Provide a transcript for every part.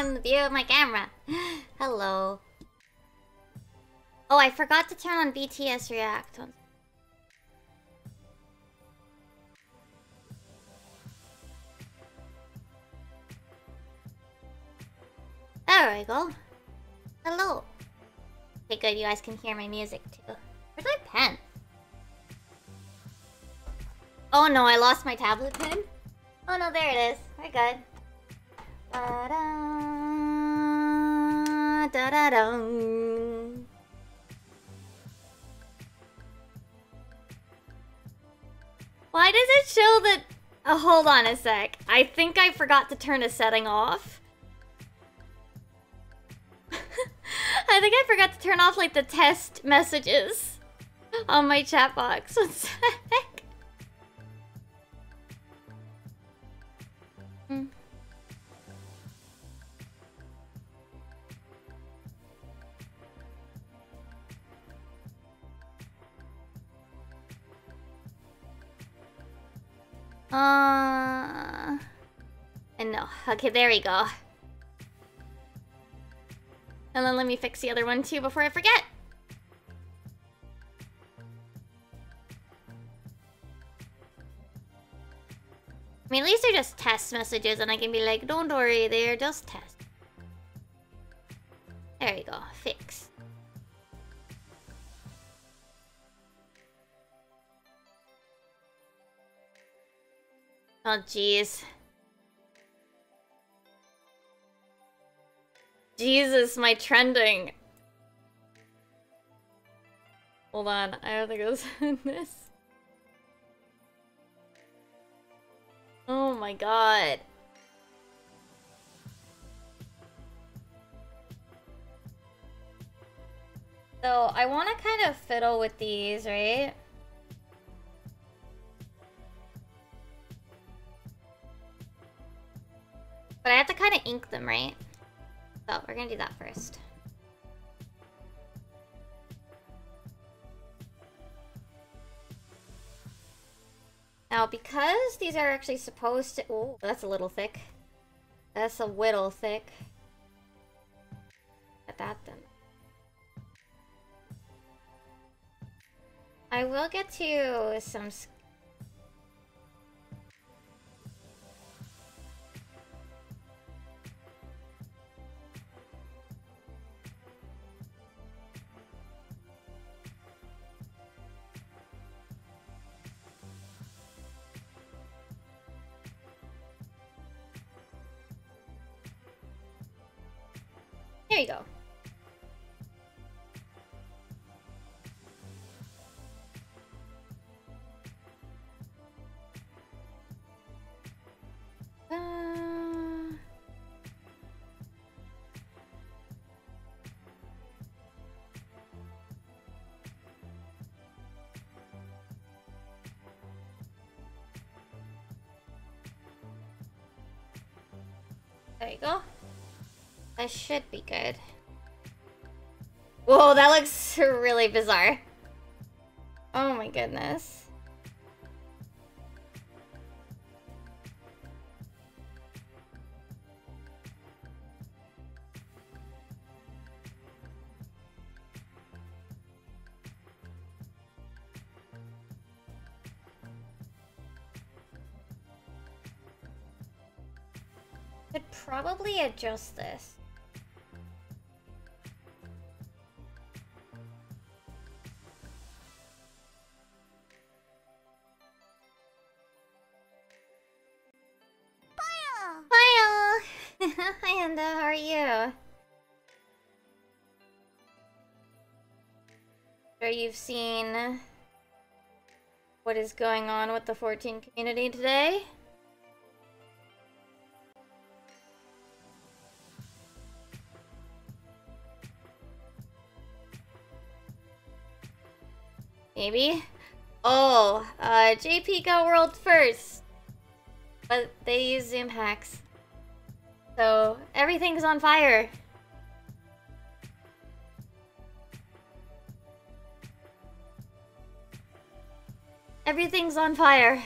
on the view of my camera. Hello. Oh, I forgot to turn on BTS React. There we go. Hello. Okay, good. You guys can hear my music too. Where's my pen? Oh no, I lost my tablet pen. Oh no, there it is. We're good. Da-da, da-da-dum. Why does it show that... Oh, hold on a sec. I think I forgot to turn a setting off. I think I forgot to turn off, like, the test messages on my chat box. One sec. And no. Okay, there we go. And then let me fix the other one too before I forget. I mean, at least they're just test messages and I can be like, don't worry, they're just tests. There you go. Fix. Oh, jeez. Jesus, my trending. Hold on, I don't think it was in this. Oh my god. So, I want to kind of fiddle with these, right? But I have to kind of ink them, right? So, we're gonna do that first. Now, because these are actually supposed to... Oh, that's a little thick. That's a whittle thick. At that, then. I will get to some... There you go. There you go. That should be good. Whoa, that looks really bizarre. Oh my goodness. Could probably adjust this. Hi, Enda. How are you? Sure you've seen what is going on with the 14 community today? Maybe? Oh, JP got world first. But they use Zoom hacks. So, everything's on fire. Everything's on fire.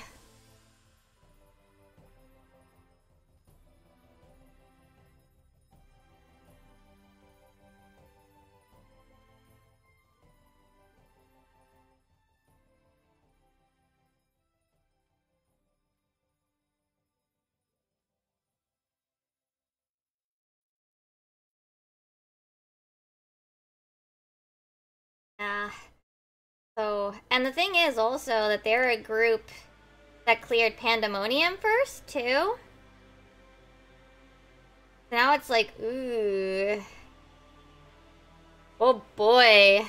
Yeah. So, and the thing is also that they're a group that cleared Pandemonium first, too. Now it's like, ooh. Oh boy.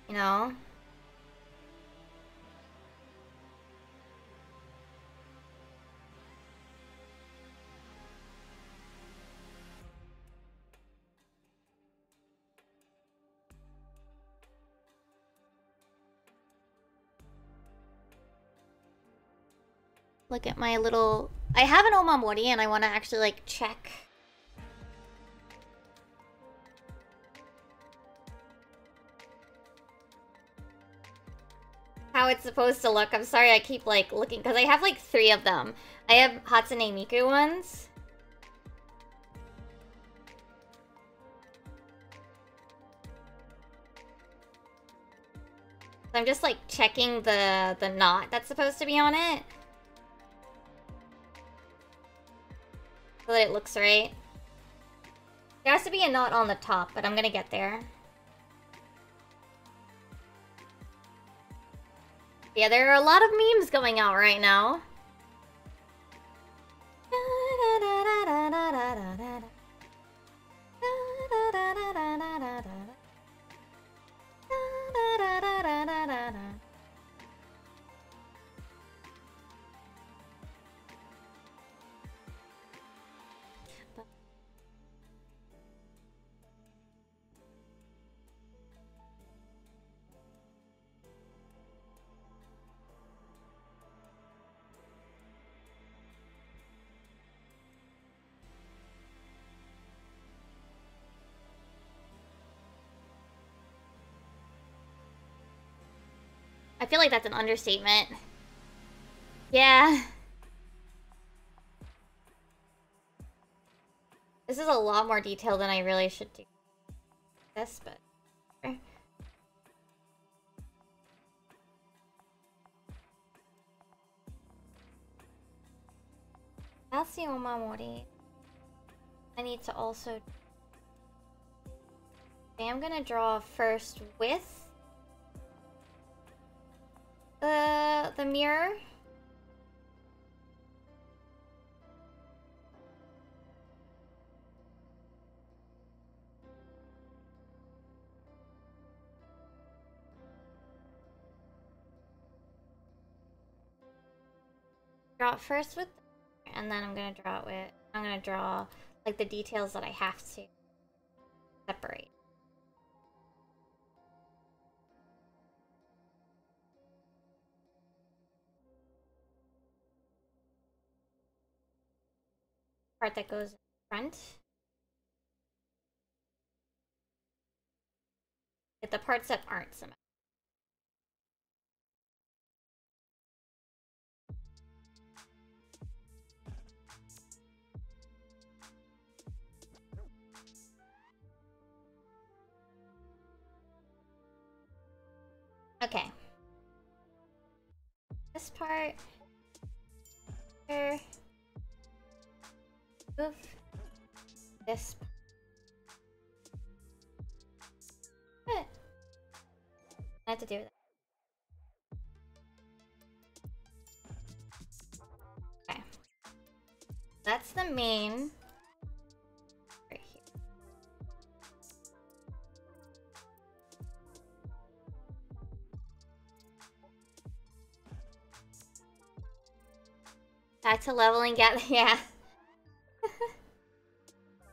You know? Look at my little... I have an Omamori and I want to actually, like, check. How it's supposed to look. I'm sorry I keep, like, looking. Because I have, like, 3 of them. I have Hatsune Miku ones. So I'm just, like, checking the knot that's supposed to be on it. So that it looks right. There has to be a knot on the top, but I'm gonna get there. Yeah, there are a lot of memes going out right now. I feel like that's an understatement. Yeah. This is a lot more detailed than I really should do. This, but... That's the Omamori. I need to also... Okay, I'm gonna draw first with... the mirror. Draw it first with... And then I'm gonna draw it with... I'm gonna draw, like, the details that I have to separate. Part that goes in front. Get the parts that aren't symmetrical. Okay. This part. Here. Move. This. Good. I have to do that. Okay. That's the main. Right here. Back to leveling, yeah.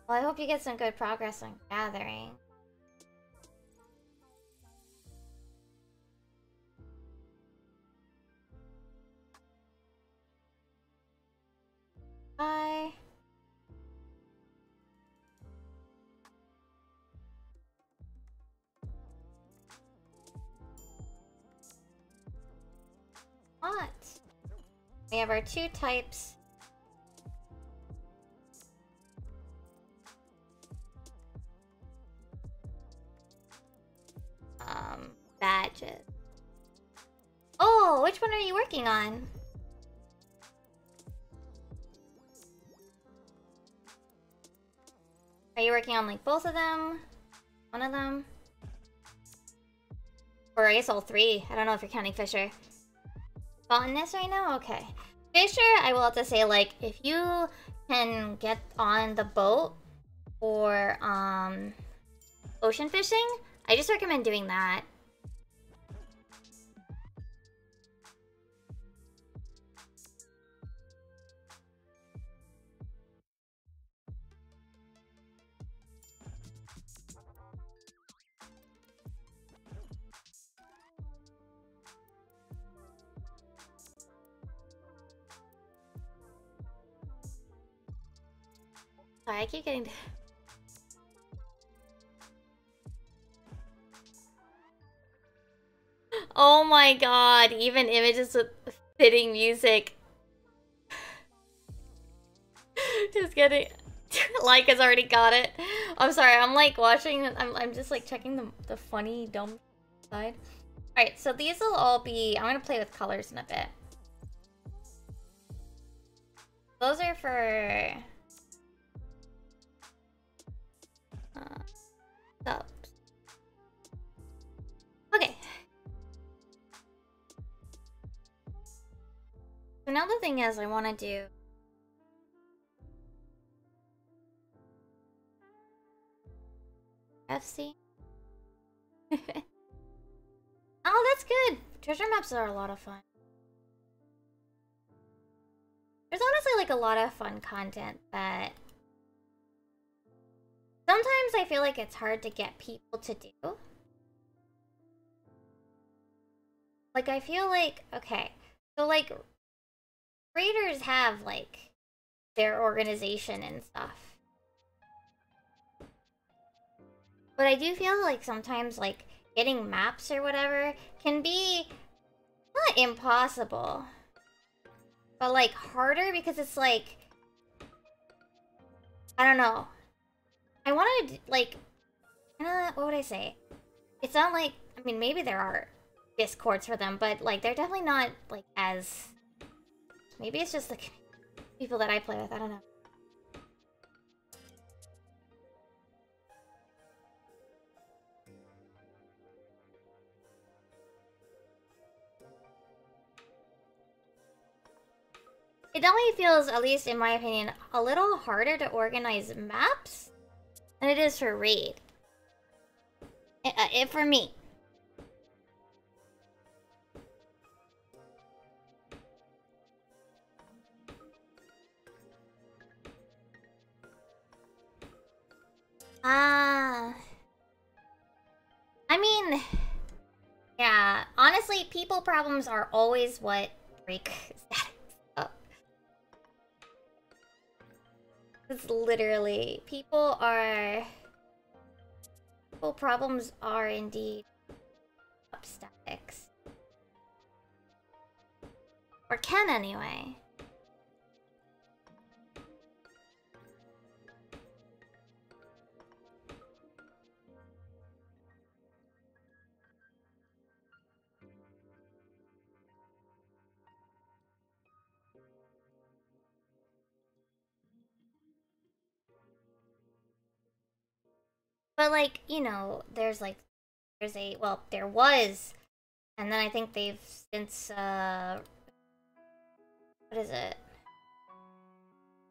Well, I hope you get some good progress on gathering. Bye. What? We have our 2 types. Badges. Oh, which one are you working on? Are you working on like both of them? One of them? Or I guess all three. I don't know if you're counting Fisher. Botanist right now? Okay. Fisher, I will have to say, like, if you can get on the boat for ocean fishing, I just recommend doing that. Sorry, I keep getting... Oh my god, even images with fitting music. Just kidding. Like has already got it. I'm sorry, I'm like watching, I'm just like checking the funny, dumb side. Alright, so these will all be, I'm gonna play with colors in a bit. Those are for... subs. Okay. So now the thing is, I want to do... FC? Oh, that's good! Treasure maps are a lot of fun. There's honestly like a lot of fun content that... sometimes I feel like it's hard to get people to do. Like, I feel like... okay. So, like... raiders have, like... their organization and stuff. But I do feel like sometimes, like... getting maps or whatever can be... not impossible. But, like, harder because it's, like... I don't know. I wanted, like... what would I say? It's not like... I mean, maybe there are discords for them, but, like, they're definitely not, like, as... maybe it's just the people that I play with, I don't know. It definitely feels, at least in my opinion, a little harder to organize maps than it is for raid. For me. I mean, yeah, honestly, people problems are always what break status up. It's literally, people problems are indeed up statics. Or can anyway. But, like, you know, there's a, well, there was, and then I think they've since, what is it?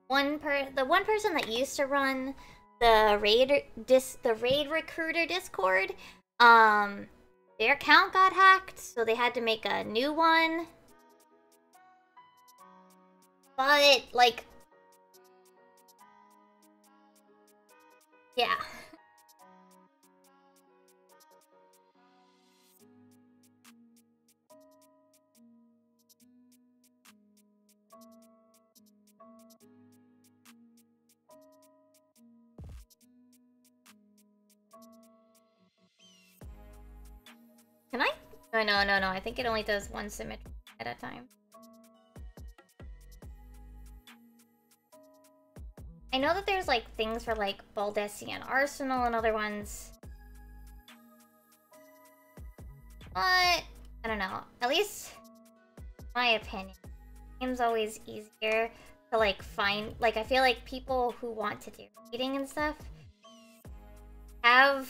The one person that used to run the raid recruiter Discord, their account got hacked, so they had to make a new one. But, like, yeah. Can I? Oh, no. I think it only does one symmetry at a time. I know that there's, like, things for, like, Baldessian Arsenal and other ones. But, I don't know. At least, in my opinion, the game's always easier to, like, find... like, I feel like people who want to do reading and stuff, have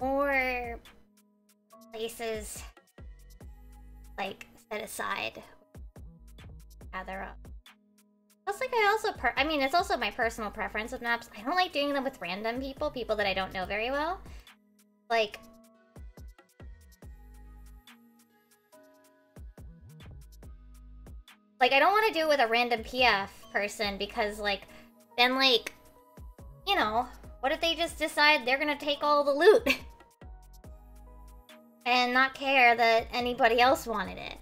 more places like set aside, gather up. Plus, like, I mean, it's also my personal preference with maps. I don't like doing them with random people that I don't know very well. Like, I don't want to do it with a random PF person because, like, then, like, you know, what if they just decide they're gonna take all the loot? And not care that anybody else wanted it.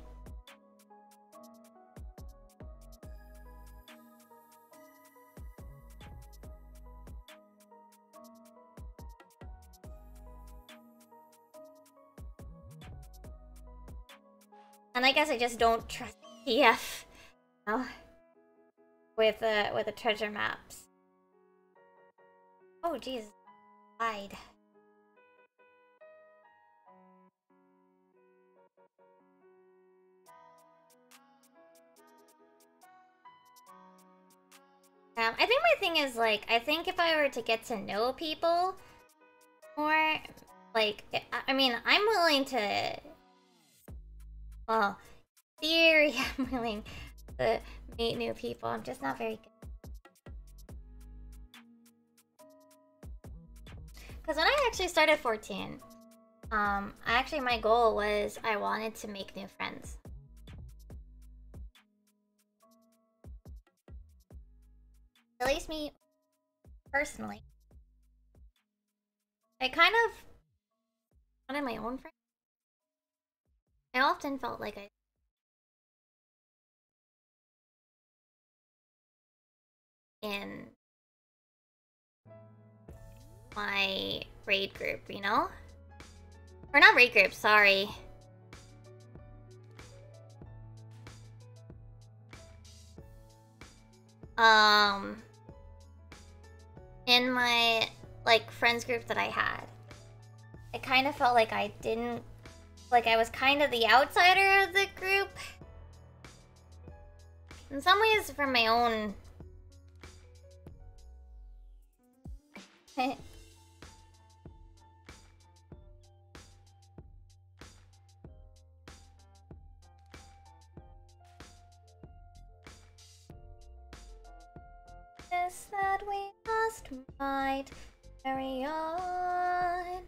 And I guess I just don't trust PF, you know, with the treasure maps. Oh jeez, lied. I think my thing is, like, I think if I were to get to know people more, like, I mean, I'm willing to, well, theory, I'm willing to meet new people. I'm just not very good. Because when I actually started 14, actually my goal was I wanted to make new friends. At least me, personally. I kind of wanted my own friends. I often felt like in my raid group, you know? Or not raid group, sorry. In my, like, friends group that I had. I kind of felt like I didn't, like, I was kind of the outsider of the group. In some ways, from my own... Is that we just might carry on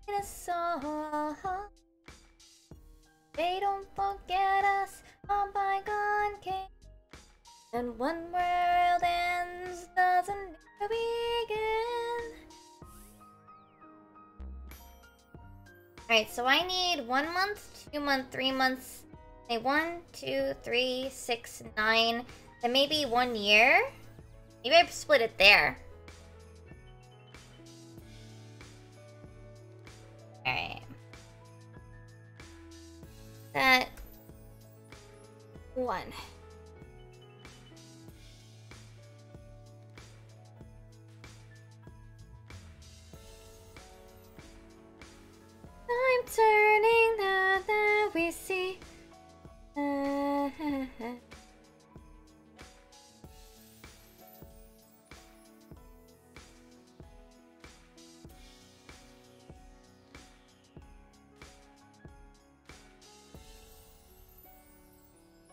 in a song. They don't forget us on bygone king. And one world ends, doesn't begin. Alright, so I need 1 month, 2 months, 3 months. Okay, 1, 2, 3, 6, 9. Then maybe 1 year. Maybe I split it there. Alright. That 1. I'm turning that we see.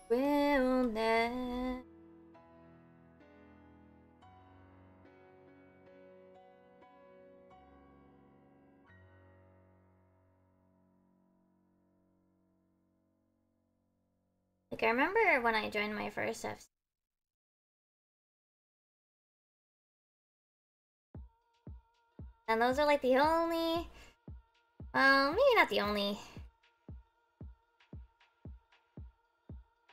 Will never. Like, I remember when I joined my first FC. And those are like the only, well, maybe not the only.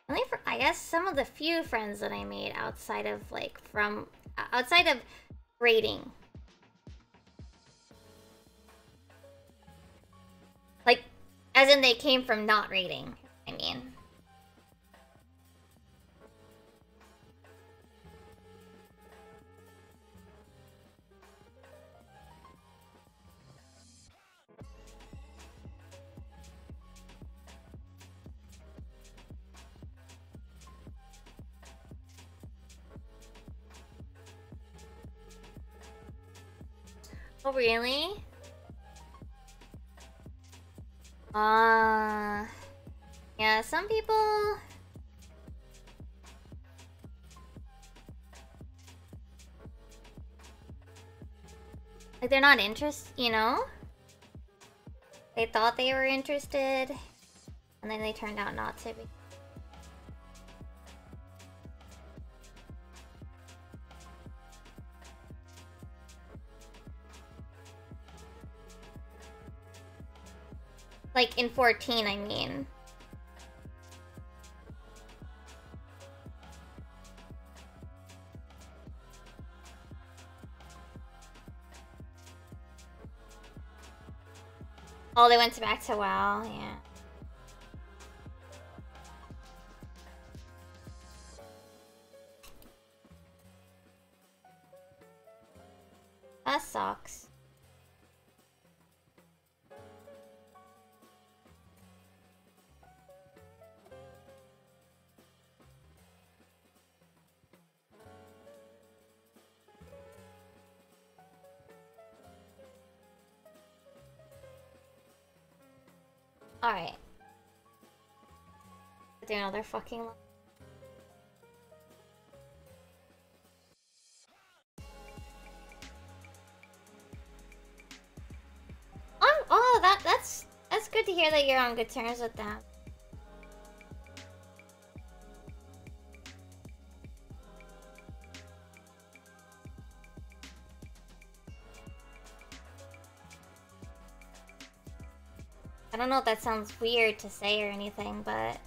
Only for, I guess, some of the few friends that I made outside of, like, outside of raiding. Like, as in they came from not raiding, I mean. Oh, really? Yeah, some people... Like, they're not interested, you know? They thought they were interested, and then they turned out not to be. Like, in 14, I mean. Oh, they went back to WoW, yeah. That sucks. Alright. Do another fucking line. Oh, that's good to hear that you're on good terms with them. I don't know if that sounds weird to say or anything, but...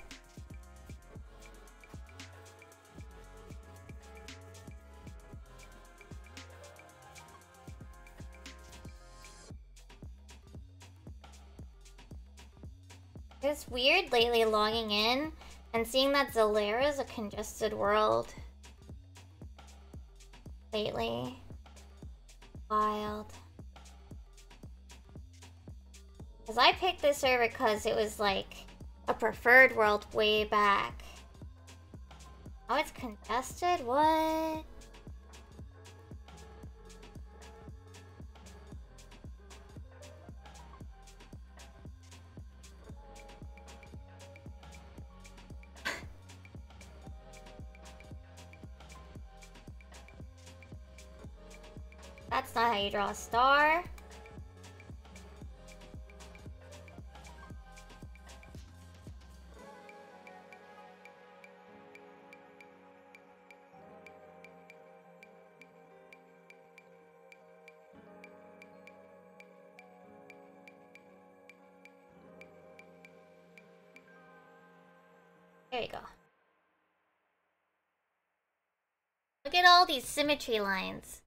It's weird lately logging in and seeing that Zalera is a congested world. Lately. Wild. Because I picked this server because it was like a preferred world way back. Oh, it's congested? What? That's not how you draw a star. There you go. Look at all these symmetry lines.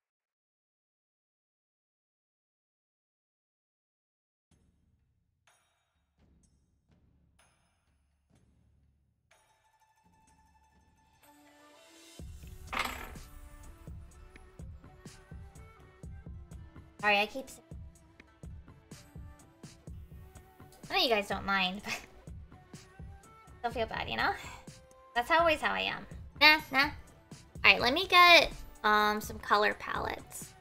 Sorry, I keep... I know you guys don't mind, but... Don't feel bad, you know? That's always how I am. Nah. Alright, let me get some color palettes.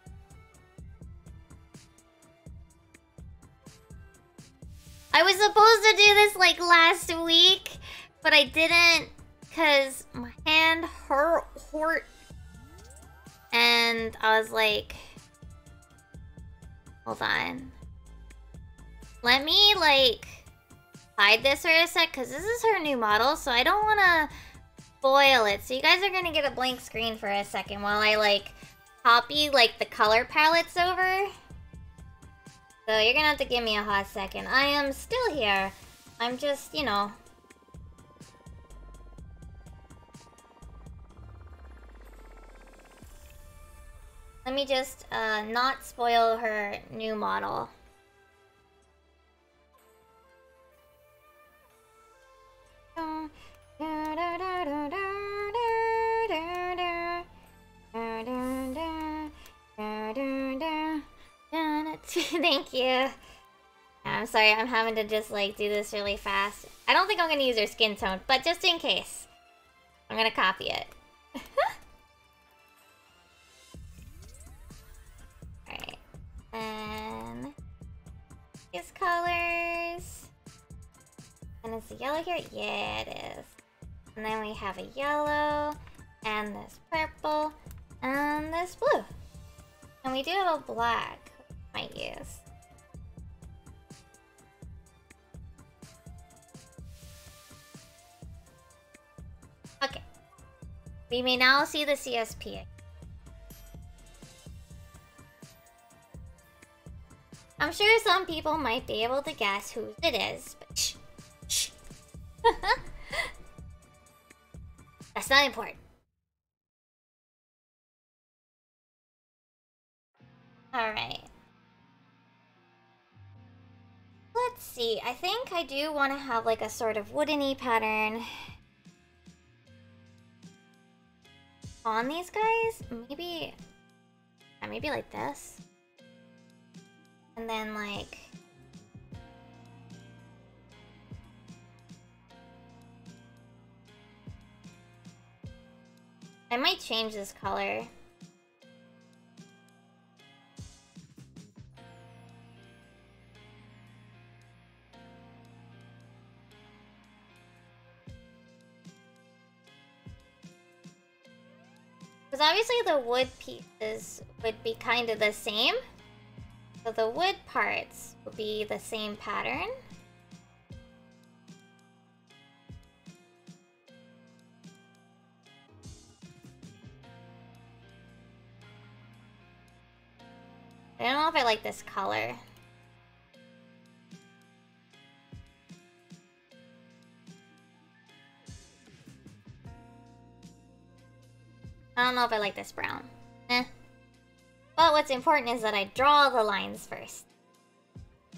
I was supposed to do this like last week, but I didn't because my hand hurt. And I was like, hold on. Let me like hide this for a sec because this is her new model, so I don't want to spoil it. So you guys are going to get a blank screen for a second while I like copy like the color palettes over. So you're gonna have to give me a hot second. I am still here. I'm just, you know. Let me just not spoil her new model. Thank you. I'm sorry, I'm having to just like do this really fast. I don't think I'm gonna use her skin tone, but just in case, I'm gonna copy it. Alright. And these colors. And is the yellow here? Yeah, it is. And then we have a yellow, and this purple, and this blue. And we do have a black I might use. Okay. We may now see the CSP. I'm sure some people might be able to guess whose it is, but shh. Shh. That's not important. Alright. Let's see. I think I do want to have like a sort of woodeny pattern on these guys. Maybe... yeah, maybe like this. And then like... I might change this color. Because obviously the wood pieces would be kind of the same. So the wood parts will be the same pattern. I don't know if I like this color. I don't know if I like this brown. Eh. But what's important is that I draw the lines first.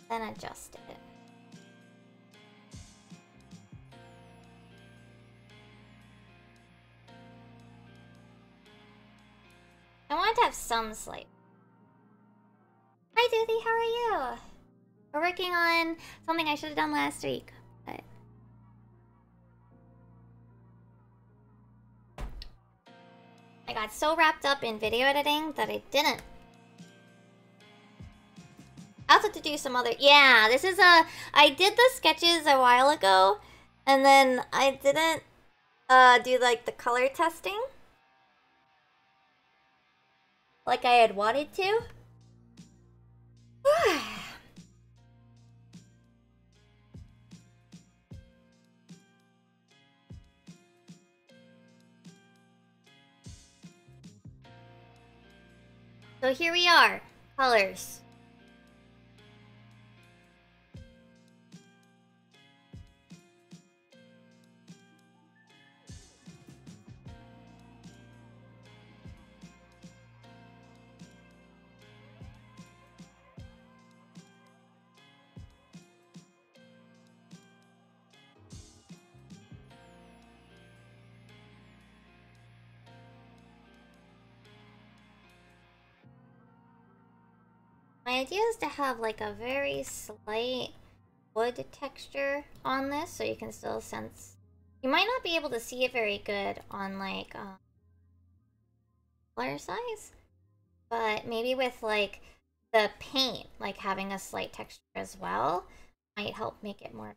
Then adjust it. I want to have some slight. Hi Doothy, how are you? We're working on something I should have done last week, but... I got so wrapped up in video editing that I didn't. I also have to do some other... yeah, this is a... I did the sketches a while ago, and then I didn't do like the color testing like I had wanted to. So here we are. Colors. My idea is to have like a very slight wood texture on this so you can still sense. You might not be able to see it very good on like color size, but maybe with like the paint, like having a slight texture as well, might help make it more.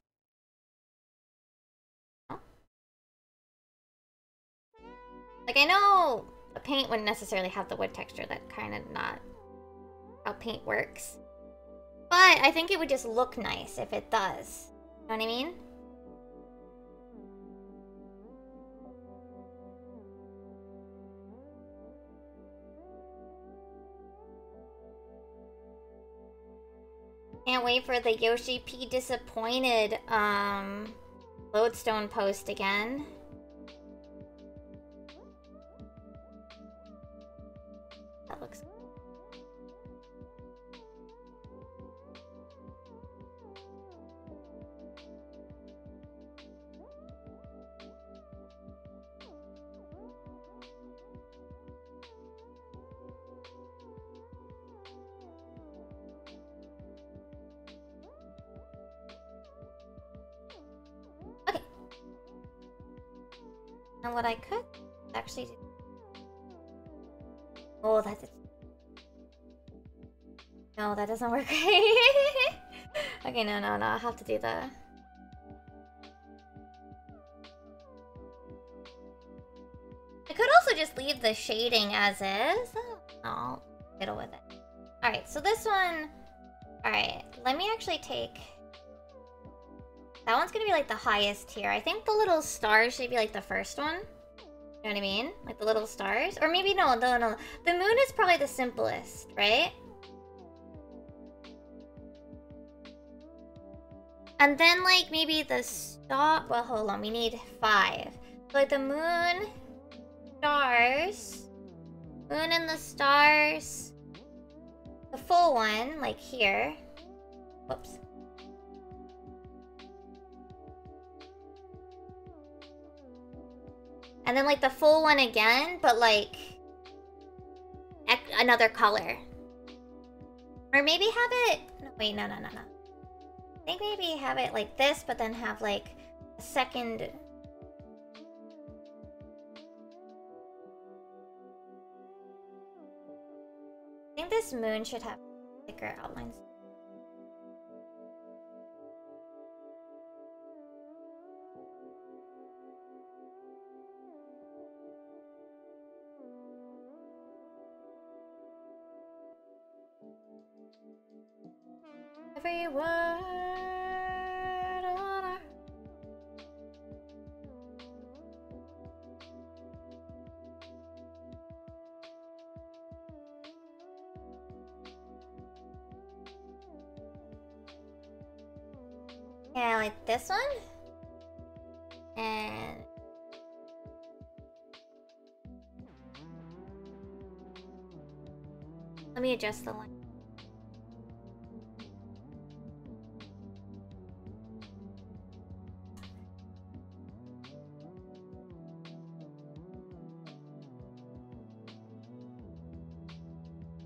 Like I know the paint wouldn't necessarily have the wood texture, that kind of not how paint works. But I think it would just look nice if it does. You know what I mean? Can't wait for the Yoshi P disappointed Lodestone post again. That looks okay. And what I could actually do... oh, that's it. No, that doesn't work. Okay, no, I have to do that. I could also just leave the shading as is. I'll fiddle with it. Alright, so this one... Alright, let me actually take... That one's gonna be like the highest here. I think the little stars should be like the first one. You know what I mean? Like the little stars? Or maybe no. The moon is probably the simplest, right? And then like maybe the star... Well, hold on. We need 5. So like the moon, stars, moon and the stars, the full one, like here. Whoops. And then like the full one again, but like another color. Or maybe have it... No, wait, no. I think maybe have it like this, but then have like a second... I think this moon should have thicker outlines. Every word on our... Yeah, like this one. And... Let me adjust the line.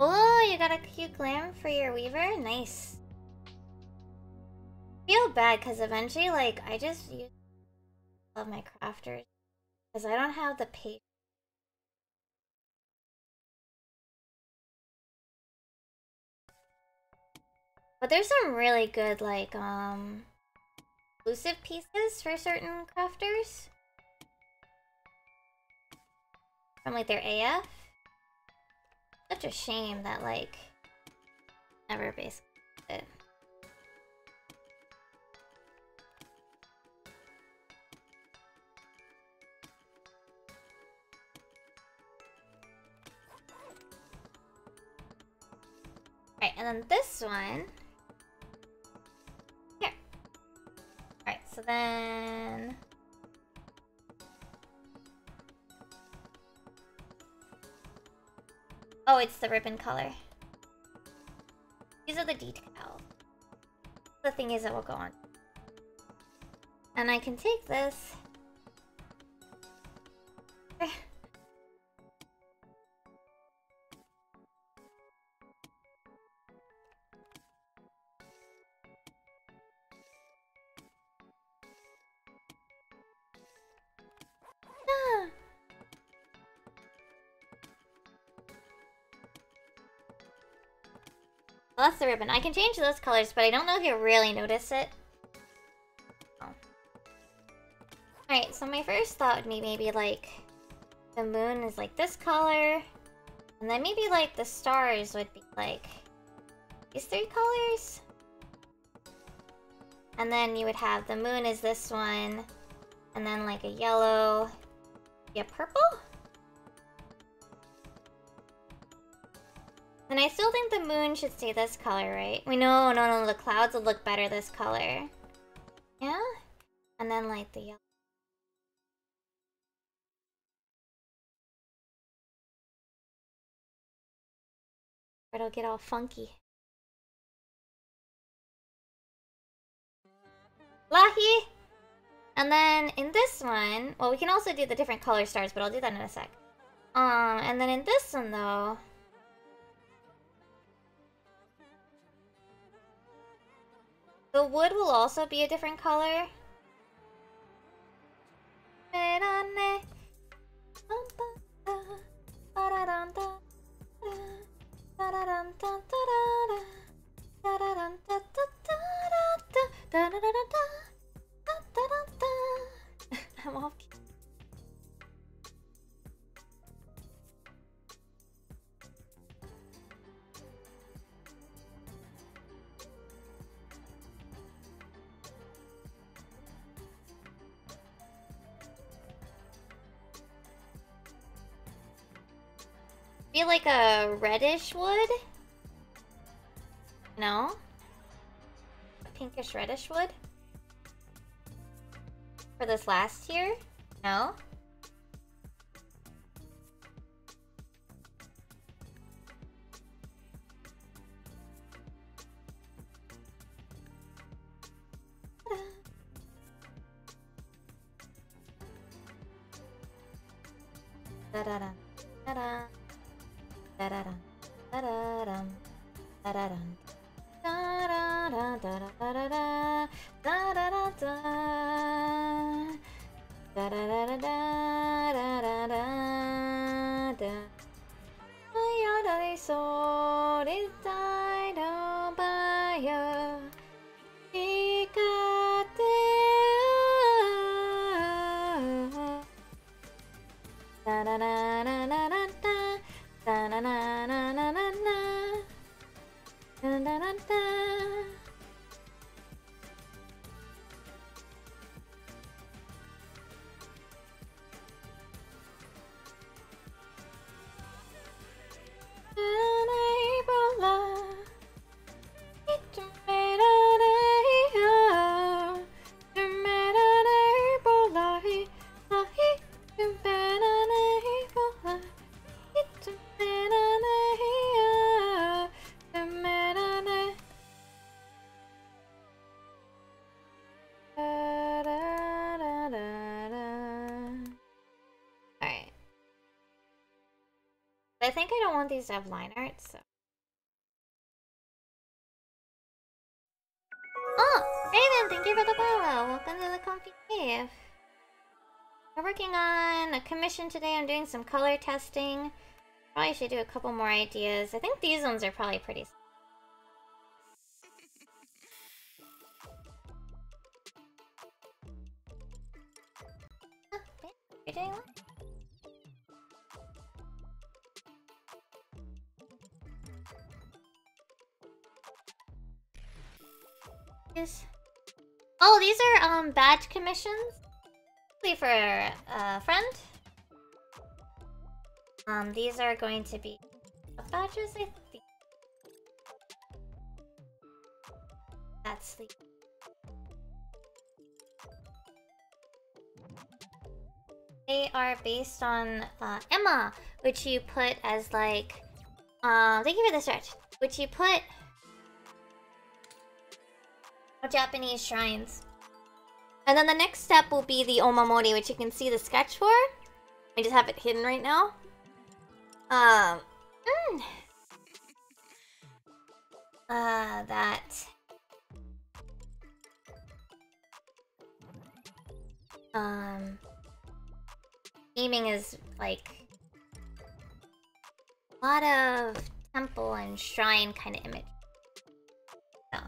Oh, you got a cute glam for your weaver? Nice. I feel bad because eventually, like, I just use all of my crafters because I don't have the patience. But there's some really good, like, exclusive pieces for certain crafters. From, like, their AF. Such a shame that, like, never basically did it. Alright, and then this one. Here. Alright, so then... Oh, it's the ribbon color. These are the decals. The thing is that will go on. And I can take this. Well, that's the ribbon. I can change those colors, but I don't know if you'll really notice it. Oh. Alright, so my first thought would be maybe like the moon is like this color. And then maybe like the stars would be like these 3 colors. And then you would have the moon is this one. And then like a yellow. Yeah, purple? And I still think the moon should stay this color, right? Wait, no, the clouds would look better this color. Yeah? And then like the yellow. It'll get all funky. Lahi! And then in this one, well, we can also do the different color stars, but I'll do that in a sec. And then in this one though, the wood will also be a different color. I'm off. Be like a reddish wood? No? A pinkish reddish wood? For this last tier? No? Da-da-da. Da-da. Da-da-da. Da-da-da. Da-da-da. Da-da-da. Da-da-da-da. Da-da-da-da-da-da-da-da. Ayodai soritai no bayo. Ikate. Da-da-da-da-da-da. Da-da-da-da-da-da. Da-da-da-da. Alright. I think I don't want these to have line art, so. Oh! Raven, thank you for the follow! Welcome to the Comfy Cave. We're working on a commission today. I'm doing some color testing. Probably should do a couple more ideas. I think these ones are probably pretty. You're doing what? Oh, these are badge commissions. For a friend. These are going to be badges, I think. That's the. They are based on Emma, which you put as like. Thank you for the stretch. Which you put. Japanese shrines. And then the next step will be the Omamori, which you can see the sketch for. I just have it hidden right now. That. Theming is like a lot of temple and shrine kind of image. So.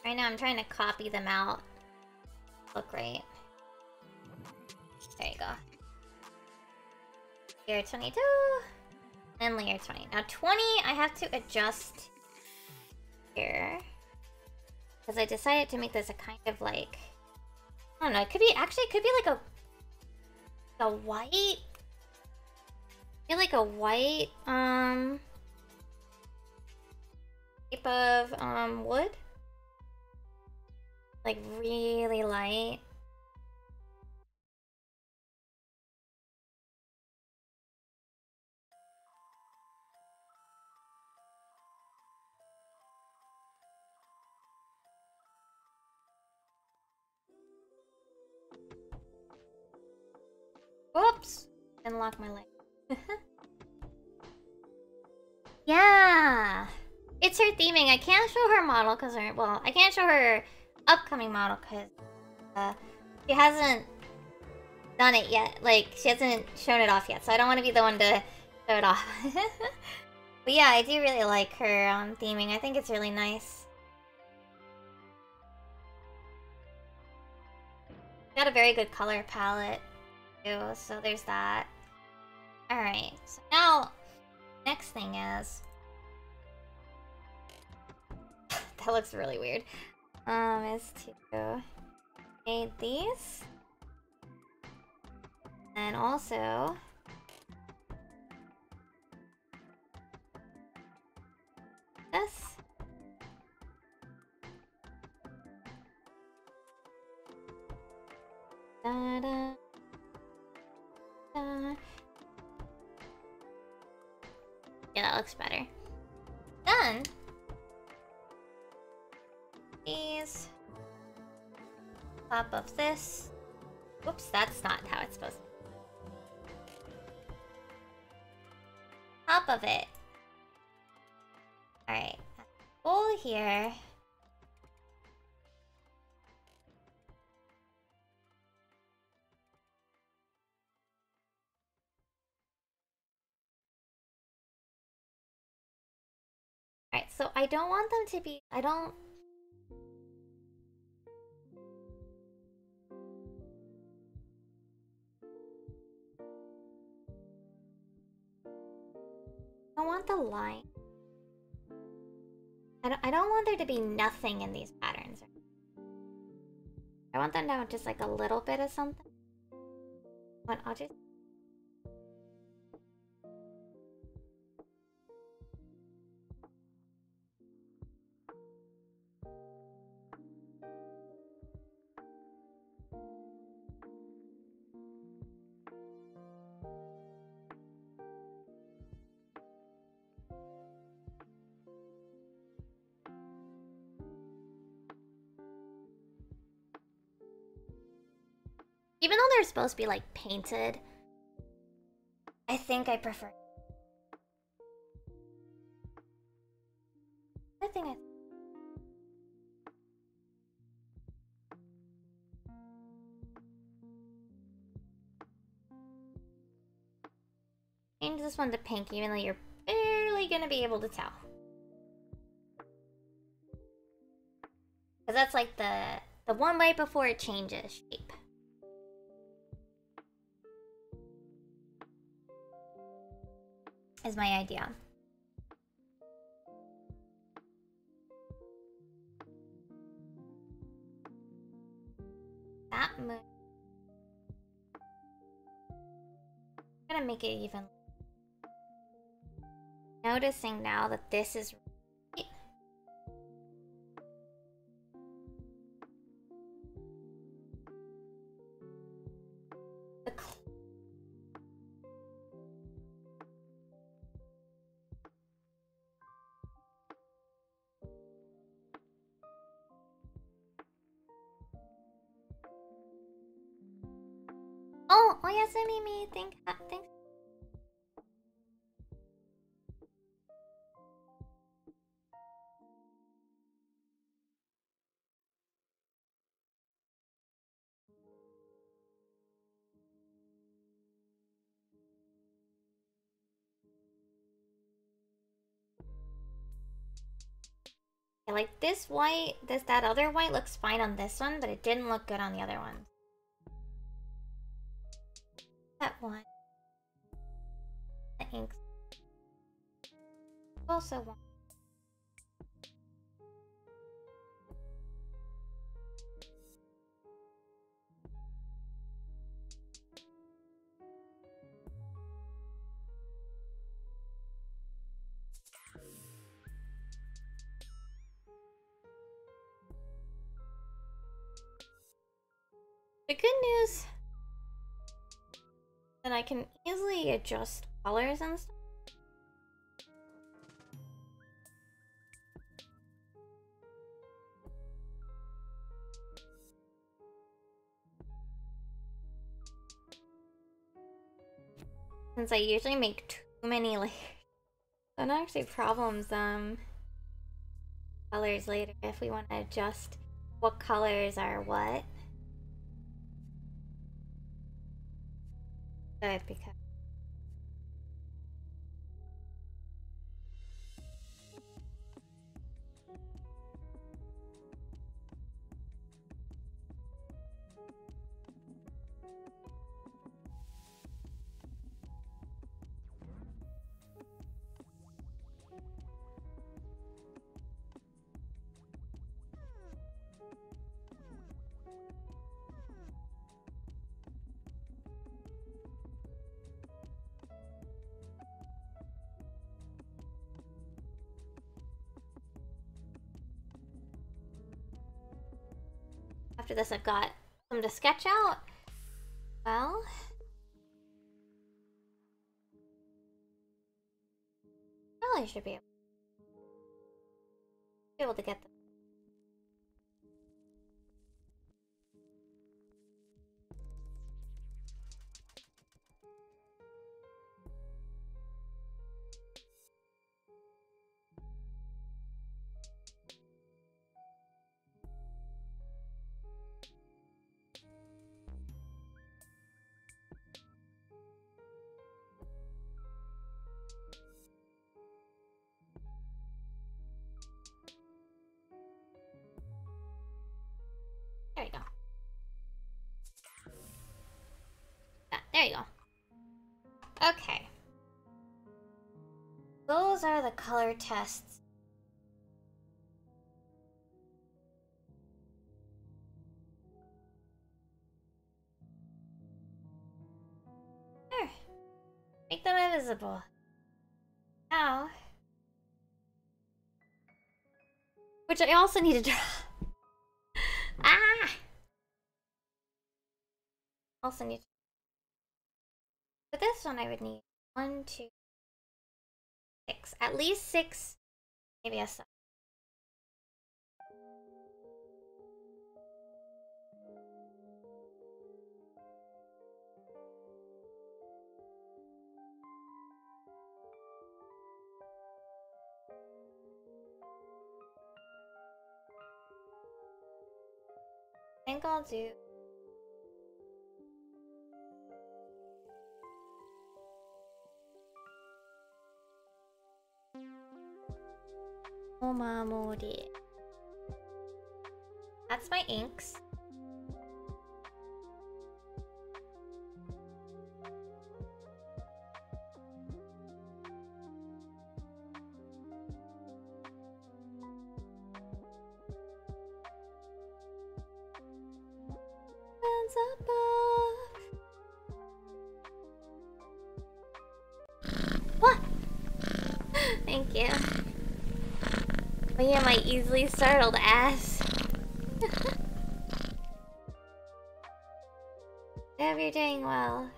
Right now I'm trying to copy them out. Look right. There you go. Layer 22. And layer 20. Now 20 I have to adjust here. Because I decided to make this a kind of like... I don't know, it could be... Actually, it could be like a white... I feel like a white, type of, wood. Like, really light. Oops. Didn't lock my leg. Yeah! It's her theming. I can't show her model because well, I can't show her upcoming model because she hasn't done it yet. Like, she hasn't shown it off yet, so I don't want to be the one to show it off. But yeah, I do really like her theming. I think it's really nice. Got a very good color palette too, so there's that. Alright, so now next thing is that looks really weird. Is to shade these. And also this. Da, da, da. Yeah, that looks better. Then these top of this. Oops, that's not how it's supposed to be. Top of it. Alright. Bowl here. Alright, so I don't want them to be... I don't want the line. I don't want there to be nothing in these patterns. I want them to have just like a little bit of something. But I'll just... Even though they're supposed to be like painted, I think I prefer... Change this one to pink, even though you're barely gonna be able to tell. Because that's like the one right before it changes shape. Is my idea. That move. I'm gonna make it even. Noticing now that this is right. Oh yes, it made me think. Thanks. Yeah, like this white, that other white looks fine on this one, but it didn't look good on the other one. That one. The inks. Also one. The good news that I can easily adjust colors and stuff. Since I usually make too many layers. That actually problems colors later if we want to adjust what colors are what. Good, because after this I've got some to sketch out. Well, probably should be able to get them. There you go. There you go. Okay. Those are the color tests. There. Make them invisible. Now. Which I also need to draw. Ah! Also need. For this one, I would need 1, 2, 6. At least 6. Maybe a 7. I think I'll do. Omamori. That's my inks. Hands above. What? Thank you. Oh yeah, my easily startled ass. I hope you're doing well.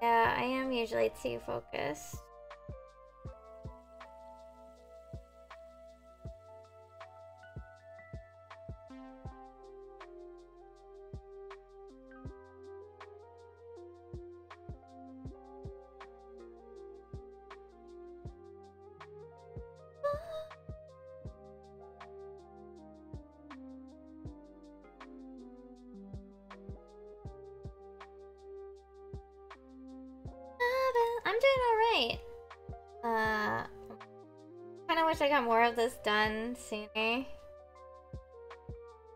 Yeah, I am usually too focused. I'm doing alright. Kinda wish I got more of this done sooner.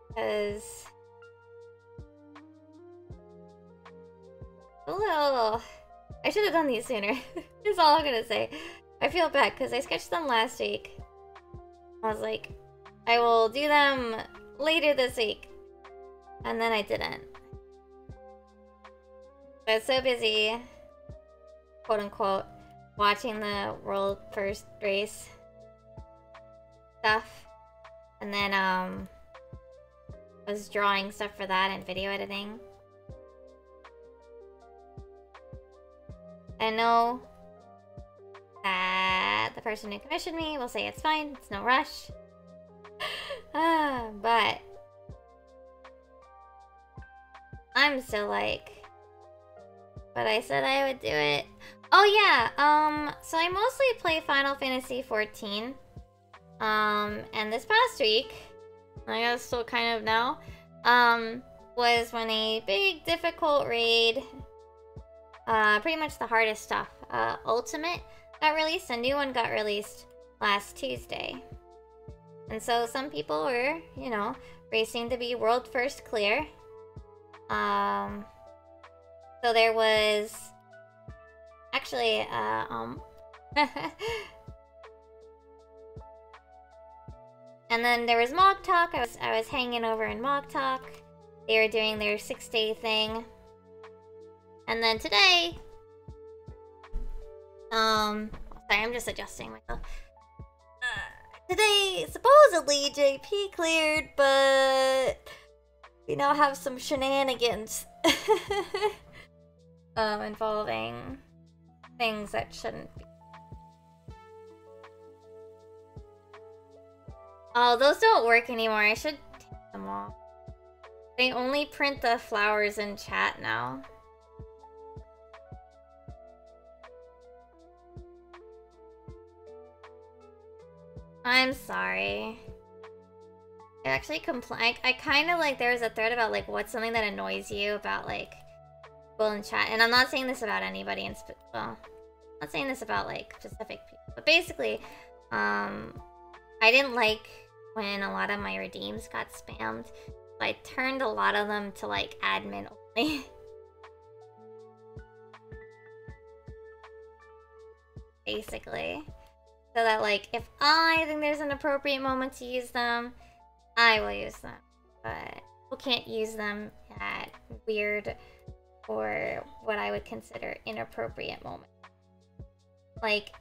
Because a little... I should have done these sooner. That's all I'm gonna say. I feel bad because I sketched them last week. I was like, I will do them later this week. And then I didn't. I was so busy, quote unquote, watching the world first race stuff. And then I was drawing stuff for that and video editing. I know that the person who commissioned me will say it's fine, it's no rush. But I'm still like, but I said I would do it. Oh yeah, so I mostly play Final Fantasy XIV. And this past week, I guess still kind of now, was when a big difficult raid, pretty much the hardest stuff, Ultimate got released. A new one got released last Tuesday. And so some people were, you know, racing to be world first clear. So there was actually, and then there was Mog Talk. I was hanging over in Mog Talk. They were doing their 6-day thing. And then today, sorry, I'm just adjusting myself. Today, supposedly, JP cleared, but we now have some shenanigans involving things that shouldn't be. Oh, those don't work anymore. I should take them off. They only print the flowers in chat now. I'm sorry. I actually complain. I kind of like, there was a thread about like what's something that annoys you about like people in chat, and I'm not saying this about anybody in well, I'm not saying this about like specific people, but basically, I didn't like when a lot of my redeems got spammed, so I turned a lot of them to like admin only. Basically. So that, like, if I think there's an appropriate moment to use them, I will use them. But people can't use them at weird or what I would consider inappropriate moments. Like,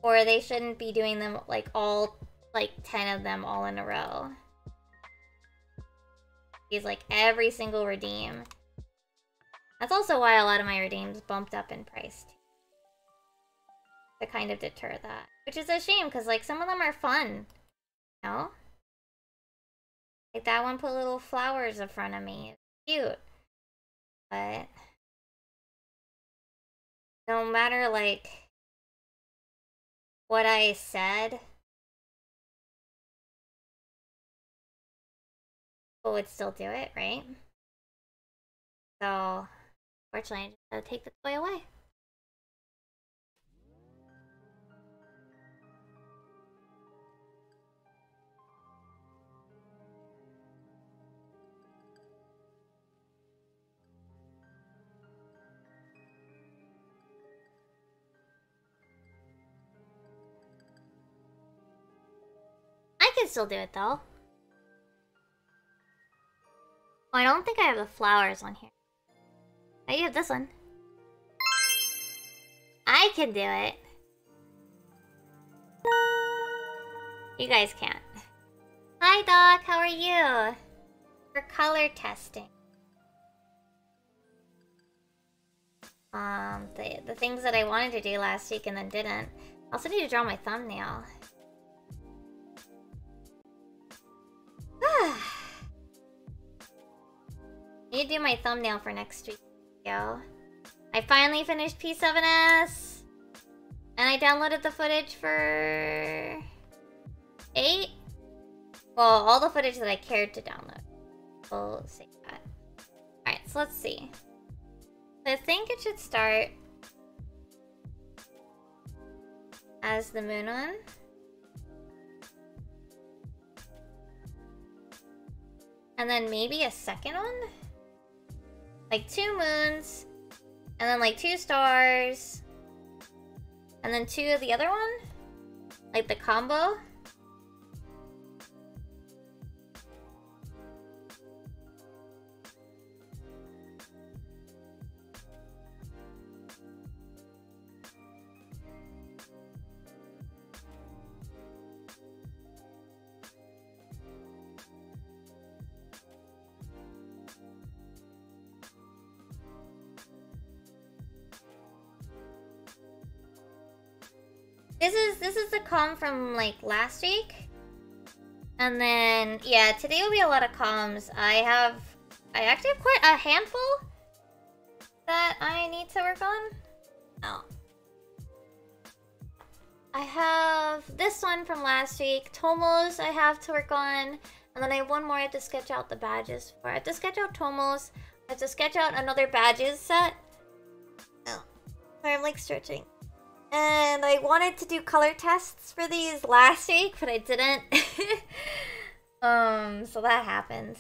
or they shouldn't be doing them, like, all, like, 10 of them all in a row. Use, like, every single redeem. That's also why a lot of my redeems bumped up in price, too. To kind of deter that. Which is a shame, because, like, some of them are fun. You know? Like, that one put little flowers in front of me. It's cute. But no matter, like, what I said, people would still do it, right? So, fortunately, I just gotta take the toy away. I can still do it, though. Oh, I don't think I have the flowers on here. I have this one. I can do it. You guys can't. Hi, Doc. How are you? For color testing. The things that I wanted to do last week and then didn't. I also need to draw my thumbnail. Need to do my thumbnail for next week's video. I finally finished P7S! And I downloaded the footage for 8? Well, all the footage that I cared to download. We'll see that. Alright, so let's see. So I think it should start as the moon one. And then maybe a second one? Like 2 moons, and then like 2 stars, and then 2 of the other one? Like the combo? This is the comm from like last week. And then yeah, today will be a lot of comms. I actually have quite a handful that I need to work on. Oh. I have this one from last week. Tomos I have to work on. And then I have one more I have to sketch out the badges for. I have to sketch out Tomos. I have to sketch out another badges set. Oh. Sorry, I'm like stretching. And I wanted to do color tests for these last week, but I didn't. So that happened.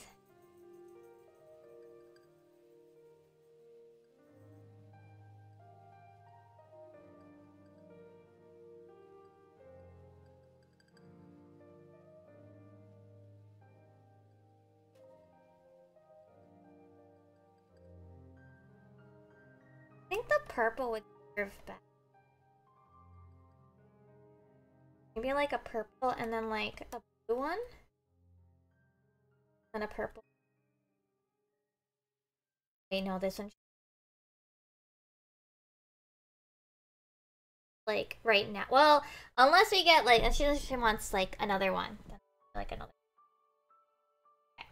I think the purple would serve better. Maybe like a purple and then like a blue one. And a purple. Wait, no, this one. Like right now. Well, unless we get like, and she wants like another one. Like another. Okay.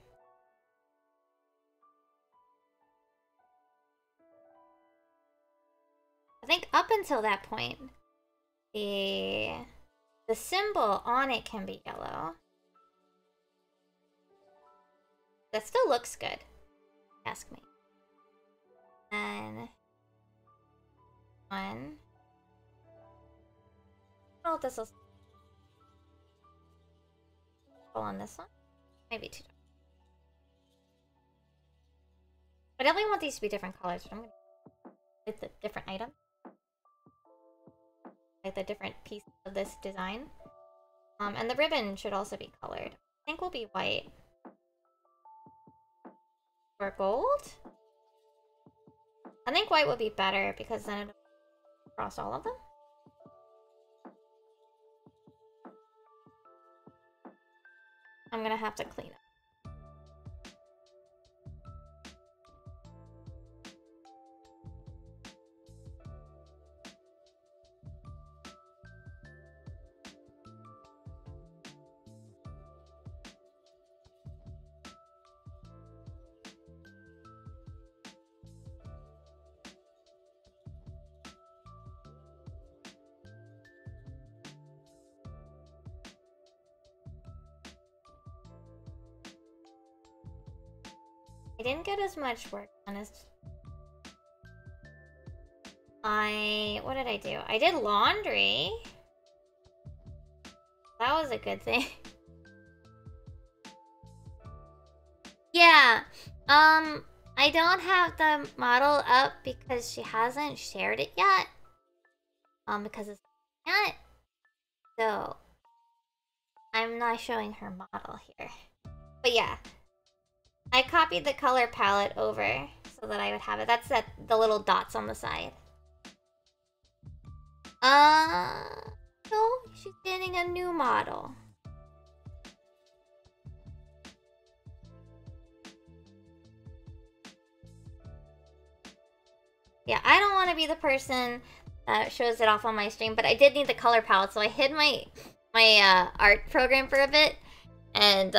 I think up until that point, the symbol on it can be yellow. That still looks good. Ask me. And one. Oh, this will on this one. Maybe two. I definitely want these to be different colors. But I'm gonna get the different item, like the different pieces of this design. And the ribbon should also be colored. I think will be white or gold. I think white would be better because then it'll cross all of them. I'm gonna have to clean it. I didn't get as much work done as what did I do? I did laundry. That was a good thing. Yeah. I don't have the model up because she hasn't shared it yet. Because it's not. So I'm not showing her model here. But yeah. I copied the color palette over so that I would have it. That's the little dots on the side. No, she's getting a new model. Yeah, I don't want to be the person that shows it off on my stream, but I did need the color palette, so I hid my art program for a bit, and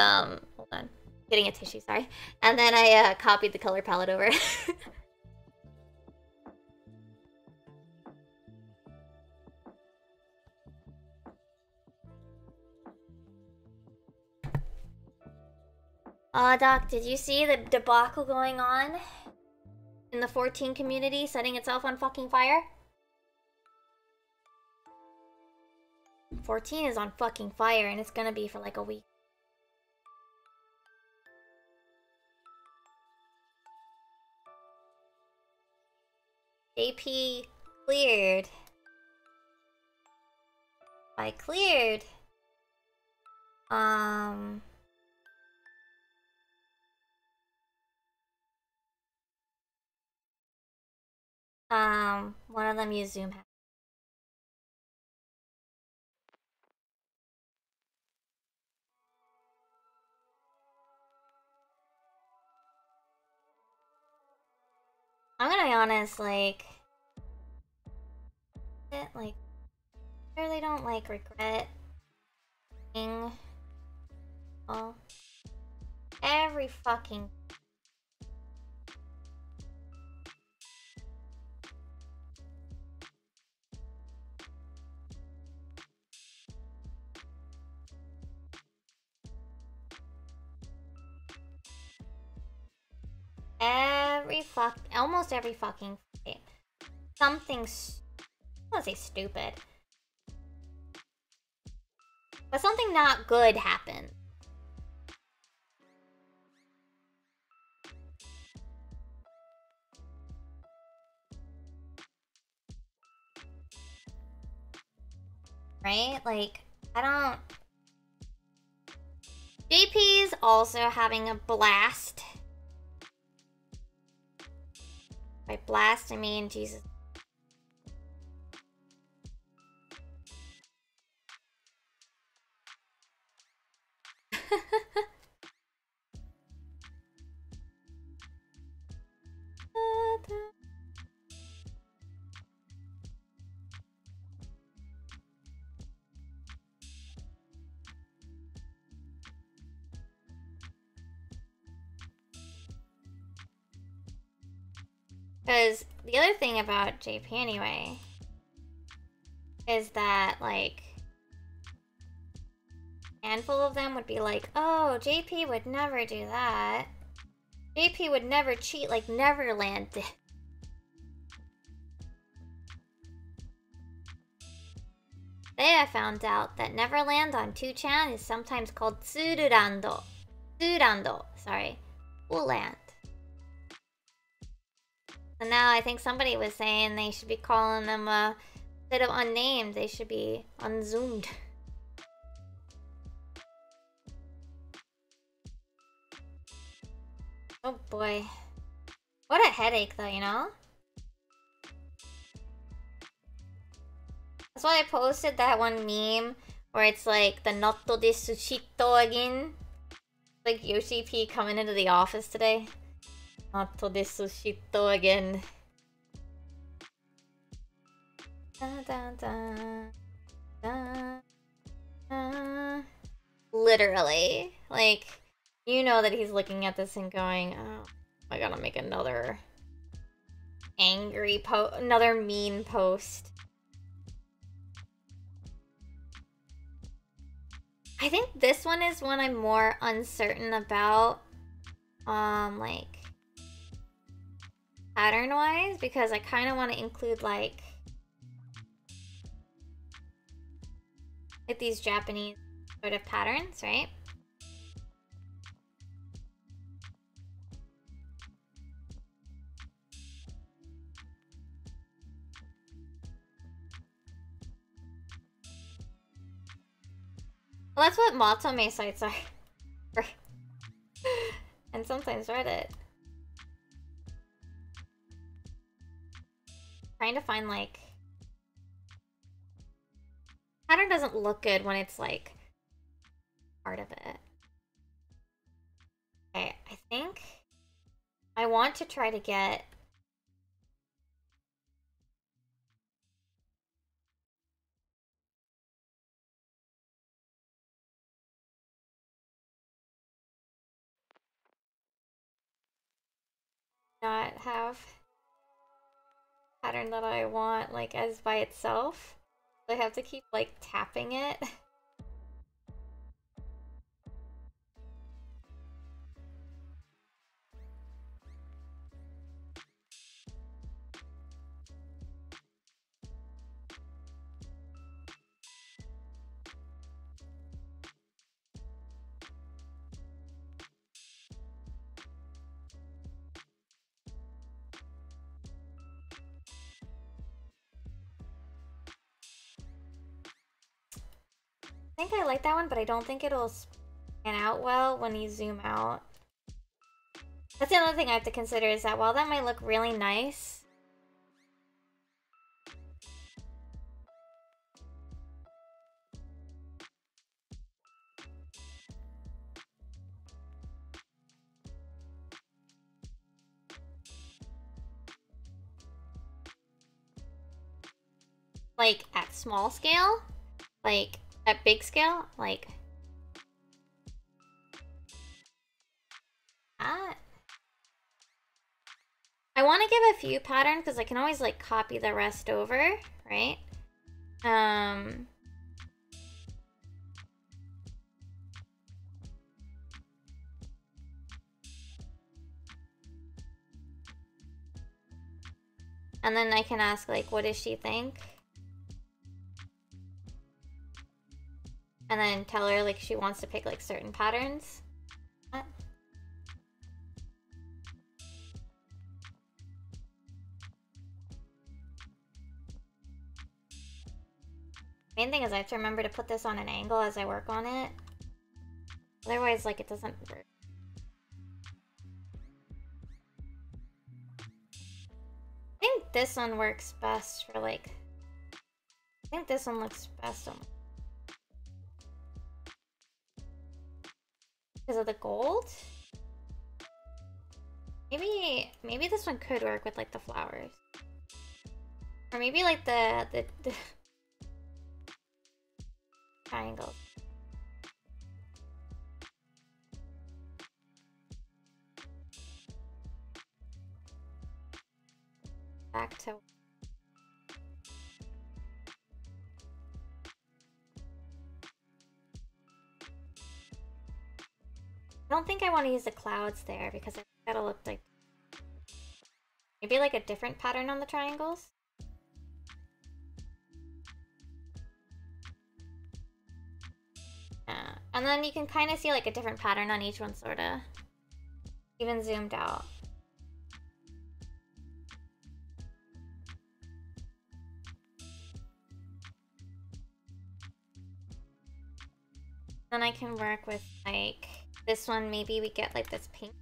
hold on. Getting a tissue, sorry. And then I copied the color palette over. Doc, did you see the debacle going on in the 14 community setting itself on fucking fire? 14 is on fucking fire and it's gonna be for like a week. JP cleared. I cleared. One of them used Zoom. I'm gonna be honest, like I really don't like regret being, well, every fucking almost every fucking fight. Something's, I don't want to say stupid, but something not good happened. Right? Like, I don't... JP's also having a blast. By blast, I mean, Jesus. Because the other thing about JP anyway is that, like, a handful of them would be like, oh, JP would never do that. JP would never cheat like Neverland did. Today I found out that Neverland on 2chan is sometimes called Tsururando. Tsururando, sorry. Land. And now I think somebody was saying they should be calling them, instead of unnamed, they should be unzoomed. Oh boy. What a headache though, you know? That's why I posted that one meme where it's like the Notto desu shitto again. Like Yoshi P coming into the office today. Notto desu shitto again. Da, da, da, da, da. Literally. Like, you know that he's looking at this and going, oh, I gotta make another angry another mean post. I think this one is one I'm more uncertain about, like, pattern-wise, because I kind of want to include, like, these Japanese sort of patterns, right? Well, that's what Matome sites are. And sometimes Reddit. Trying to find, like... Pattern doesn't look good when it's, like, part of it. Okay, I think I want to try to get... not have pattern that I want, like, as by itself. I have to keep, like, tapping it. I think I like that one, but I don't think it'll span out well when you zoom out. That's the other thing I have to consider, is that while that might look really nice, like at small scale, like at big scale, like that. I want to give a few patterns because I can always like copy the rest over, right? And then I can ask like, what does she think? And then tell her like she wants to pick like certain patterns. Main thing is I have to remember to put this on an angle as I work on it. Otherwise, like, it doesn't work. I think this one works best for, like... I think this one looks best on... because of the gold? Maybe this one could work with, like, the flowers. Or maybe, like, the triangles. Back to... I don't think I want to use the clouds there because I think that'll look like... maybe like a different pattern on the triangles? Yeah. And then you can kind of see like a different pattern on each one, sort of. Even zoomed out. Then I can work with like this one. Maybe we get like this pink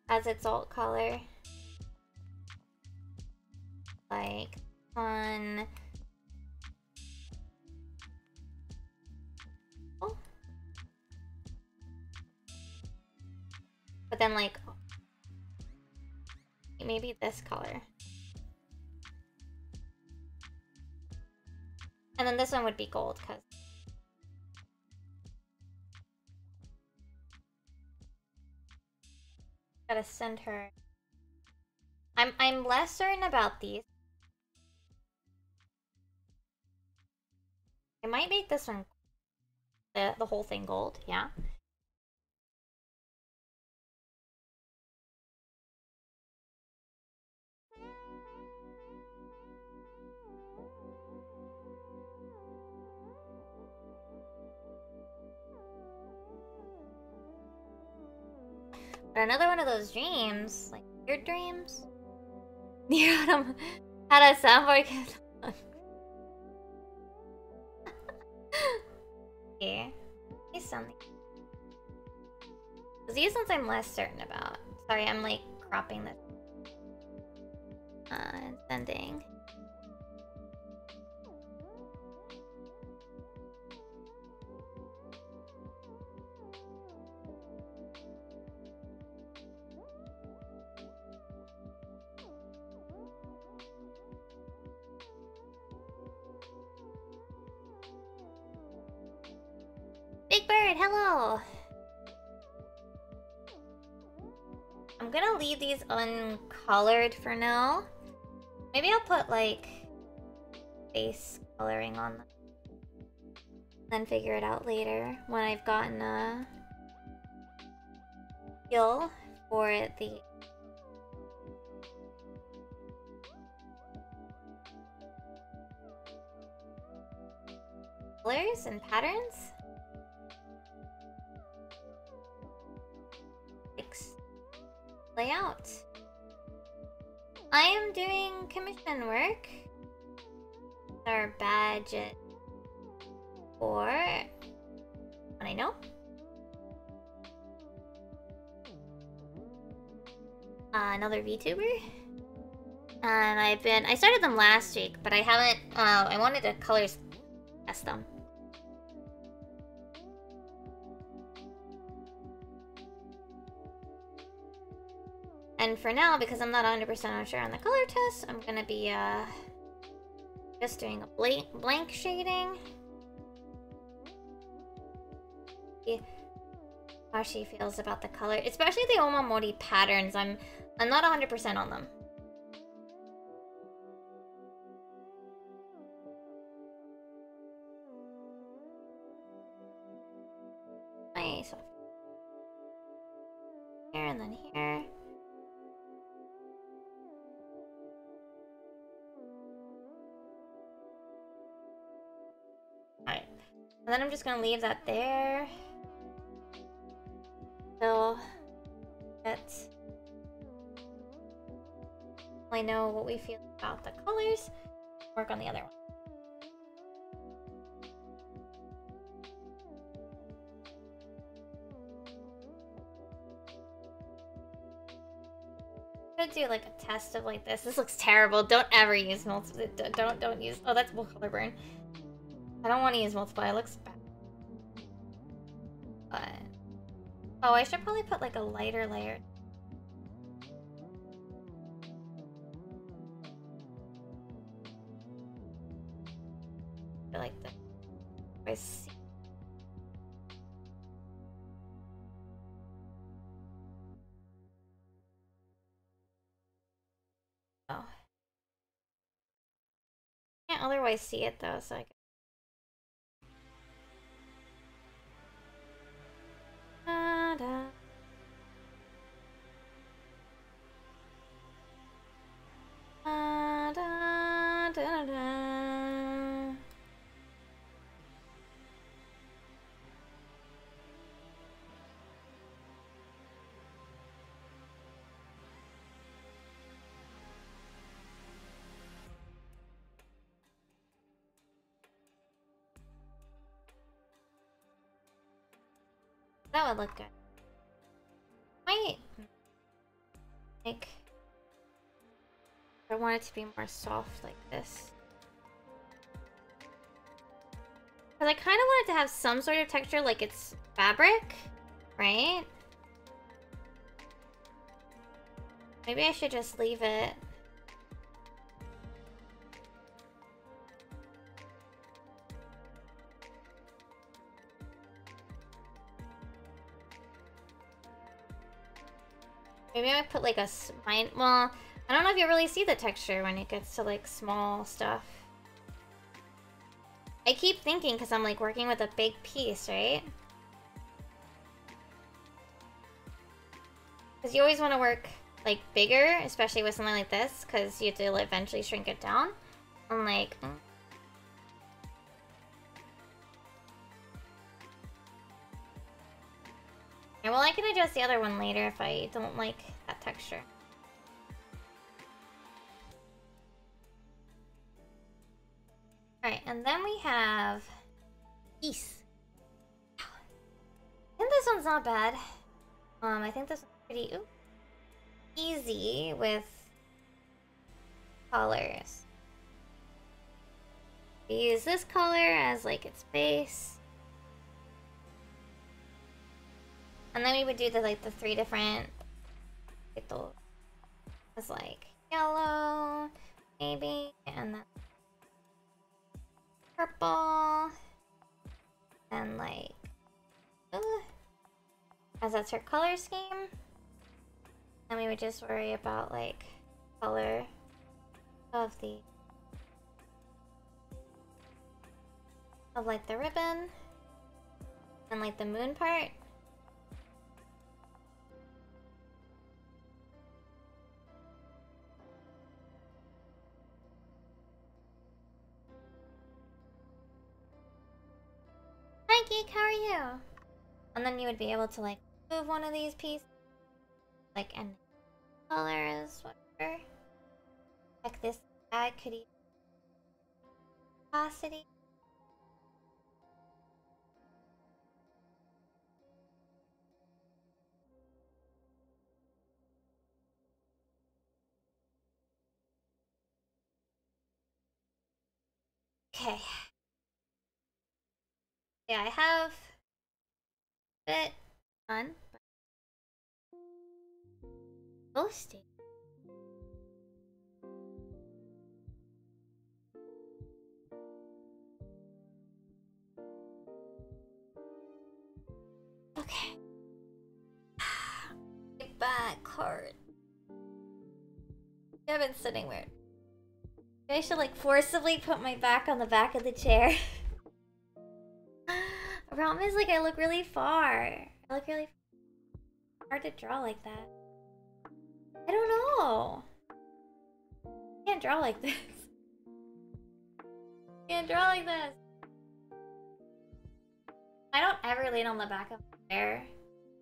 as its alt color. Like on. Oh. But then like maybe this color. And then this one would be gold because gotta send her. I'm less certain about these. I might make this one the whole thing gold, yeah. But another one of those dreams, like weird dreams. Yeah, had a soundboard. Yeah, here's something. These ones I'm less certain about. Sorry, I'm like cropping this. And sending. Big Bird, hello! I'm gonna leave these uncolored for now. Maybe I'll put like face coloring on them. Then figure it out later when I've gotten a feel for the colors and patterns. Layout. I am doing commission work. Our badge for what I know. Another VTuber. And I started them last week, but I haven't, I wanted to colors test them. And for now, because I'm not 100% sure on the color test, I'm gonna be, Just doing a blank shading. See how she feels about the color, especially the Omamori patterns. I'm not 100% on them. Nice. Here and then here. Alright. And then I'm just gonna leave that there. Till I know what we feel about the colors. Work on the other one. I'm gonna do like a test of like this. This looks terrible. Don't ever use multiple. Don't use. Oh, that's color burn. I don't want to use multiply. It looks bad. But oh, I should probably put like a lighter layer. Like this. I see. Oh. Can't otherwise see it though, so I can. Da-da. Da-da-da-da. That would look good. Might like I want it to be more soft like this. Because I kind of want it to have some sort of texture like it's fabric, right? Maybe I should just leave it. Maybe I put like a well, I don't know if you really see the texture when it gets to like small stuff. I keep thinking because I'm like working with a big piece, right? Because you always want to work like bigger, especially with something like this, because you have to eventually shrink it down. I'm like, yeah, well, I can adjust the other one later if I don't like that texture. Alright, and then we have East. I think this one's not bad. I think this one's pretty easy with colors. We use this color as like its base. And then we would do the 3 different as like yellow, maybe, and then purple, and like as that's her color scheme. And we would just worry about like color of the like the ribbon and like the moon part. Hi Geek, how are you? And then you would be able to like move one of these pieces, like any colors, whatever. Like this bag could even opacity. Okay. Yeah, I have it done. Posting. hard. I've been sitting weird. Maybe I should like forcibly put my back on the back of the chair. The problem is like I look really far. I look really hard to draw like that. I don't know. I can't draw like this. I can't draw like this. I don't ever lean on the back of my chair.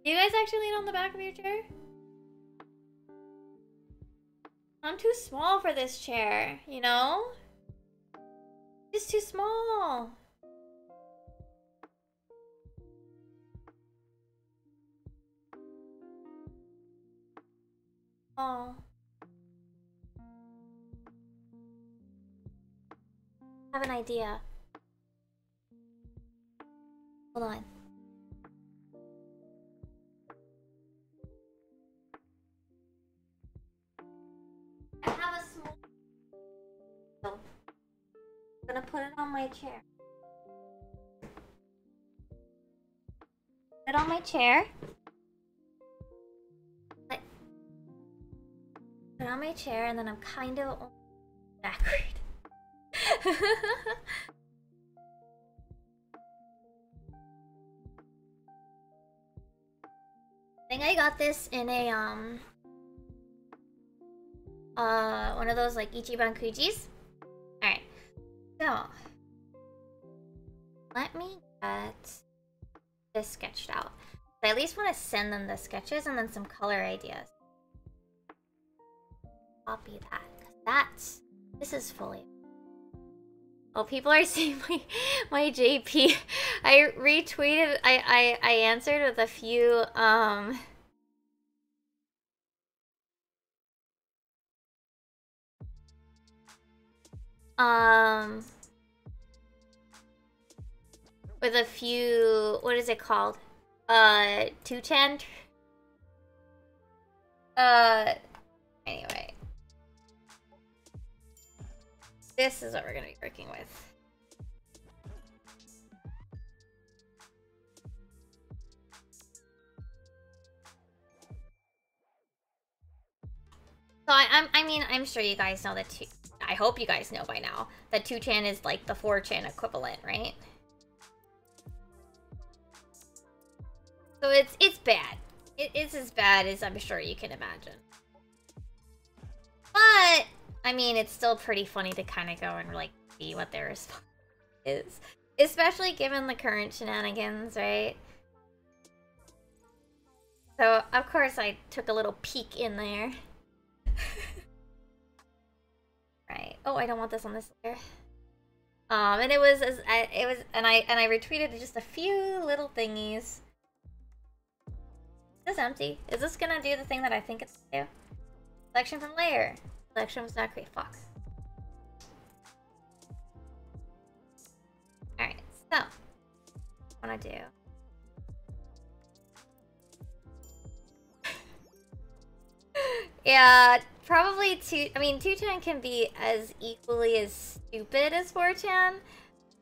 Do you guys actually lean on the back of your chair? I'm too small for this chair, you know? It's too small. Oh. I have an idea. Hold on. I have a small... I'm gonna put it on my chair. Put it on my chair. Put it on my chair, and then I'm kind of backward. I think I got this in a one of those like Ichiban Kujis. Alright. So let me get this sketched out. I at least want to send them the sketches and then some color ideas. Copy that. Cause this is fully. Oh, people are seeing my JP. I retweeted. I answered with a few with a few, what is it called? 210. Anyway. This is what we're gonna be working with. So I mean, I'm sure you guys know that I hope you guys know by now that 2chan is like the 4chan equivalent, right? So it's bad. It's as bad as I'm sure you can imagine. But I mean, it's still pretty funny to kind of go and like see what their response is, especially given the current shenanigans, right? So of course I took a little peek in there. Right. Oh, I don't want this on this layer. And it was and I retweeted just a few little thingies. Is this empty? Is this gonna do the thing that I think it's gonna do? Selection from layer. Selection was not great. Fuck. Alright, so what I wanna do. Yeah, probably 2chan can be as equally as stupid as 4chan,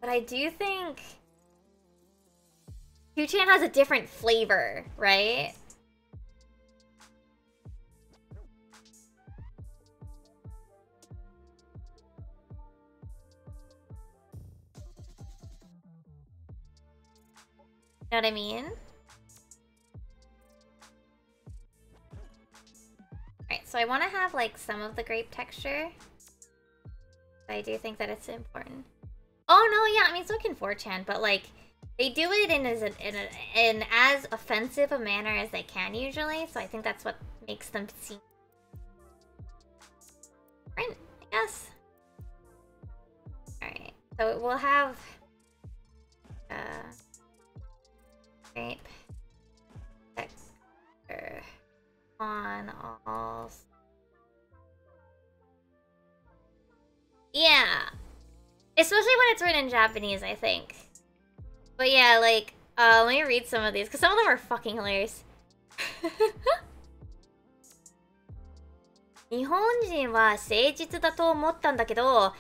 but I do think 2chan has a different flavor, right? You know what I mean? Alright, so I want to have like some of the grape texture. I do think that it's important. Oh no, yeah, I mean so can 4chan, but like they do it in as offensive a manner as they can usually, so I think that's what makes them seem different, I guess. Alright, so we'll have grape texture on all. Yeah, especially when it's written in Japanese, I think. But yeah, like, let me read some of these because some of them are fucking hilarious. 日本人は誠実だと思ったんだけど、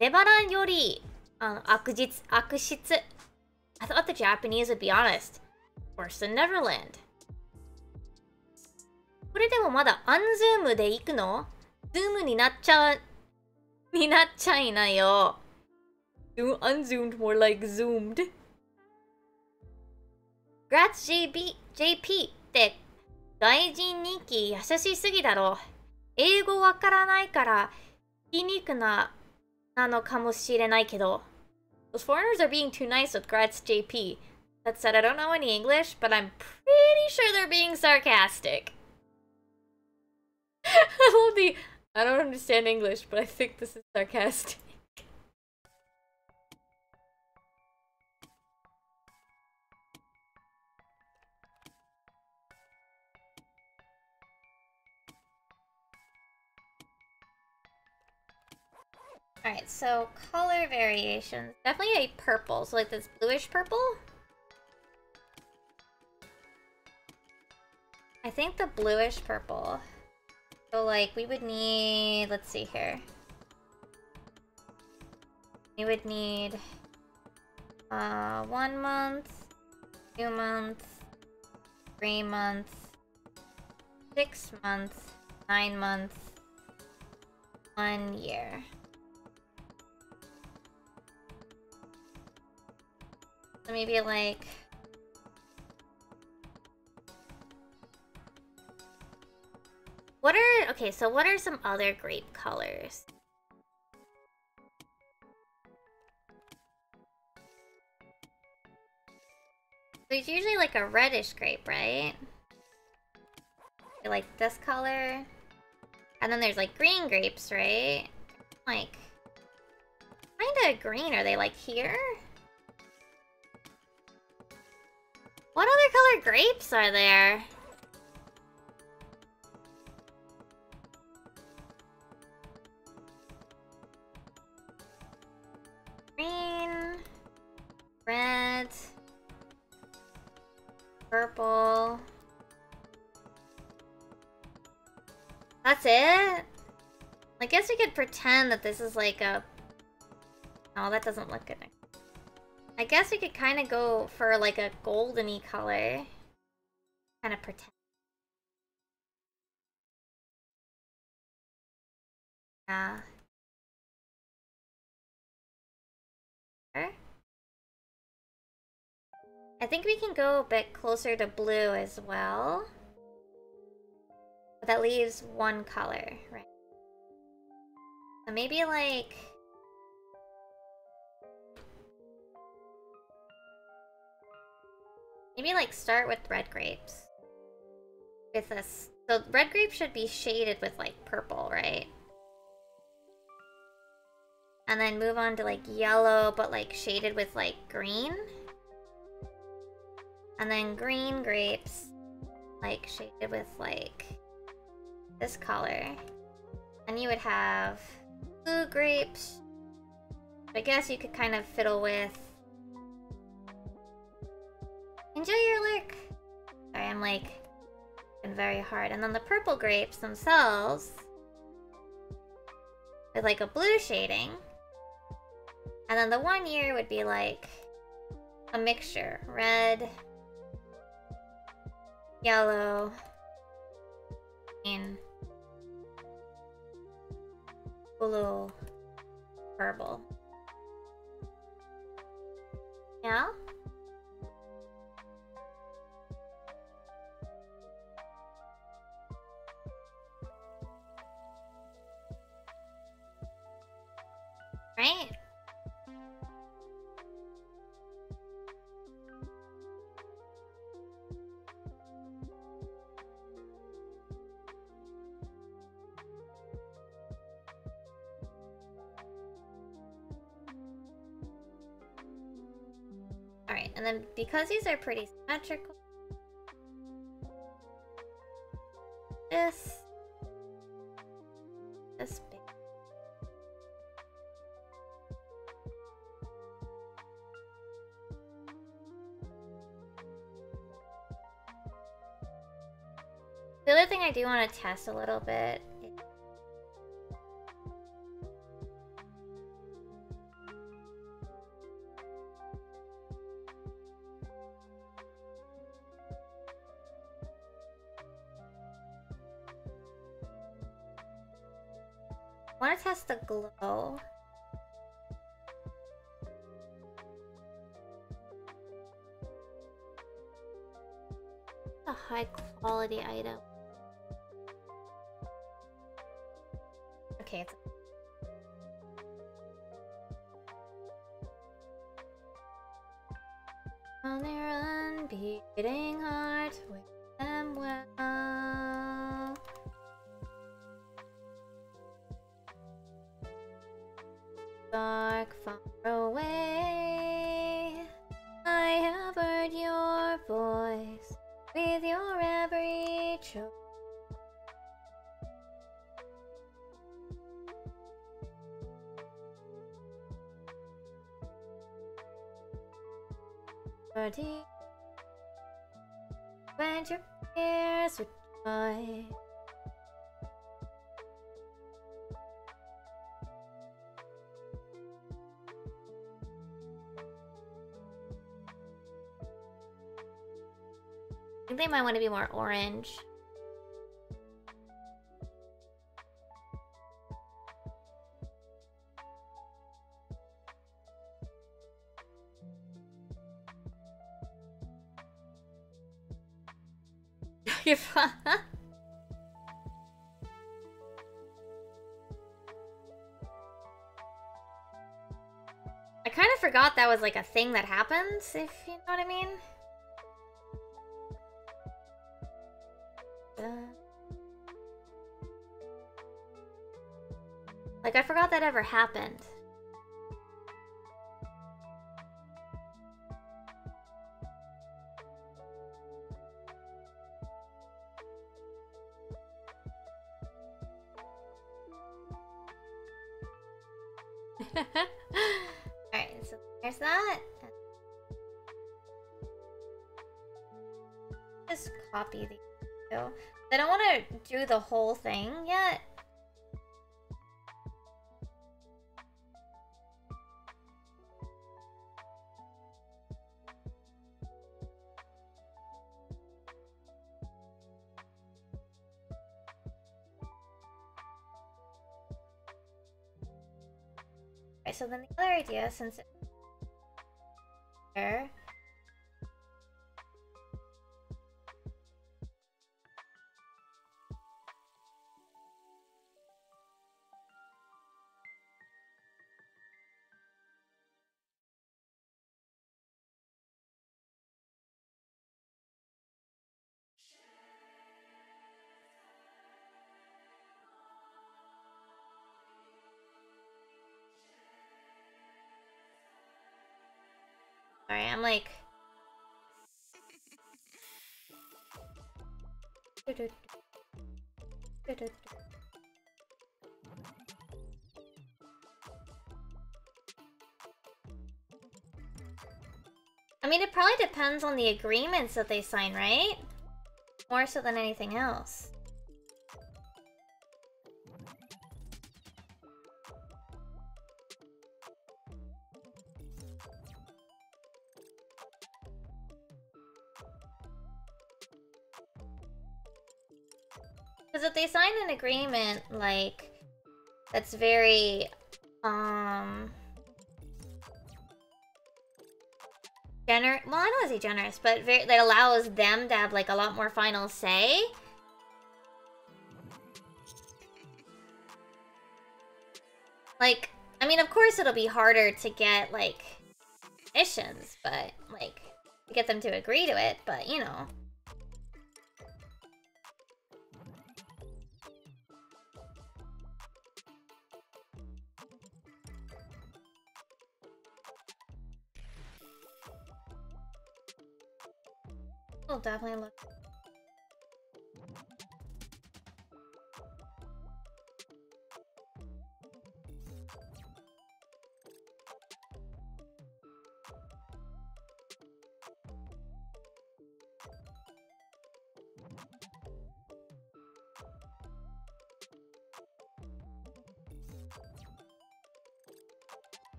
レバランより悪質。I thought the Japanese would be honest. Worse than Neverland. これでもまだアンズームで行くの？ズームになっちゃいなよ。Unzoomed, more like zoomed. Grats JP って外人人気優しすぎだろ。英語わからないから皮肉なのかもしれないけど。Those foreigners are being too nice with Grats JP. That said, I don't know any English, but I'm pretty sure they're being sarcastic. I don't understand English, but I think this is sarcastic. Alright, so color variations. Definitely a purple, so like this bluish purple. I think the bluish purple. So like we would need, let's see here. We would need 1 month, 2 months, 3 months, 6 months, 9 months, 1 year. So maybe like what are some other grape colors? There's usually like a reddish grape, right? Like this color. And then there's like green grapes, right? Like kinda green. Are they like here? What other color grapes are there? Green, red, purple. That's it? I guess we could pretend that this is like a... Oh, that doesn't look good. I guess we could kind of go for like a golden-y color. Kind of pretend. Yeah. I think we can go a bit closer to blue as well. But that leaves one color, right? So maybe like... Maybe like start with red grapes. With this. So red grapes should be shaded with like purple, right? And then move on to like yellow, but like shaded with like green. And then green grapes, like shaded with like this color. And you would have blue grapes. I guess you could kind of fiddle with. Enjoy your lick. Sorry, I'm like been very hard. And then the purple grapes themselves with like a blue shading. And then the 1 year would be like a mixture. Red, yellow, green, blue, purple. Yeah? Right? Alright, and then because these are pretty symmetrical, this big. The other thing I do want to test a little bit. I want to test the glow. A high quality item. Okay, it's on their unbeating heart, wish them well. Dark far away, I have heard your voice with your every choice. Deep, when your fears with joy. I think they might want to be more orange. You're fine. I kind of forgot that was like a thing that happens, if you know what I mean. Like, I forgot that ever happened. Alright, so there's that. Just copy these two. I don't want to do the whole thing yet. Okay, so then the other idea, since it's there, sorry, I'm like... I mean, it probably depends on the agreements that they sign, right? More so than anything else. Because if they sign an agreement, like, that's very, well, I don't want to say generous, but that allows them to have, like, a lot more final say. Like, I mean, of course it'll be harder to get, like, missions, but, like, to get them to agree to it, but, you know. We'll definitely look.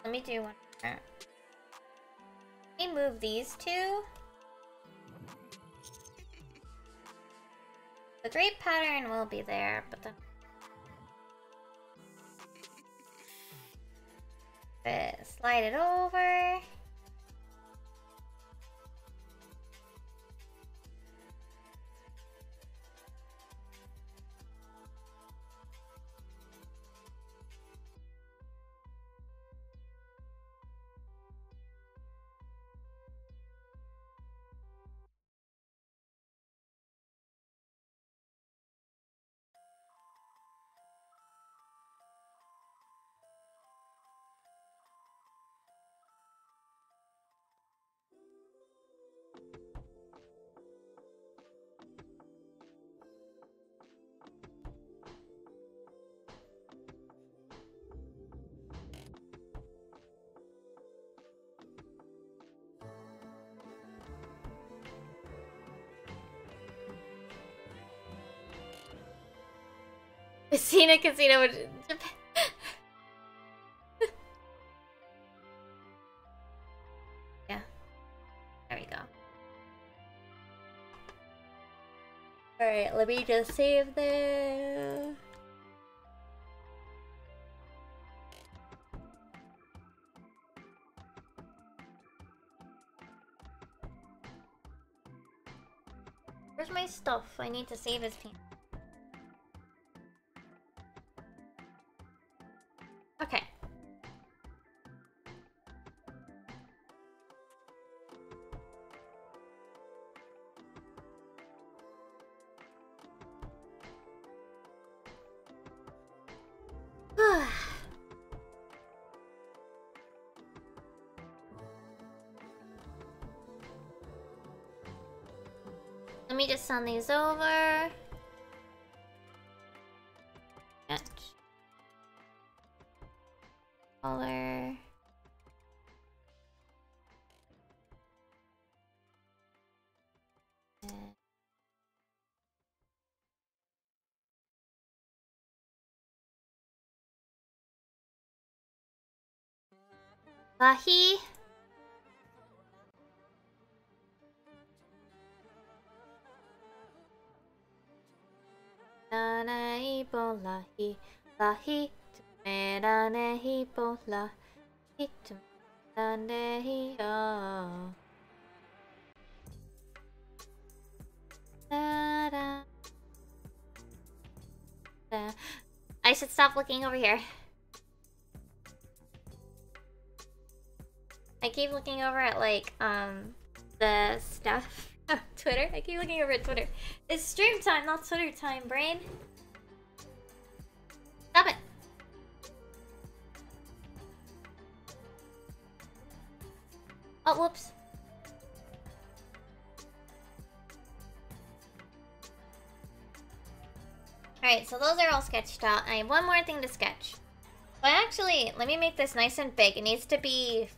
Let me do one more. Let me move these two. The drape pattern will be there, but then Slide it over. Casino. Yeah. There we go. Alright, let me just save there. Where's my stuff? I need to save his paint. Okay. Let me just send these over. Sketch. Color. Lahi. Lahi lahi lahi tumerane bola hitumane oh. I should stop looking over here. I keep looking over at like the stuff. Twitter? I keep looking over at Twitter. It's stream time, not Twitter time, brain. Stop it. Oh, whoops. Alright, so those are all sketched out. I have one more thing to sketch. But actually, let me make this nice and big. It needs to be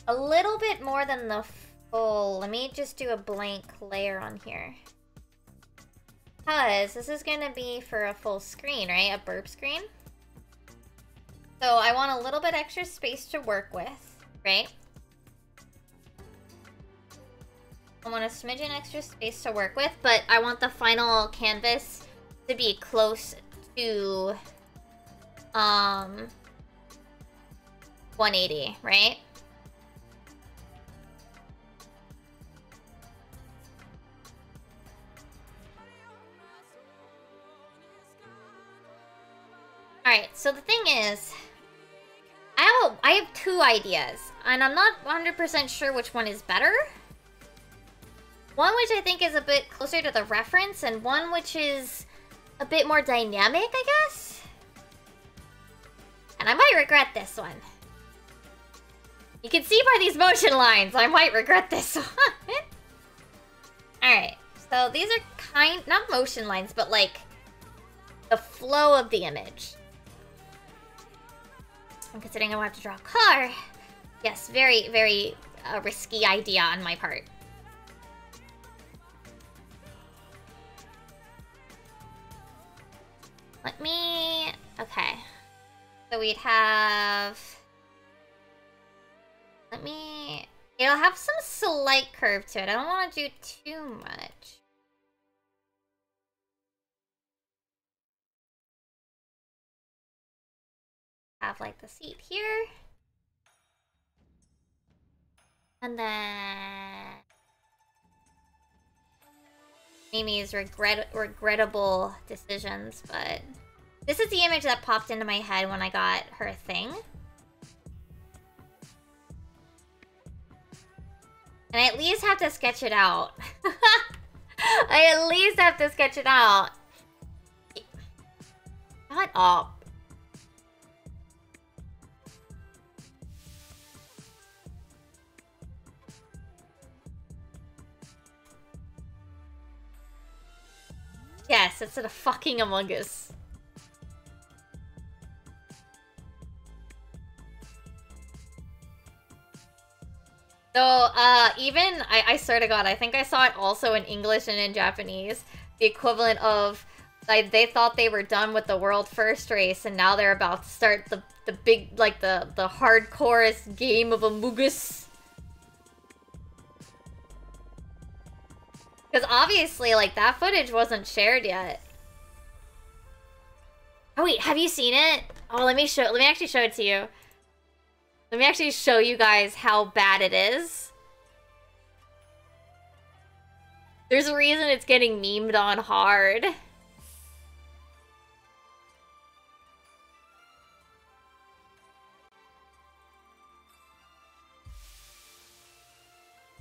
a little bit more than the full. Let me just do a blank layer on here. Because this is gonna be for a full screen, right? A burp screen. So I want a little bit extra space to work with, right? I want a smidgen extra space to work with, but I want the final canvas to be close to 180, right? Alright, so the thing is, I have two ideas, and I'm not 100% sure which one is better. One which I think is a bit closer to the reference, and one which is a bit more dynamic, I guess? And I might regret this one. You can see by these motion lines, I might regret this one. Alright, so these are not motion lines, but like the flow of the image. I'm considering I want to draw a car. Yes, very, very risky idea on my part. Let me... Okay. So we'd have... Let me... It'll have some slight curve to it. I don't want to do too much. have like the seat here. And then Mimi's regrettable decisions, but this is the image that popped into my head when I got her thing. And I at least have to sketch it out. I at least have to sketch it out. Shut up. Yes, it's a fucking Among Us. So, I swear to God, I think I saw it also in English and in Japanese. The equivalent of, like, they thought they were done with the world first race, and now they're about to start the big, like, the hardcorest game of Among Us. Because obviously, like, that footage wasn't shared yet. Oh wait, have you seen it? Oh, let me actually show it to you. Let me actually show you guys how bad it is. There's a reason it's getting memed on hard.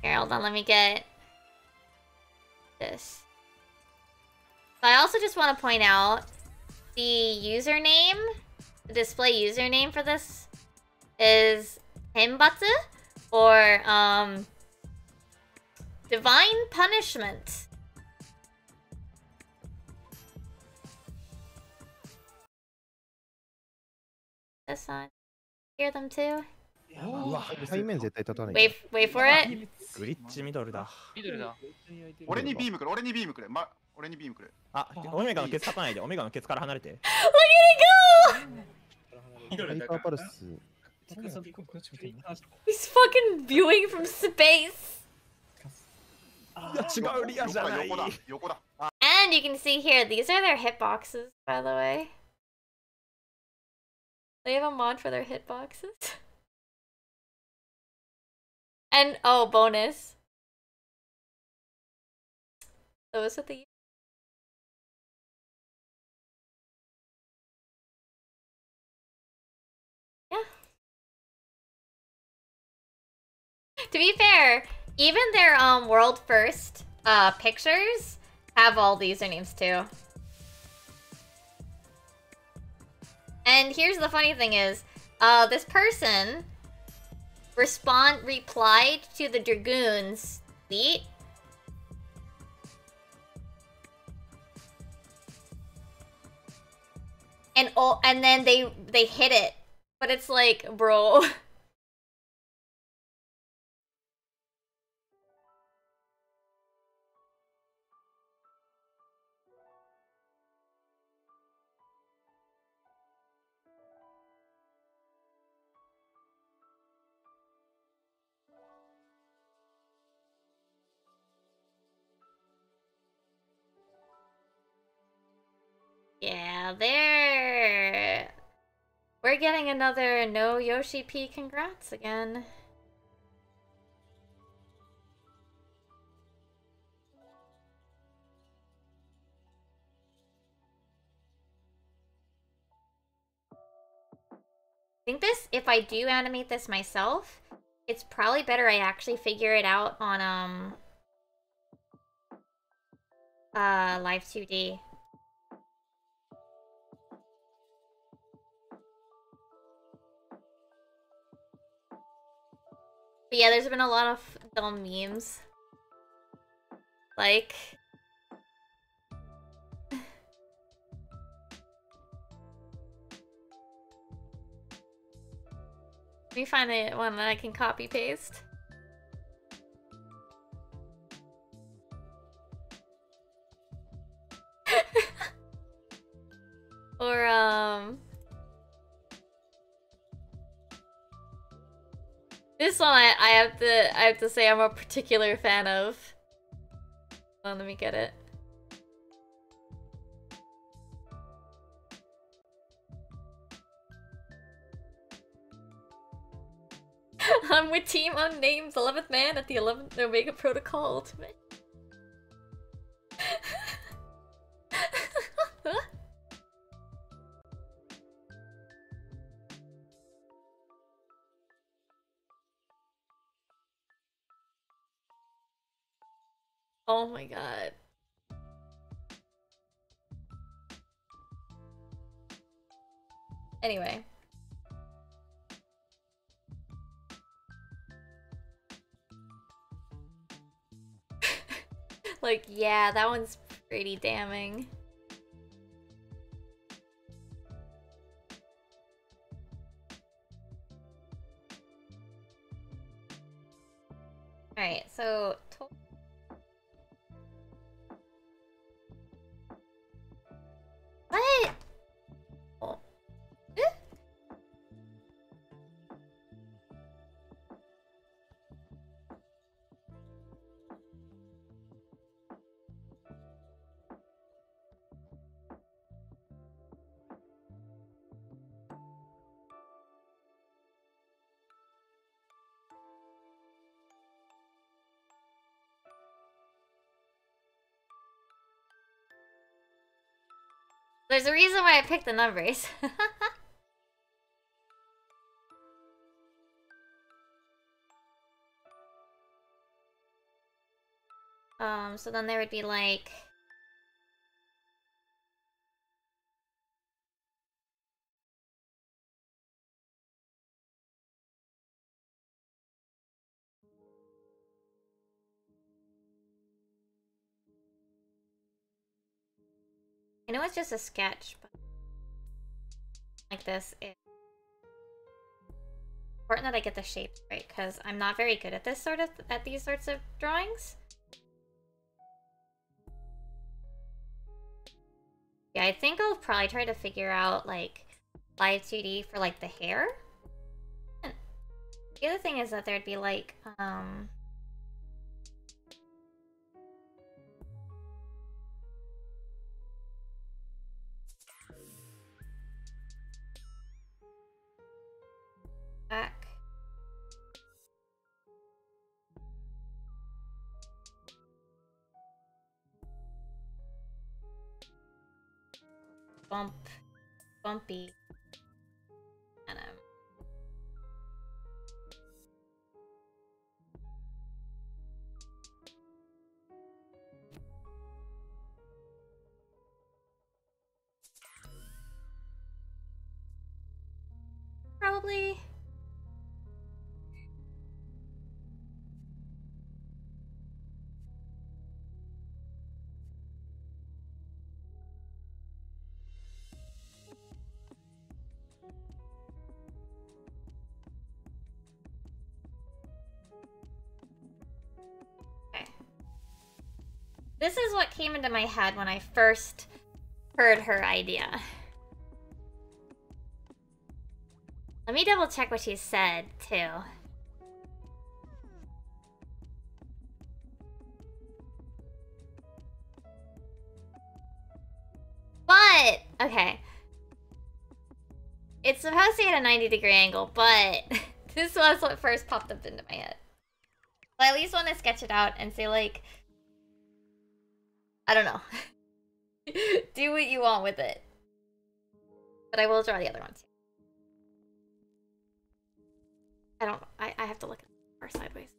Here, hold on, let me get this. So I also just want to point out the username, the display username for this is Tenbatsu, or Divine Punishment. This one. Hear them too? Wait for it. グリッチミドルだ。緑だ。俺にビームくれ、俺にビームくれ。俺にビームくれ。あ、オメガのケツ立たないで、オメガのケツから離れて。Look at it go! He's fucking viewing from space! And you can see here, these are their hitboxes, by the way. They have a mod for their hitboxes. And, oh, bonus. Those are the... Yeah. To be fair, even their world first pictures have all the usernames too. And here's the funny thing is, this person replied to the Dragoons tweet. And then they hit it. But it's like, bro. Yeah, we're getting another no Yoshi P congrats again. I think this, if I do animate this myself, it's probably better I actually figure it out on Live 2D. But yeah, there's been a lot of dumb memes. Like... Let me find the one that I can copy paste. Or this one I have to say I'm a particular fan of. Hold on, let me get it. I'm with Team Unnamed 11th man at the 11th Omega Protocol Ultimate. Oh my god. Anyway. Like, yeah, that one's pretty damning. Alright, so... What? Oh. There's a reason why I picked the numbers. So then there would be like... I know it's just a sketch, but... Like this, it's important that I get the shapes right, because I'm not very good at at these sorts of drawings. Yeah, I think I'll probably try to figure out, like, live 2D for, like, the hair. And the other thing is that there'd be, like, back. Bumpy. And, probably... Okay. This is what came into my head when I first heard her idea. Let me double check what she said, too. But, okay. It's supposed to be at a 90-degree angle, but this was what first popped up into my head. So I at least want to sketch it out and say, like, I don't know. Do what you want with it. But I will draw the other one too. I have to look at it far sideways.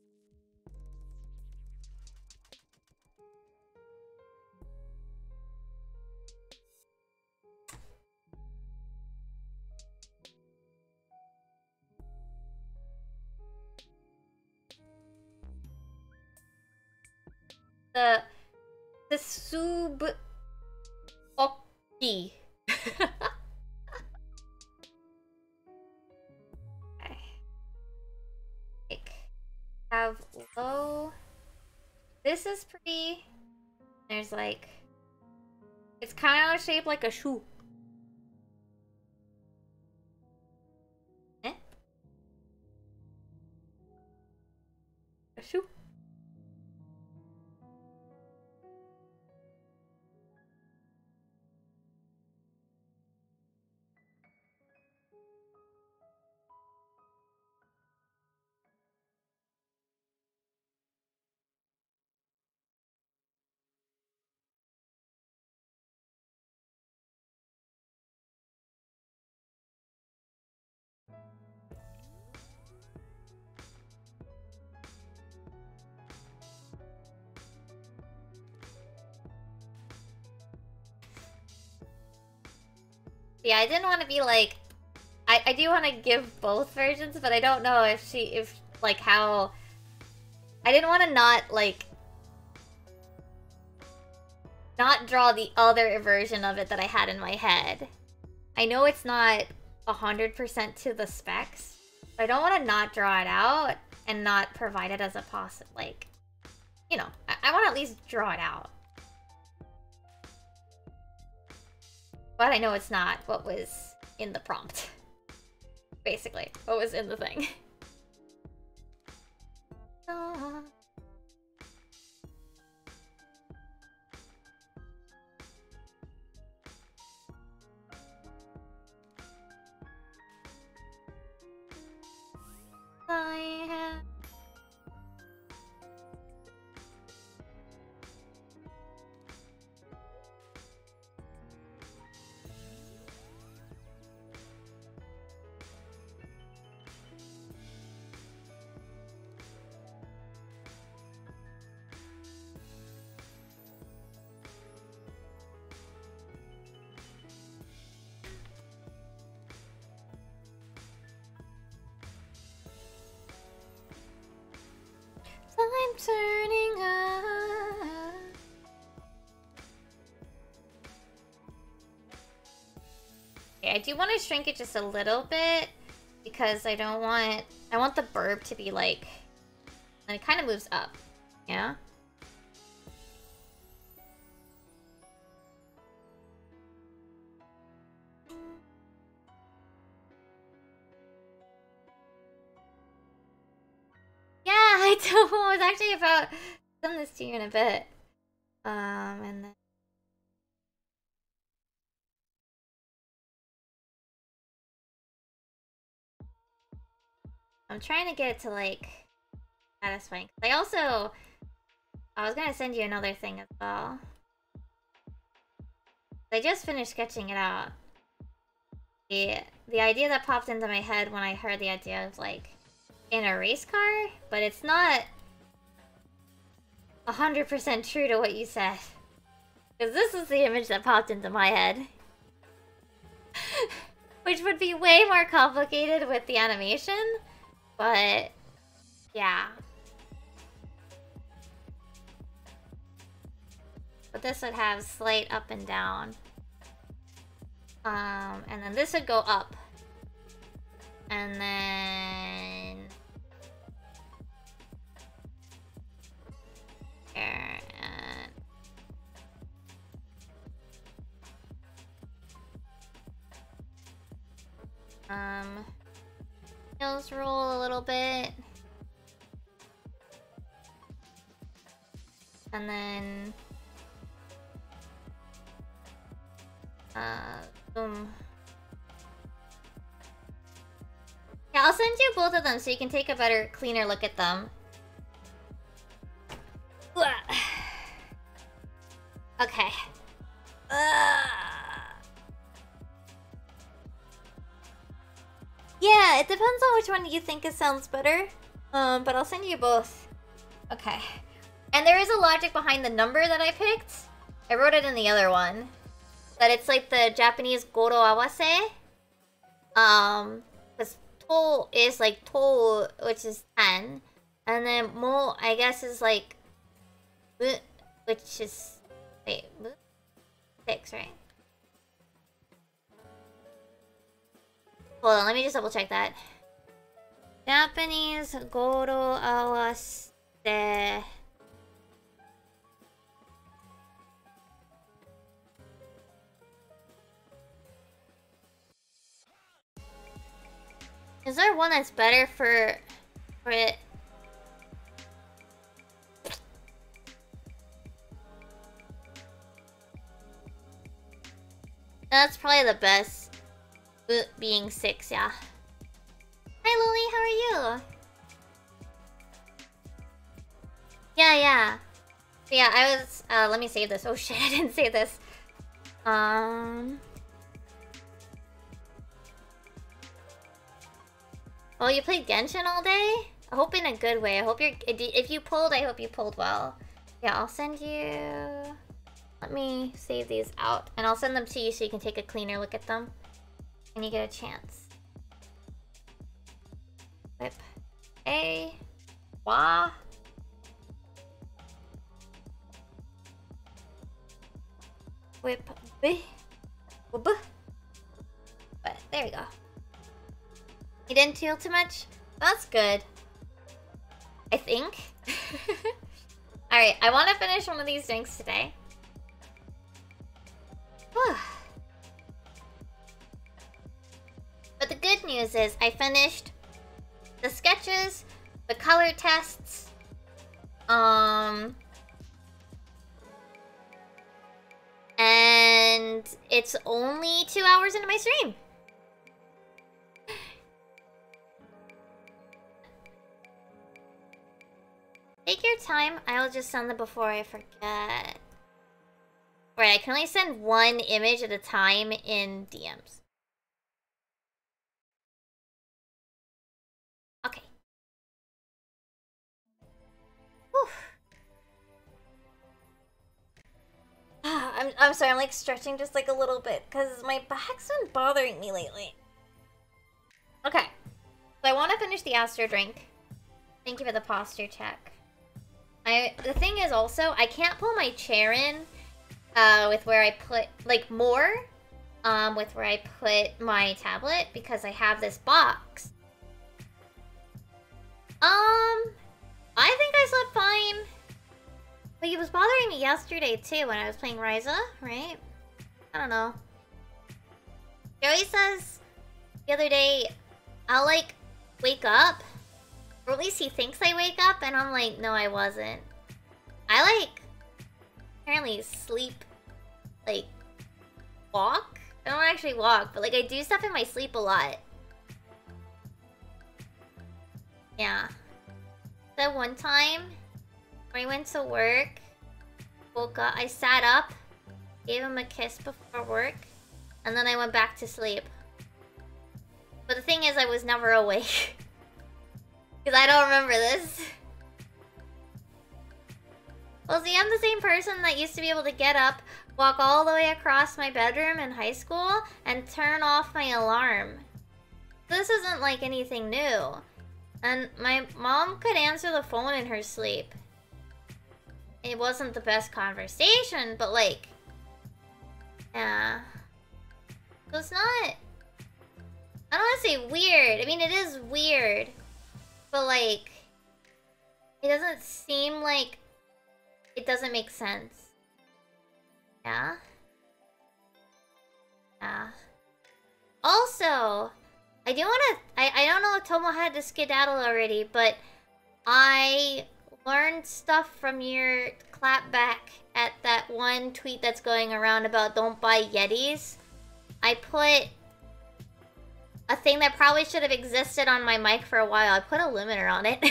The sub oki. Okay. Like, have low. This is pretty. There's like, it's kind of shaped like a shoe. Eh? A shoe. Yeah, I didn't want to be like... I do want to give both versions, but I don't know if like, how... I didn't want to not, like... not draw the other version of it that I had in my head. I know it's not 100% to the specs, but I don't want to not draw it out and not provide it as a like, you know, I want to at least draw it out. But I know it's not what was in the prompt. Basically, what was in the thing. I have... I'm turning up. Okay, I do want to shrink it just a little bit because I don't want... I want the burb to be like... And it kind of moves up. Yeah? Yeah, I was actually about to send this to you in a bit. And then... I'm trying to get it to, like, satisfying. I was gonna send you another thing as well. I just finished sketching it out. The idea that popped into my head when I heard the idea of, like, in a race car, but it's not 100% true to what you said. Because this is the image that popped into my head. Which would be way more complicated with the animation, but yeah. But this would have slight up and down. And then this would go up. And then... there, and... Heels roll a little bit. And then... boom. Yeah, I'll send you both of them so you can take a better, cleaner look at them. Okay. Yeah, it depends on which one you think it sounds better. But I'll send you both. Okay. And there is a logic behind the number that I picked. I wrote it in the other one. That it's like the Japanese goro awase. Because to is like to, which is 10. And then mo, I guess, is like which is, wait, 6, right? Hold on, let me just double check that. Japanese goro awase. Is there one that's better for it? That's probably the best. Being 6, yeah. Hi Lily, how are you? Yeah. Yeah, I was let me save this. Oh shit, I didn't save this. Oh, you played Genshin all day? I hope in a good way. I hope you're... If you pulled, I hope you pulled well. Yeah, I'll send you... Let me save these out. And I'll send them to you so you can take a cleaner look at them. when you get a chance. Whip A. Wah. Whip B. Whoop. But there we go. You didn't feel too much? That's good. I think. Alright, I want to finish one of these drinks today. But the good news is I finished the sketches, the color tests, and it's only 2 hours into my stream. Take your time. I'll just send them before I forget. Right, I can only send one image at a time in DMs. Okay. Whew. I'm sorry, I'm like stretching just like a little bit because my back's been bothering me lately. Okay. So I want to finish the Astro drink. Thank you for the posture check. The thing is also, I can't pull my chair in with where I put, like, more with where I put my tablet because I have this box. I think I slept fine. But it was bothering me yesterday too when I was playing Ryza, right? I don't know. Joey says the other day, I'll like wake up, or at least he thinks I wake up, and I'm like, no, I wasn't. I like apparently sleep, like walk. I don't actually walk, but like I do stuff in my sleep a lot. Yeah. So one time, when I went to work, woke up, I sat up, gave him a kiss before work, and then I went back to sleep. But the thing is, I was never awake. Because I don't remember this. Well, see, I'm the same person that used to be able to get up, walk all the way across my bedroom in high school, and turn off my alarm. This isn't like anything new. And my mom could answer the phone in her sleep. It wasn't the best conversation, but like... yeah. So it's not... I don't want to say weird. I mean, it is weird. But like... it doesn't seem like... it doesn't make sense. Yeah? Yeah. Also... I do want to... I don't know if Tomo had to skedaddle already, but... I learned stuff from your clapback at that one tweet that's going around about don't buy Yetis. I put... a thing that probably should have existed on my mic for a while. I put a limiter on it.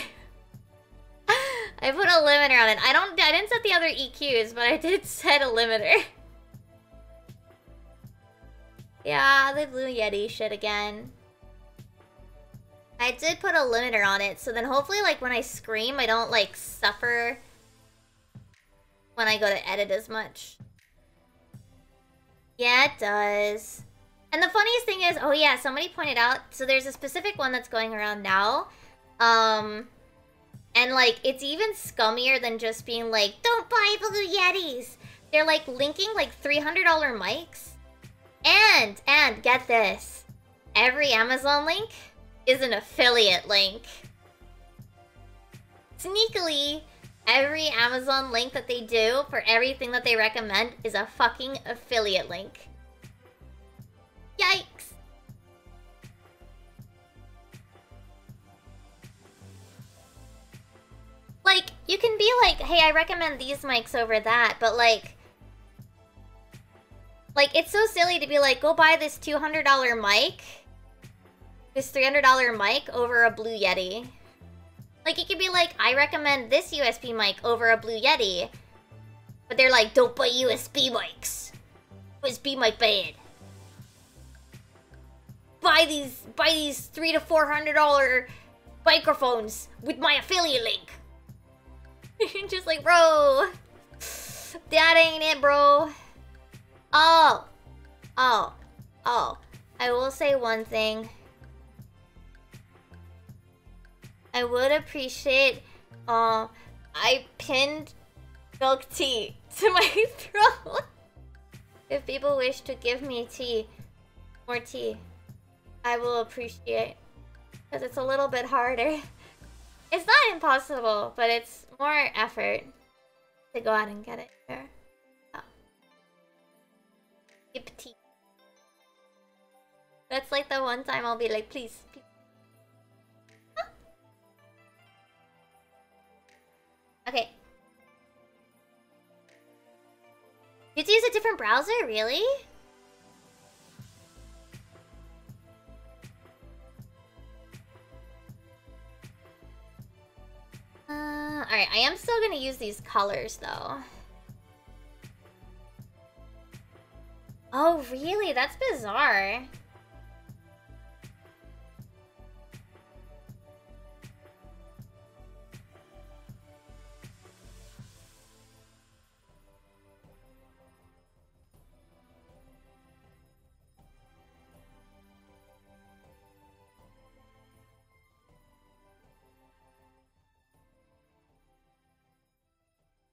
I put a limiter on it. I didn't set the other EQs, but I did set a limiter. Yeah, the Blue Yeti shit again. I did put a limiter on it, so then hopefully, like, when I scream, I don't, like, suffer when I go to edit as much. Yeah, it does. And the funniest thing is, oh yeah, somebody pointed out, so there's a specific one that's going around now, and, like, it's even scummier than just being like, don't buy Blue Yetis! They're, like, linking, like, $300 mics, and, get this, every Amazon link is an affiliate link. Sneakily, every Amazon link that they do for everything that they recommend is a fucking affiliate link. Yikes! Like, you can be like, hey, I recommend these mics over that, but like, it's so silly to be like, go buy this $200 mic, this $300 mic over a Blue Yeti. Like, it could be like, I recommend this USB mic over a Blue Yeti, but they're like, don't buy USB mics. USB mic bad. Buy these $300 to $400 microphones with my affiliate link. Just like, bro, that ain't it, bro. Oh, I will say one thing. I would appreciate, I pinned milk tea to my throat. If people wish to give me tea, more tea, I will appreciate. Because it's a little bit harder. It's not impossible, but it's more effort to go out and get it here. Oh. Keep tea. That's like the one time I'll be like, please. Huh? Okay. You have to use a different browser? Really? Alright, I am still gonna use these colors though. Oh, really? That's bizarre.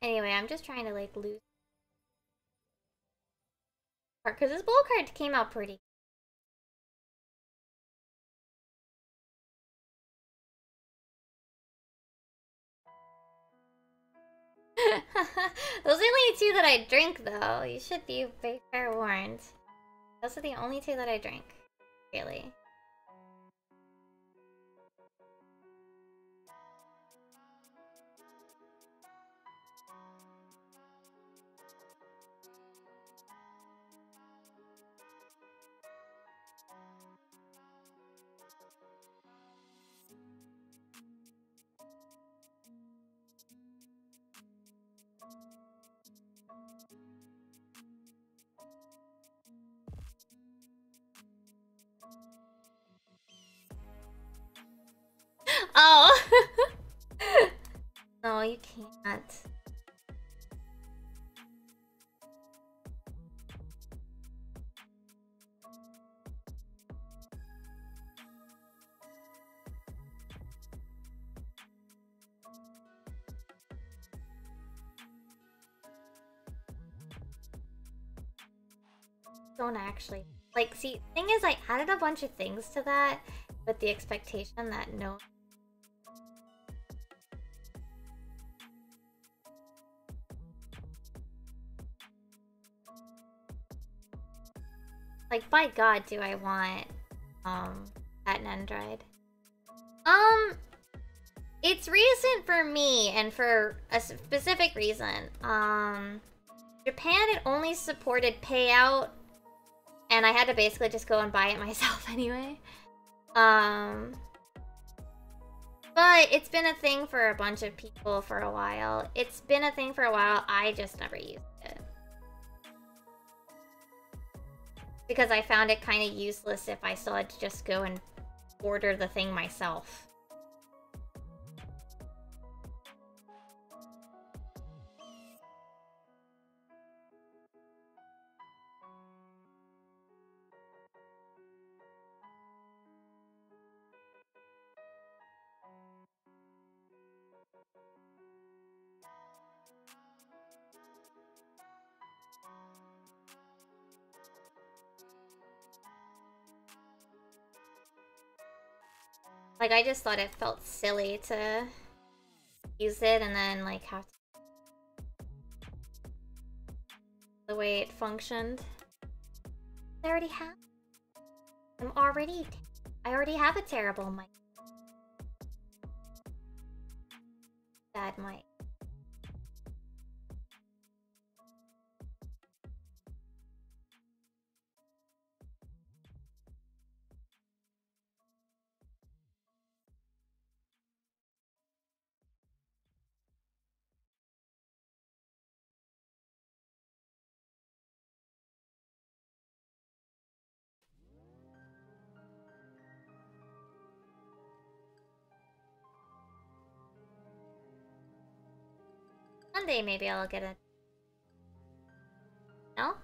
Anyway, I'm just trying to like lose because this bowl card came out pretty. Those are the only two that I drink though. You should be very fair warned. Those are the only two that I drink. Really. Oh! No, you can't. Don't actually. Like, see, thing is, I added a bunch of things to that with the expectation that no. Like, by God, do I want, that Nendride. It's recent for me, and for a specific reason. Japan, it only supported payout, and I had to basically just go and buy it myself anyway. But it's been a thing for a bunch of people for a while. It's been a thing for a while, I just never used it. Because I found it kind of useless if I still had to just go and order the thing myself. Like, I just thought it felt silly to use it and then, like, have to... the way it functioned. I already have... I already have a terrible mic. Bad mic. Someday maybe I'll get it. No?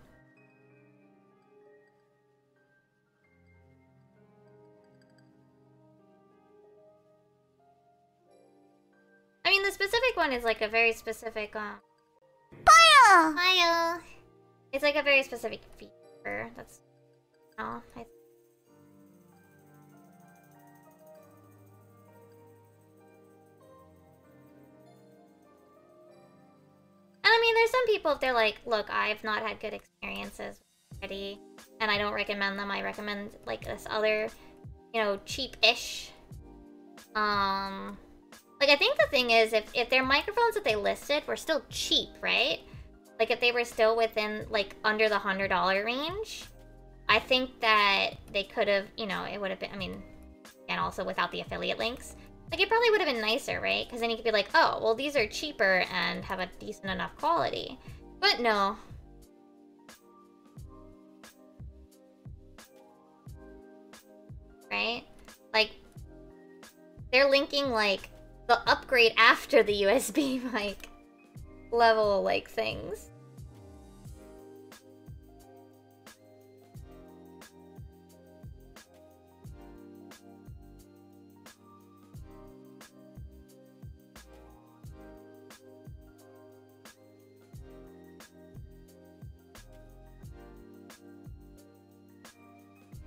specific one is like a very specific Fire! Hiya! It's like a very specific feature. That's And I mean, there's some people, if they're like, look, I've not had good experiences already, and I don't recommend them, I recommend, like, this other, you know, cheap-ish. Like, I think the thing is, if their microphones that they listed were still cheap, right? Like, if they were still within, like, under the $100 range, I think that they could have, you know, it would have been, I mean, and also without the affiliate links, like, it probably would have been nicer, right? Because then you could be like, oh, well, these are cheaper and have a decent enough quality. But no. Right? Like, they're linking, like, the upgrade after the USB, like, level, like, things.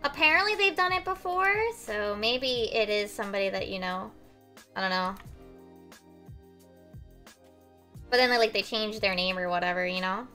Apparently they've done it before, so maybe it is somebody that, you know, I don't know. But then they changed their name or whatever, you know?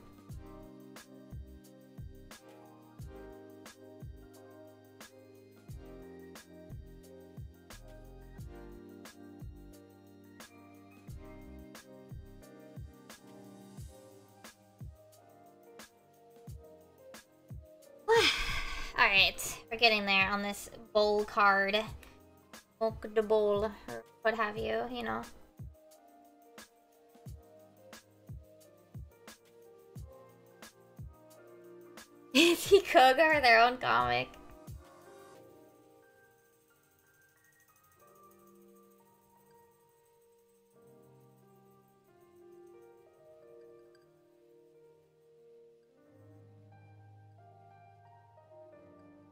Alright, we're getting there on this bowl card. The bowl, or what have you, you know. Is he Koga or their own comic?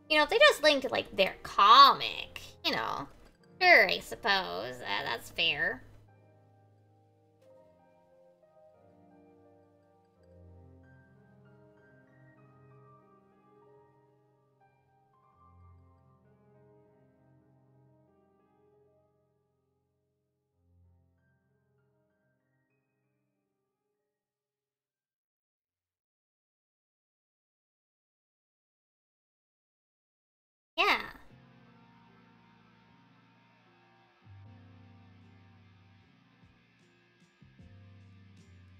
You know, if they just linked, like, their comic, you know, sure, I suppose. That's fair. Yeah.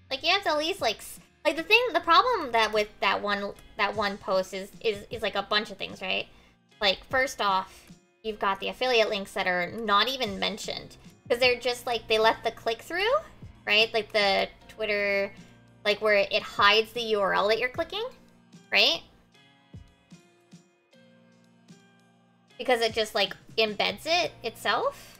Like, you have to at least, like the problem that with that one post is like a bunch of things, right? Like, first off, you've got the affiliate links that are not even mentioned. Because they're just, like, they let the click-through, right? Like, the Twitter, like, where it hides the URL that you're clicking, right? Because it just, like, embeds it itself.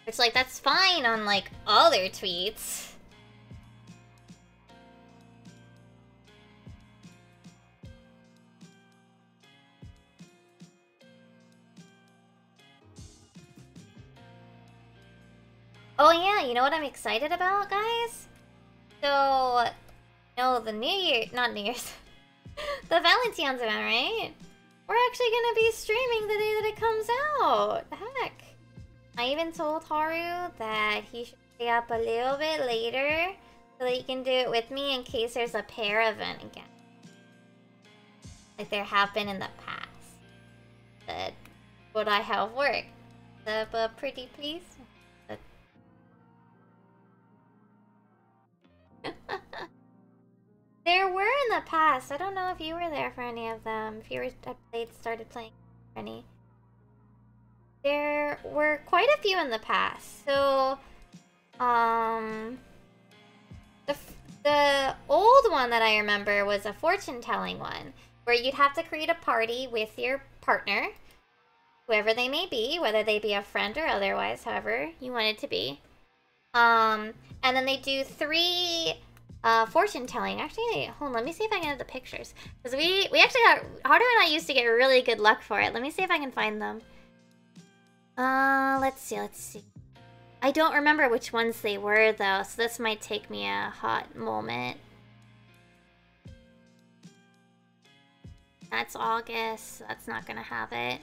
It's like, that's fine on, like, other tweets. Oh yeah, you know what I'm excited about, guys? So, no, the New Year, not New Year's, the Valentine's event, right? We're actually gonna be streaming the day that it comes out. Heck. I even told Haru that he should stay up a little bit later so that he can do it with me in case there's a pair event again. Like there have been in the past. But would I have worked? The pretty please? There were in the past. I don't know if you were there for any of them. If you were started playing any. There were quite a few in the past. So, the old one that I remember was a fortune-telling one, where you'd have to create a party with your partner, whoever they may be, whether they be a friend or otherwise, however you want it to be. And then they do 3 fortune telling. Actually, hold on, let me see if I can get the pictures. Because we actually got, Harder and I used to get really good luck for it. Let me see if I can find them. Let's see. I don't remember which ones they were though, so this might take me a hot moment. That's August, so that's not gonna have it.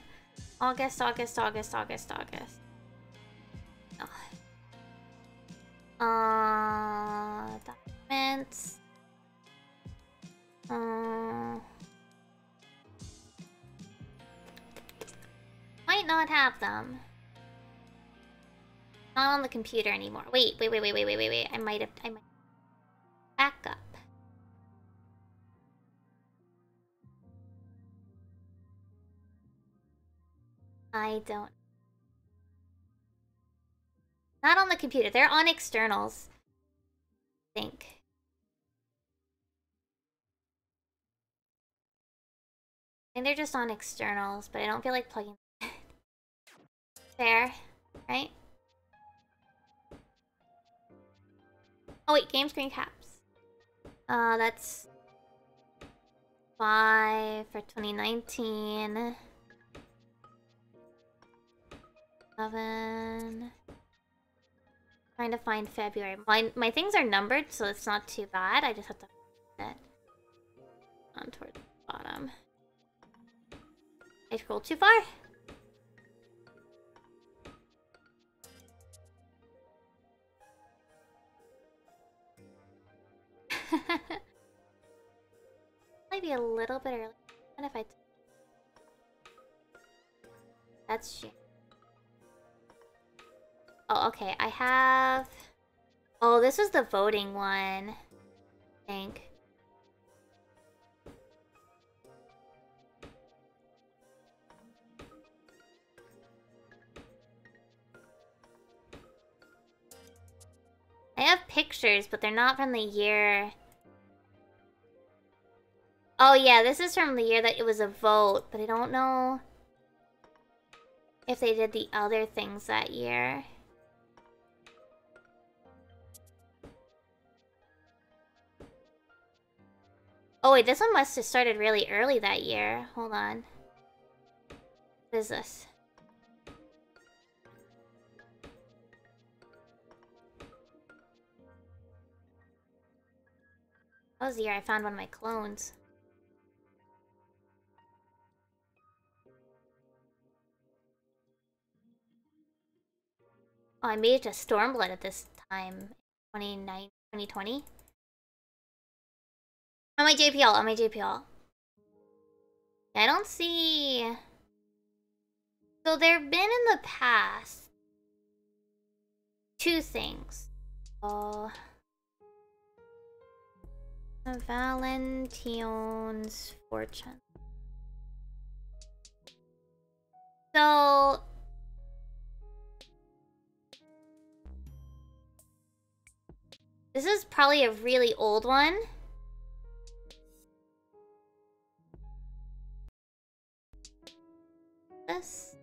August. Oh. Documents. Might not have them. Not on the computer anymore. Wait. I might back up. I don't. Not on the computer. They're on externals. I think. I think they're just on externals, but I don't feel like plugging. Fair, right? Oh wait, game screen caps. That's 5 for 2019. 11. Trying to find February. My things are numbered, so it's not too bad. I just have to put it on towards the bottom. I scrolled too far. Might be a little bit early. What if I? That's shit. Oh, okay. I have. Oh, this was the voting one. I think. I have pictures, but they're not from the year. Oh yeah, this is from the year that it was a vote, but I don't know if they did the other things that year. Oh wait, this one must have started really early that year. Hold on. What is this? That was the year I found one of my clones. Oh, I made it to Stormblood at this time. 2020. On my JPL. I don't see... So there have been in the past 2 things. Oh... Valention's Fortune. So... This is probably a really old one. This?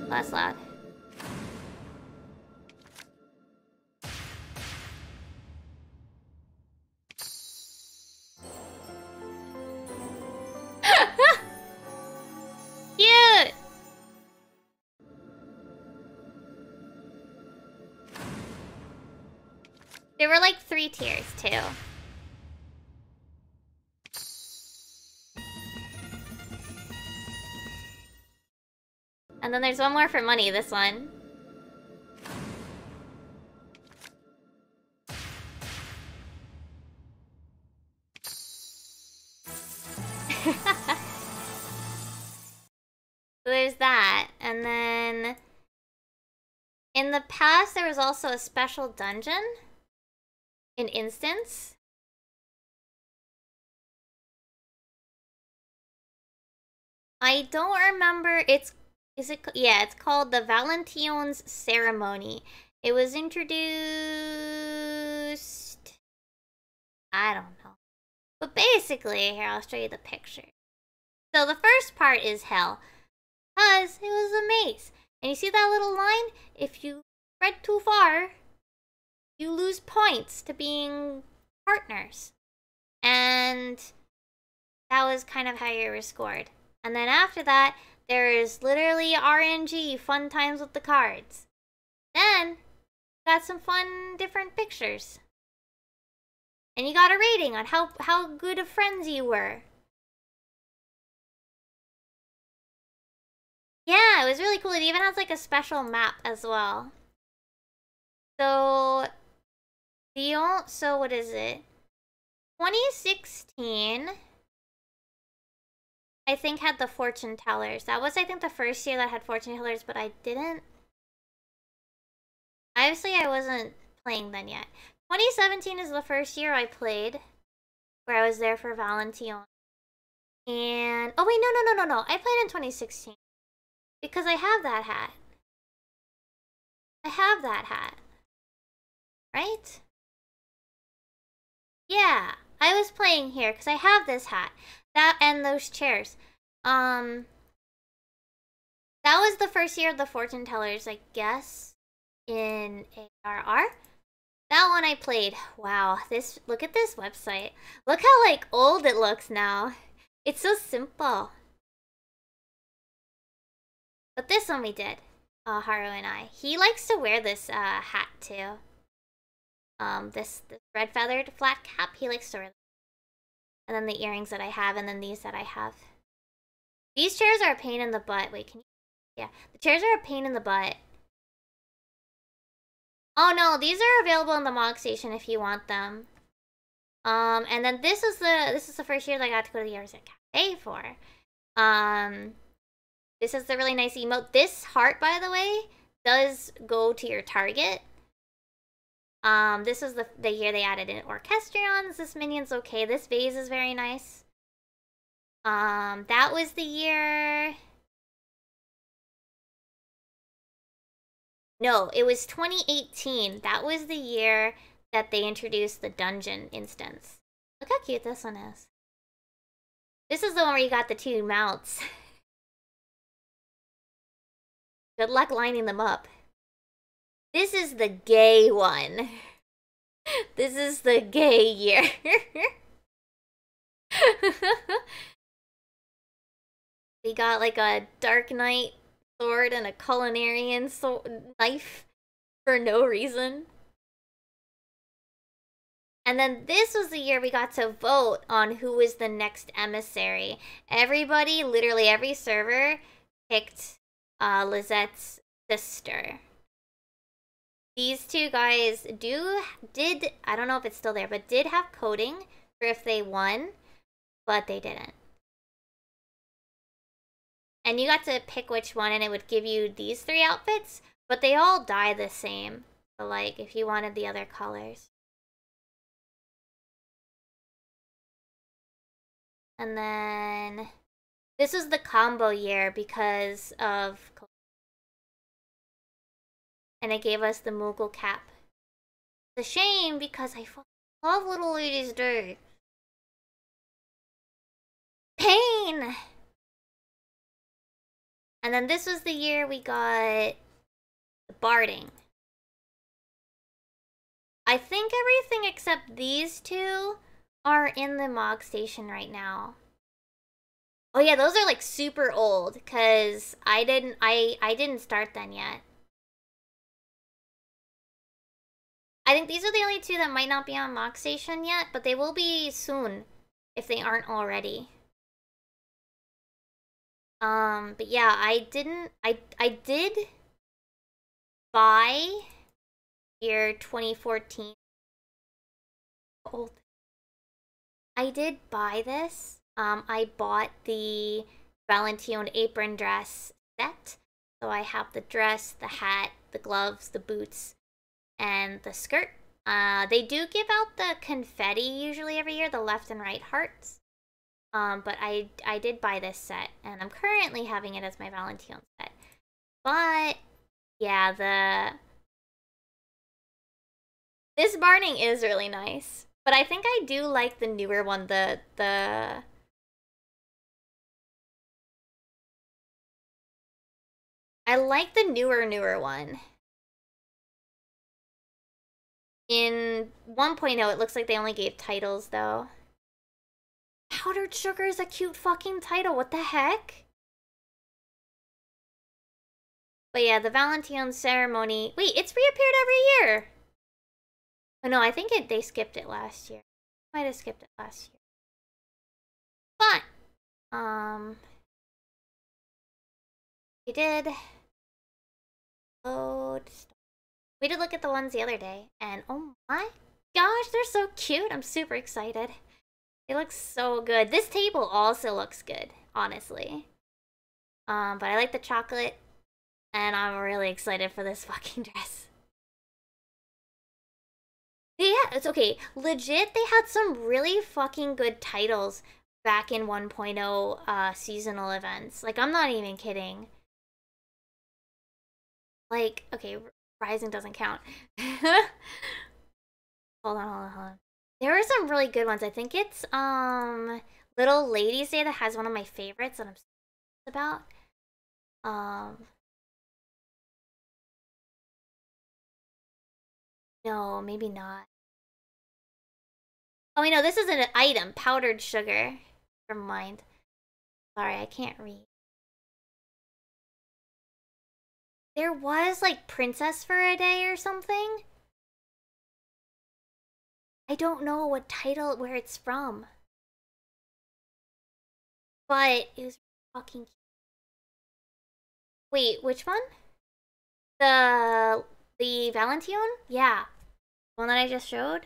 Last loud. Cute! There were like 3 tiers too. And then there's one more for money, this one. So there's that, and then in the past there was also a special dungeon in Instance. I don't remember. Yeah, it's called the Valention's Ceremony. It was introduced, I don't know. But basically, here, I'll show you the picture. So the first part is hell, because it was a maze. And you see that little line? If you read too far, you lose points to being partners. And that was kind of how you were scored. And then after that, there is literally RNG, fun times with the cards. Then, got some fun different pictures. And you got a rating on how good of friends you were. Yeah, it was really cool. It even has like a special map as well. So, so what is it? 2016, I think, had the fortune tellers. That was, I think, the first year that had fortune tellers, but I didn't. Obviously, I wasn't playing then yet. 2017 is the first year I played, where I was there for Valentine. And oh wait, no. I played in 2016 because I have that hat. I have that hat, right? Yeah, I was playing here because I have this hat. That and those chairs. That was the first year of the fortune tellers, I guess, in ARR. That one I played. Wow, look at this website. Look how like old it looks now. It's so simple. But this one we did. Haru and I. He likes to wear this hat too. This red feathered flat cap, he likes to wear. And then the earrings that I have, and then these that I have. These chairs are a pain in the butt. Wait, can you? Yeah, the chairs are a pain in the butt. Oh no, these are available in the Mog Station if you want them. And then this is the first year that I got to go to the Yakuza Cafe for. This is the really nice emote. This heart, by the way, does go to your target. This is the year they added in Orchestrions. This minion's okay. This vase is very nice. That was the year. No, it was 2018. That was the year that they introduced the dungeon instance. Look how cute this one is. This is the one where you got the two mounts. Good luck lining them up. This is the gay one. This is the gay year. We got like a Dark Knight sword and a culinarian knife for no reason. And then this was the year we got to vote on who was the next emissary. Everybody, literally every server, picked Lizette's sister. These two guys did, I don't know if it's still there, but did have coding for if they won, but they didn't. And you got to pick which one, and it would give you these three outfits, but they all dye the same. So, like, if you wanted the other colors. And then this was the combo year because of, and it gave us the Moogle cap. It's a shame because I love Little Lady's Day. Pain! And then this was the year we got the barding. I think everything except these two are in the Mog Station right now. Oh yeah, those are like super old because I didn't start then yet. I think these are the only two that might not be on Mog Station yet, but they will be soon if they aren't already. But yeah, I did buy year 2014. Old. I did buy this. I bought the Valentine apron dress set. So I have the dress, the hat, the gloves, the boots, and the skirt. They do give out the confetti usually every year, the left and right hearts. But I did buy this set, and I'm currently having it as my Valentine set. But yeah, this barding is really nice. But I think I do like the newer one, I like the newer one. In 1.0, it looks like they only gave titles, though. Powdered Sugar is a cute fucking title. What the heck? But yeah, the Valentine ceremony... Wait, it's reappeared every year! Oh no, I think they skipped it last year. Might have skipped it last year. But, we did... We did look at the ones the other day, and oh my gosh, they're so cute. I'm super excited. They look so good. This table also looks good, honestly. But I like the chocolate, and I'm really excited for this fucking dress. Yeah, it's okay. Legit, they had some really fucking good titles back in 1.0 seasonal events. Like, I'm not even kidding. Like, okay, Rising doesn't count. Hold on. There were some really good ones. I think it's Little Ladies Day that has one of my favorites that I'm about. No, maybe not. Oh, wait, no, this is an item. Powdered sugar. Never mind. Sorry, I can't read. There was, like, Princess for a Day or something. I don't know what title, where it's from. But it was fucking cute. Wait, which one? The Valentine? Yeah. The one that I just showed?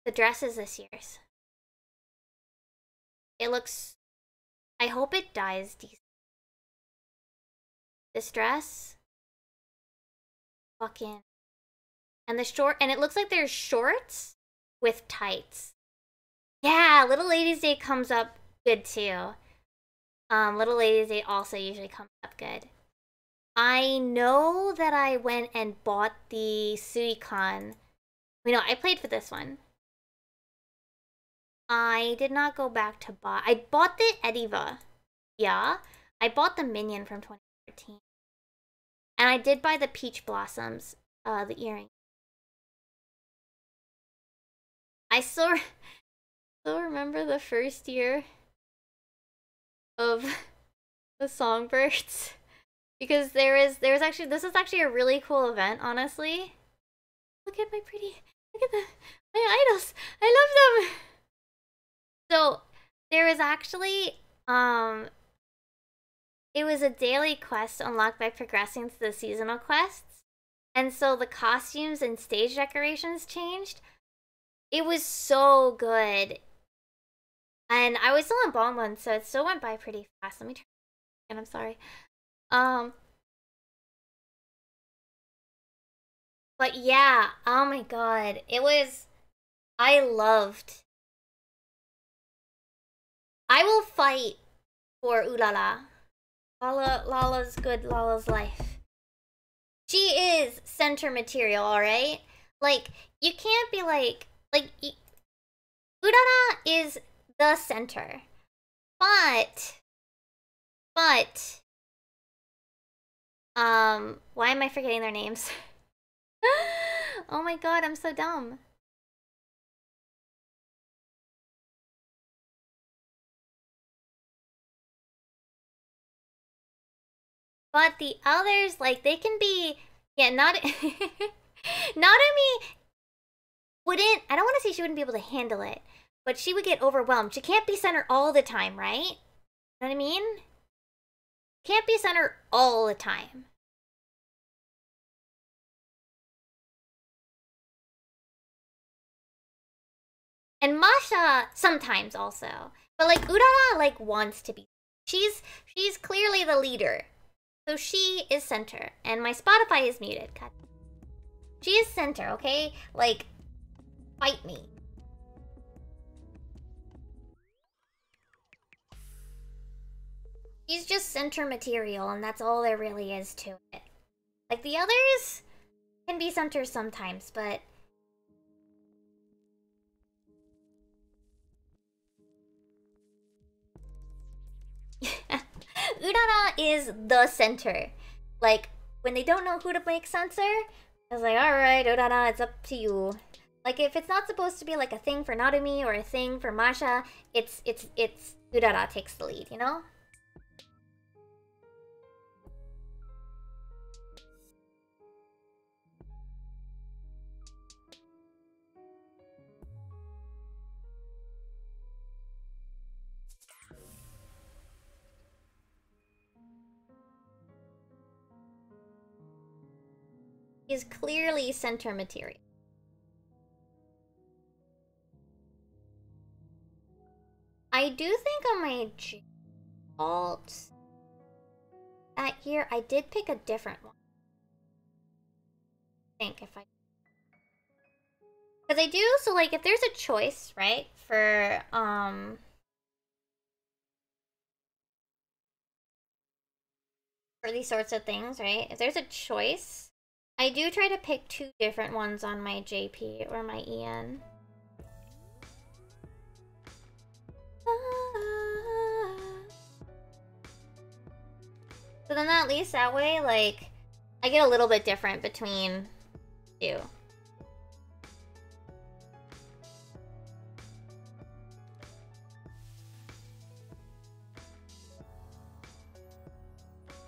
The dress is this year's. It looks... I hope it dyes decent. This dress? Fucking... And the short... And it looks like there's shorts with tights. Yeah, Little Ladies Day comes up good too. Little Ladies Day also usually comes up good. I know that I went and bought the Suicon. Wait, no, I played for this one. I did not go back to buy. I bought the Ediva. Yeah, I bought the Minion from 2013. And I did buy the Peach Blossoms, the earring. I still remember the first year of the Songbirds. Because this is actually a really cool event, honestly. Look at my my idols. I love them. So there was actually it was a daily quest unlocked by progressing through the seasonal quests. And so the costumes and stage decorations changed. It was so good. And I was still on Bond 1, so it still went by pretty fast. Let me turn and I'm sorry. But yeah, oh my god. I will fight for Ulala. Lala's good, Lala's life. She is center material, alright? Like, you can't be like Urara is the center. But, why am I forgetting their names? Oh my god, I'm so dumb. But the others, like, they can be, yeah, Narumi wouldn't, I don't want to say she wouldn't be able to handle it, but she would get overwhelmed. She can't be center all the time, right? You know what I mean? Can't be center all the time. And Masha sometimes also. But like Urara like wants to be. She's clearly the leader. So she is center. And my Spotify is muted. God. She is center, okay? Like, fight me. She's just center material, and that's all there really is to it. Like, the others can be centers sometimes, but... Urara is the center. Like, when they don't know who to make censor, I was like, alright, Urara, it's up to you. Like, if it's not supposed to be like a thing for Narumi or a thing for Masha, it's Urara takes the lead, you know? Is clearly center material. I do think on my alt that year I did pick a different one. I think if I, because I do, so like if there's a choice, right, for these sorts of things, right? If there's a choice, I do try to pick 2 different ones on my JP or my EN. So then at least that way, like, I get a little bit different between 2.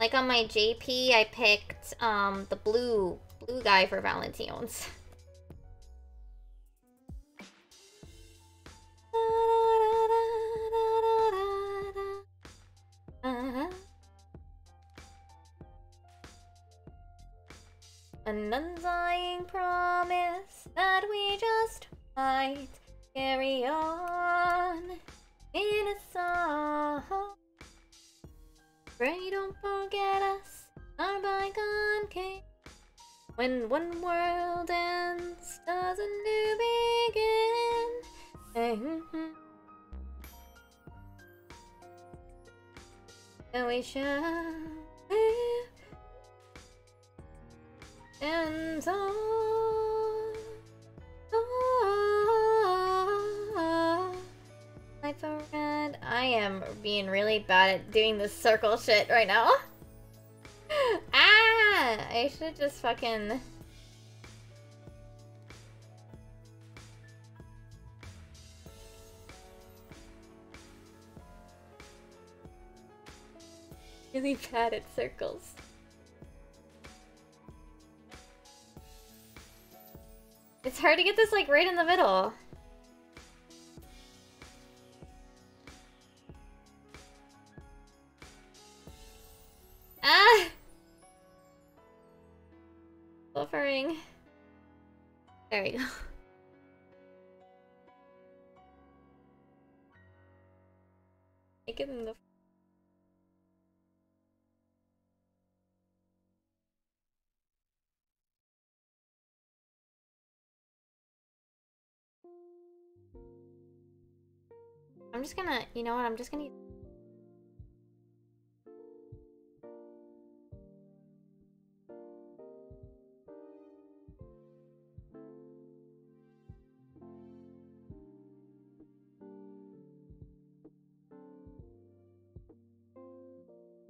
Like on my JP, I picked the blue guy for Valentino's. An undying promise that we just might carry on in a song. Pray don't forget us, our bygone king. When one world ends, does a new begin? And we shall live and so. My friend, I am being really bad at doing this circle shit right now. Ah! I should just fucking... really bad at circles. It's hard to get this like right in the middle. Ah! Buffering. There we go. Make it in the... I'm just gonna, you know what, I'm just gonna...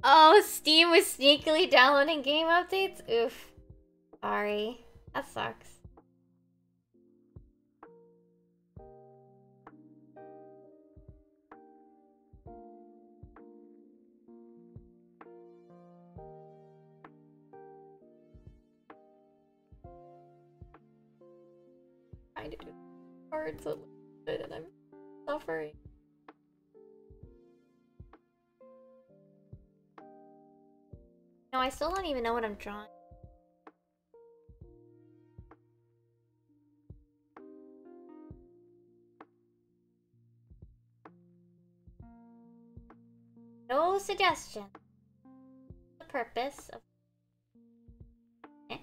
Oh, Steam was sneakily downloading game updates? Oof. Sorry. That sucks. Trying to do cards a little bit and I'm suffering. No, I still don't even know what I'm drawing. No suggestion. The purpose of... Eh?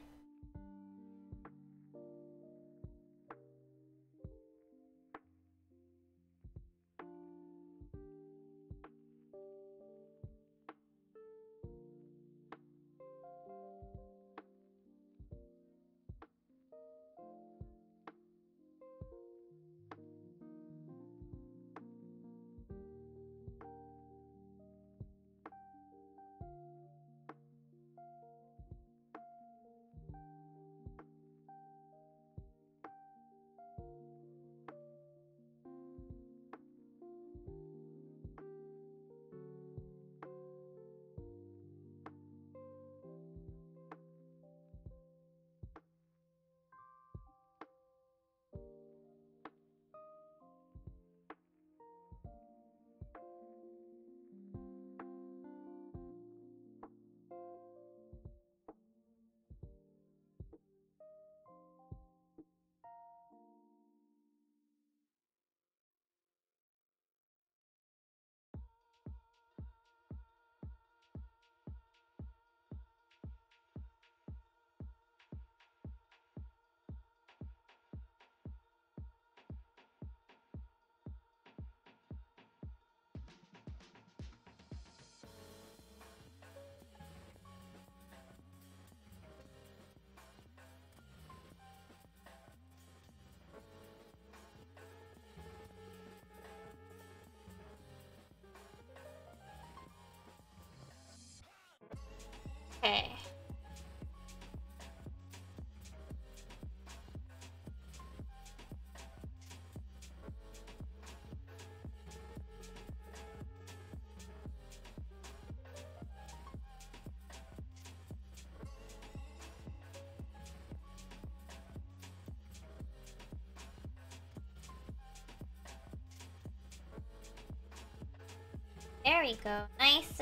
There we go. Nice.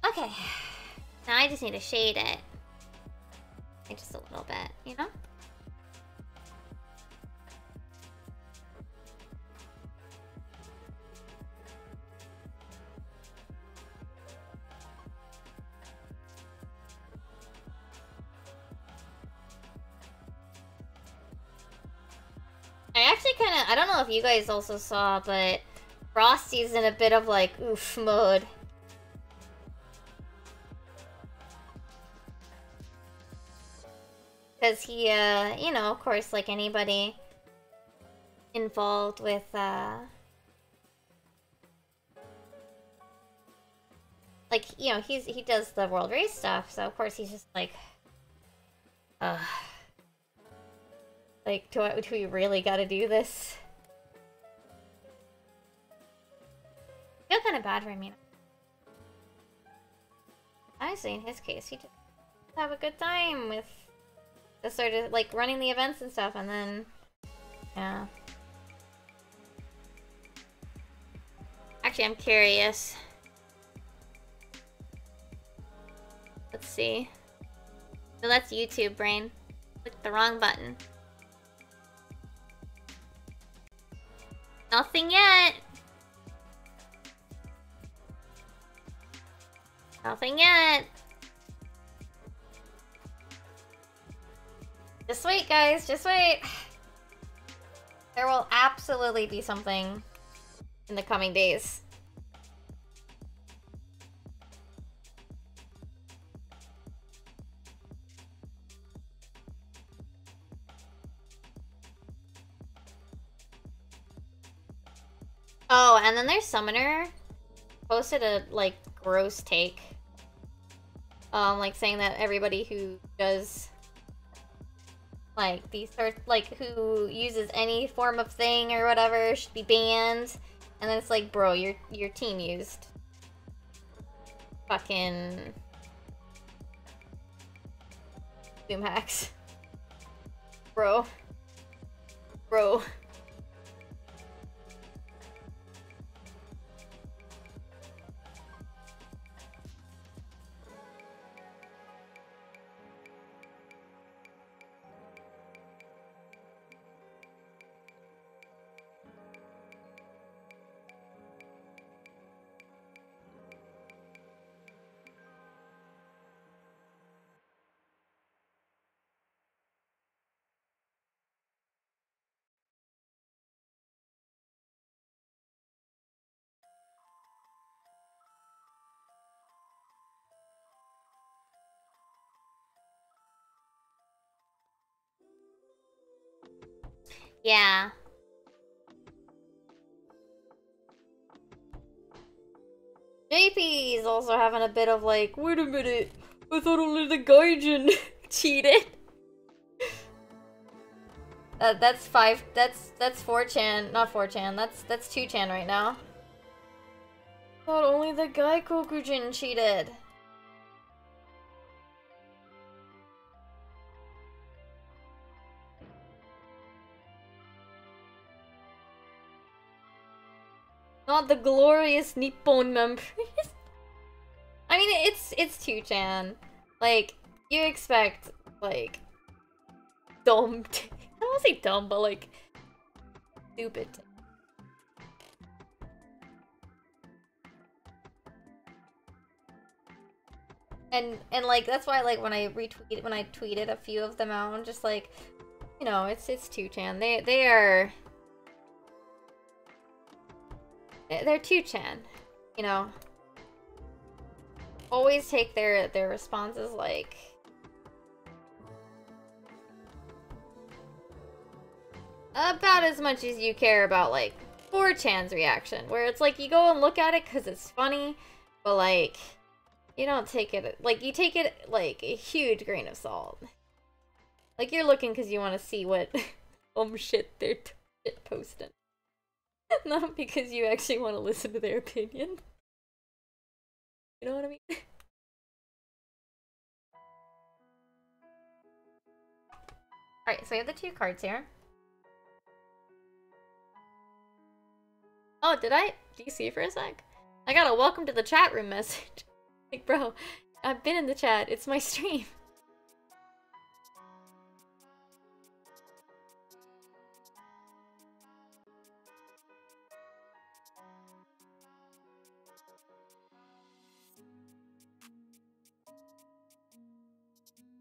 Okay. Now I just need to shade it. Just a little bit, you know? I actually kind of, I don't know if you guys also saw, but Frosty's in a bit of like oof mode. Because he, you know, of course, like anybody involved with, like, you know, he does the world race stuff, so of course he's just like, like, do we really gotta do this? I feel kind of bad for him, you know. Honestly, in his case, he just have a good time with the sort of, like, running the events and stuff, and then, yeah. Actually, I'm curious. Let's see. No, that's YouTube, brain. Clicked the wrong button. Nothing yet! Nothing yet! Just wait, guys, just wait! There will absolutely be something in the coming days. Oh, and then their summoner posted a, like, gross take. Like, saying that everybody who does, like, these sorts, like, who uses any form of thing or whatever should be banned. And then it's like, bro, your team used fucking boom hacks. Bro. Bro. Yeah. JP is also having a bit of like, wait a minute, I thought only the Gaijin cheated. That's 4chan, not 4chan, that's 2chan right now. Thought only the Gaikokujin cheated. Not the glorious Nippon members. I mean, it's 2chan. Like, you expect, like, dumb I don't want to say dumb, but, like, stupid. And like, that's why, like, when I tweeted a few of them out, I'm just like, you know, it's 2chan. They're 2chan, you know. Always take their responses like about as much as you care about like 4chan's reaction, where it's like you go and look at it because it's funny, but like you don't take it like you take it like a huge grain of salt. Like you're looking because you want to see what shit they're shit posting. Not because you actually want to listen to their opinion. You know what I mean? Alright, so we have the 2 cards here. Oh, did I DC for a sec? I got a welcome to the chat room message. Like, bro, I've been in the chat. It's my stream.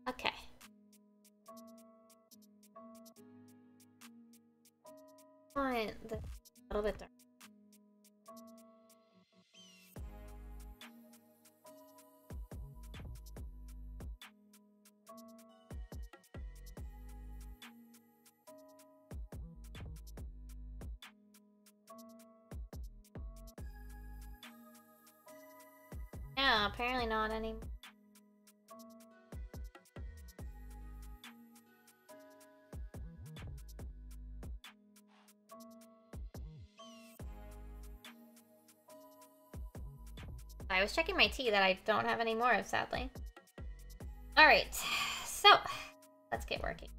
Okay. Fine. A little bit dark. Yeah, apparently not anymore. I was checking my tea that I don't have any more of, sadly. Alright, so let's get working.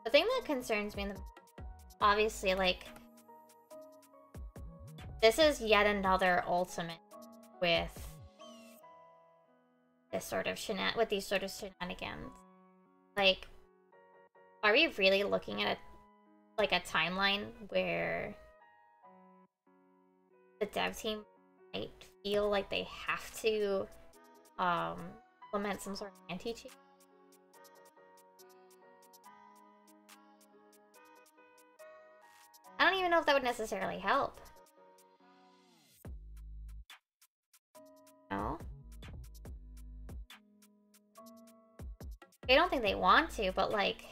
The thing that concerns me, obviously, like, this is yet another ultimate with this sort of with these sort of shenanigans. Like, are we really looking at a timeline where the dev team might feel like they have to implement some sort of anti-cheat? I don't even know if that would necessarily help. No? I don't think they want to, but like,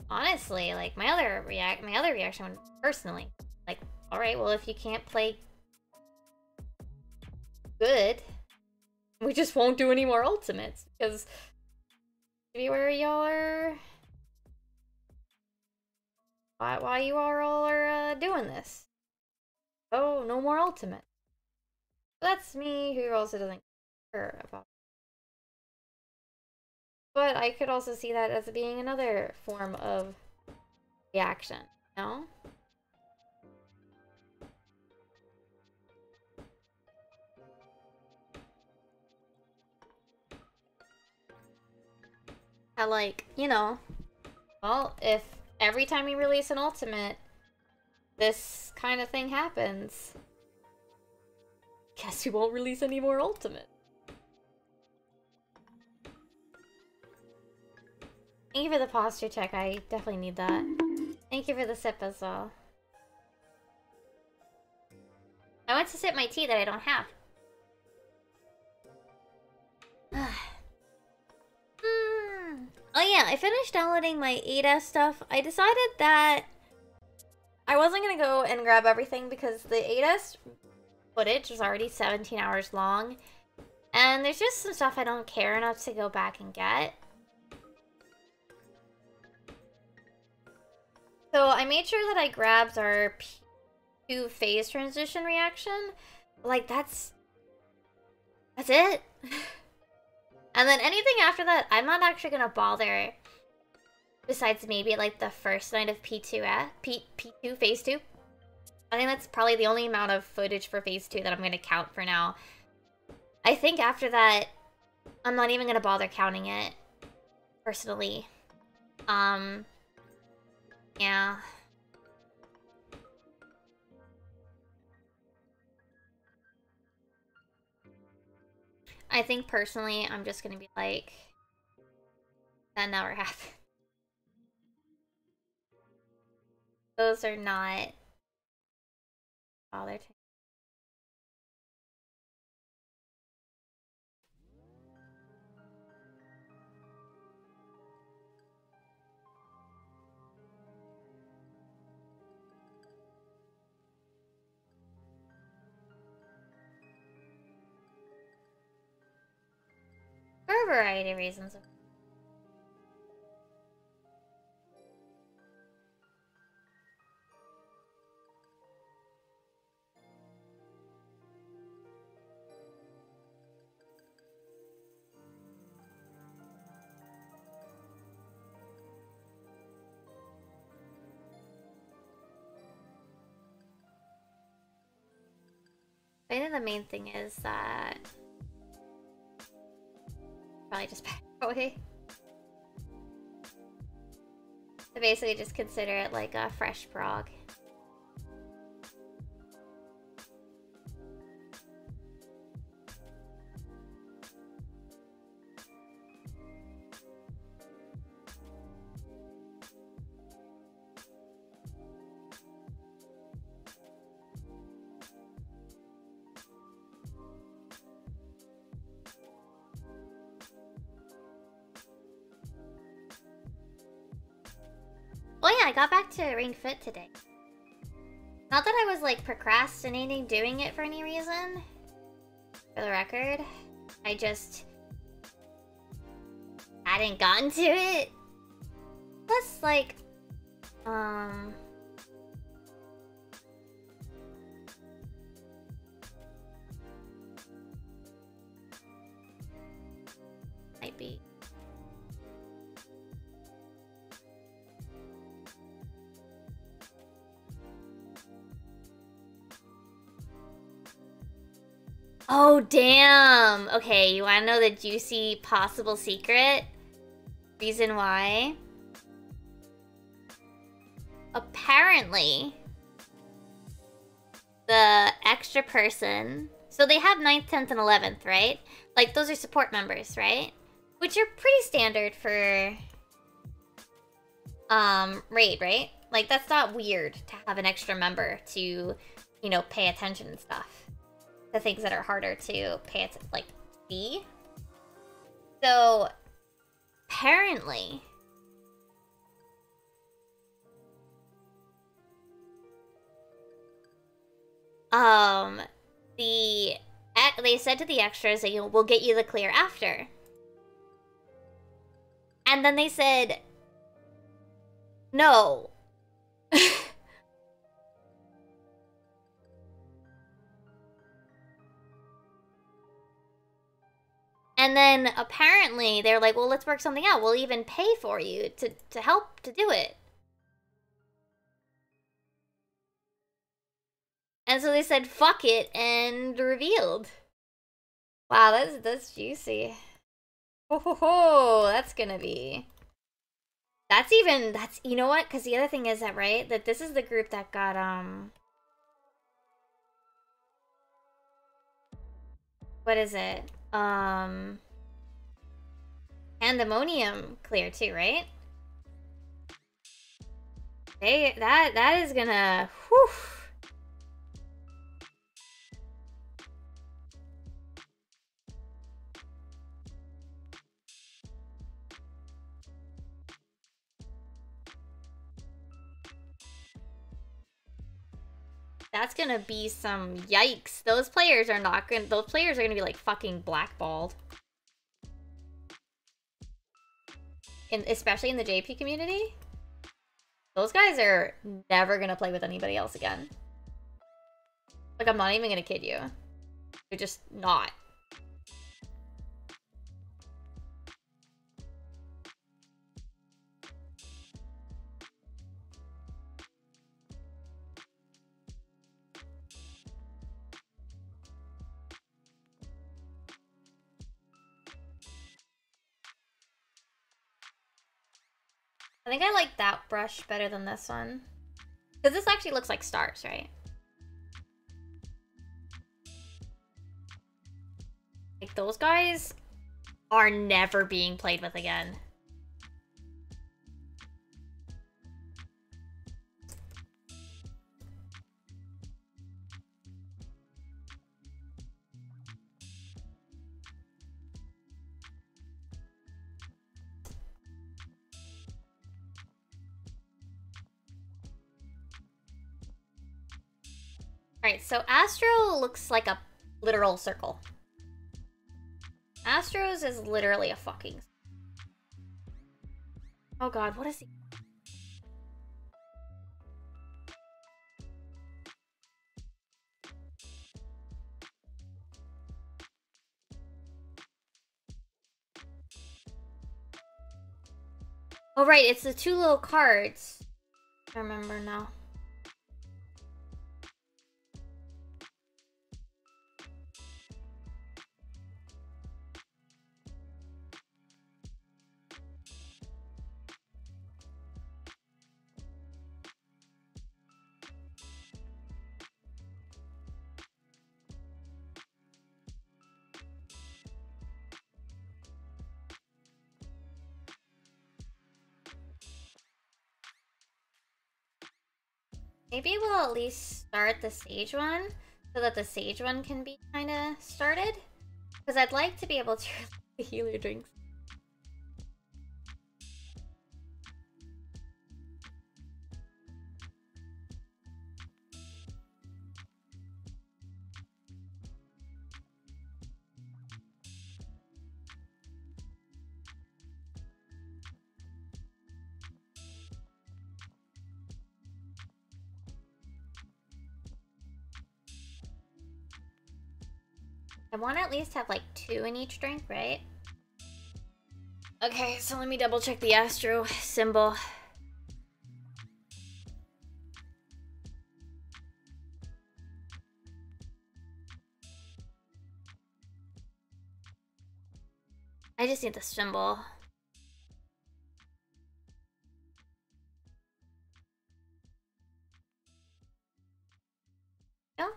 honestly, like my other reaction personally, like, all right, well, if you can't play good, we just won't do any more ultimates, because maybe where y'all are, why you all are doing this? Oh, no more ultimate. That's me, who also doesn't care about. But I could also see that as being another form of reaction, no? I like, you know, well, if every time we release an ultimate, this kind of thing happens, guess we won't release any more ultimate. Thank you for the posture check, I definitely need that. Thank you for the sip as well. I went to sip my tea that I don't have. Oh yeah, I finished downloading my 8S stuff. I decided that I wasn't gonna go and grab everything because the 8S footage is already 17 hours long. And there's just some stuff I don't care enough to go back and get. So I made sure that I grabbed our P2 phase transition reaction. Like, that's it. And then anything after that, I'm not actually gonna bother. Besides maybe like the first night of P2 phase 2. I think that's probably the only amount of footage for phase 2 that I'm gonna count for now. I think after that, I'm not even gonna bother counting it, personally. Yeah. I think personally, I'm just gonna be like, that never happened. Those are not bothered. are a variety of reasons. I think the main thing is that probably just back away. So basically just consider it like a fresh prog. Oh yeah, I got back to Ring Fit today. Not that I was like procrastinating doing it for any reason. For the record, I just hadn't gotten to it. Plus, like, might be. Oh, damn! Okay, you wanna know the juicy possible secret? Reason why? Apparently, the extra person... So they have 9th, 10th, and 11th, right? Like, those are support members, right? Which are pretty standard for... raid, right? Like, that's not weird to have an extra member to, you know, pay attention and stuff. The things that are harder to pay attention, like, see. So, apparently, they said to the extras that, you know, we'll get you the clear after. And then they said, no. And then apparently they're like, well, let's work something out. We'll even pay for you to help to do it. And so they said, fuck it, and revealed. Wow, that's juicy. Oh, that's gonna be... That's, you know what? Because the other thing is that, right? That this is the group that got, what is it? Pandemonium clear too, right? That is gonna, whew. That's gonna be some yikes. Those players are gonna be like fucking blackballed. Especially in the JP community. Those guys are never gonna play with anybody else again. Like, I'm not even gonna kid you. They're just not. I think I like that brush better than this one. Because this actually looks like stars, right? Like, those guys are never being played with again. Alright, so Astro looks like a literal circle. Astros is literally a fucking... Oh god, what is he? Oh right, it's the 2 little cards. I remember now. Maybe we'll at least start the Sage one, so that the Sage one can be kind of started. Because I'd like to be able to the healer drinks. I want to at least have like 2 in each drink, right? Okay, so let me double check the Astro symbol. I just need the symbol. No?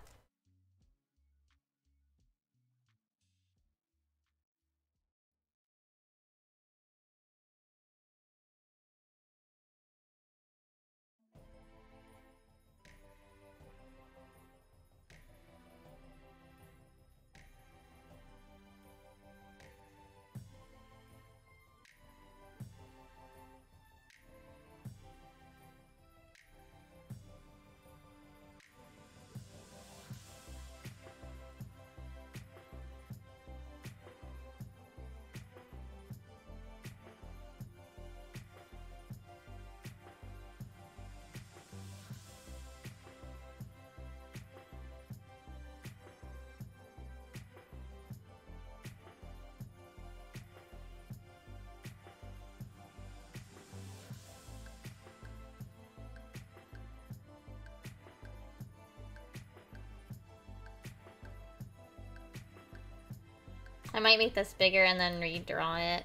I might make this bigger and then redraw it.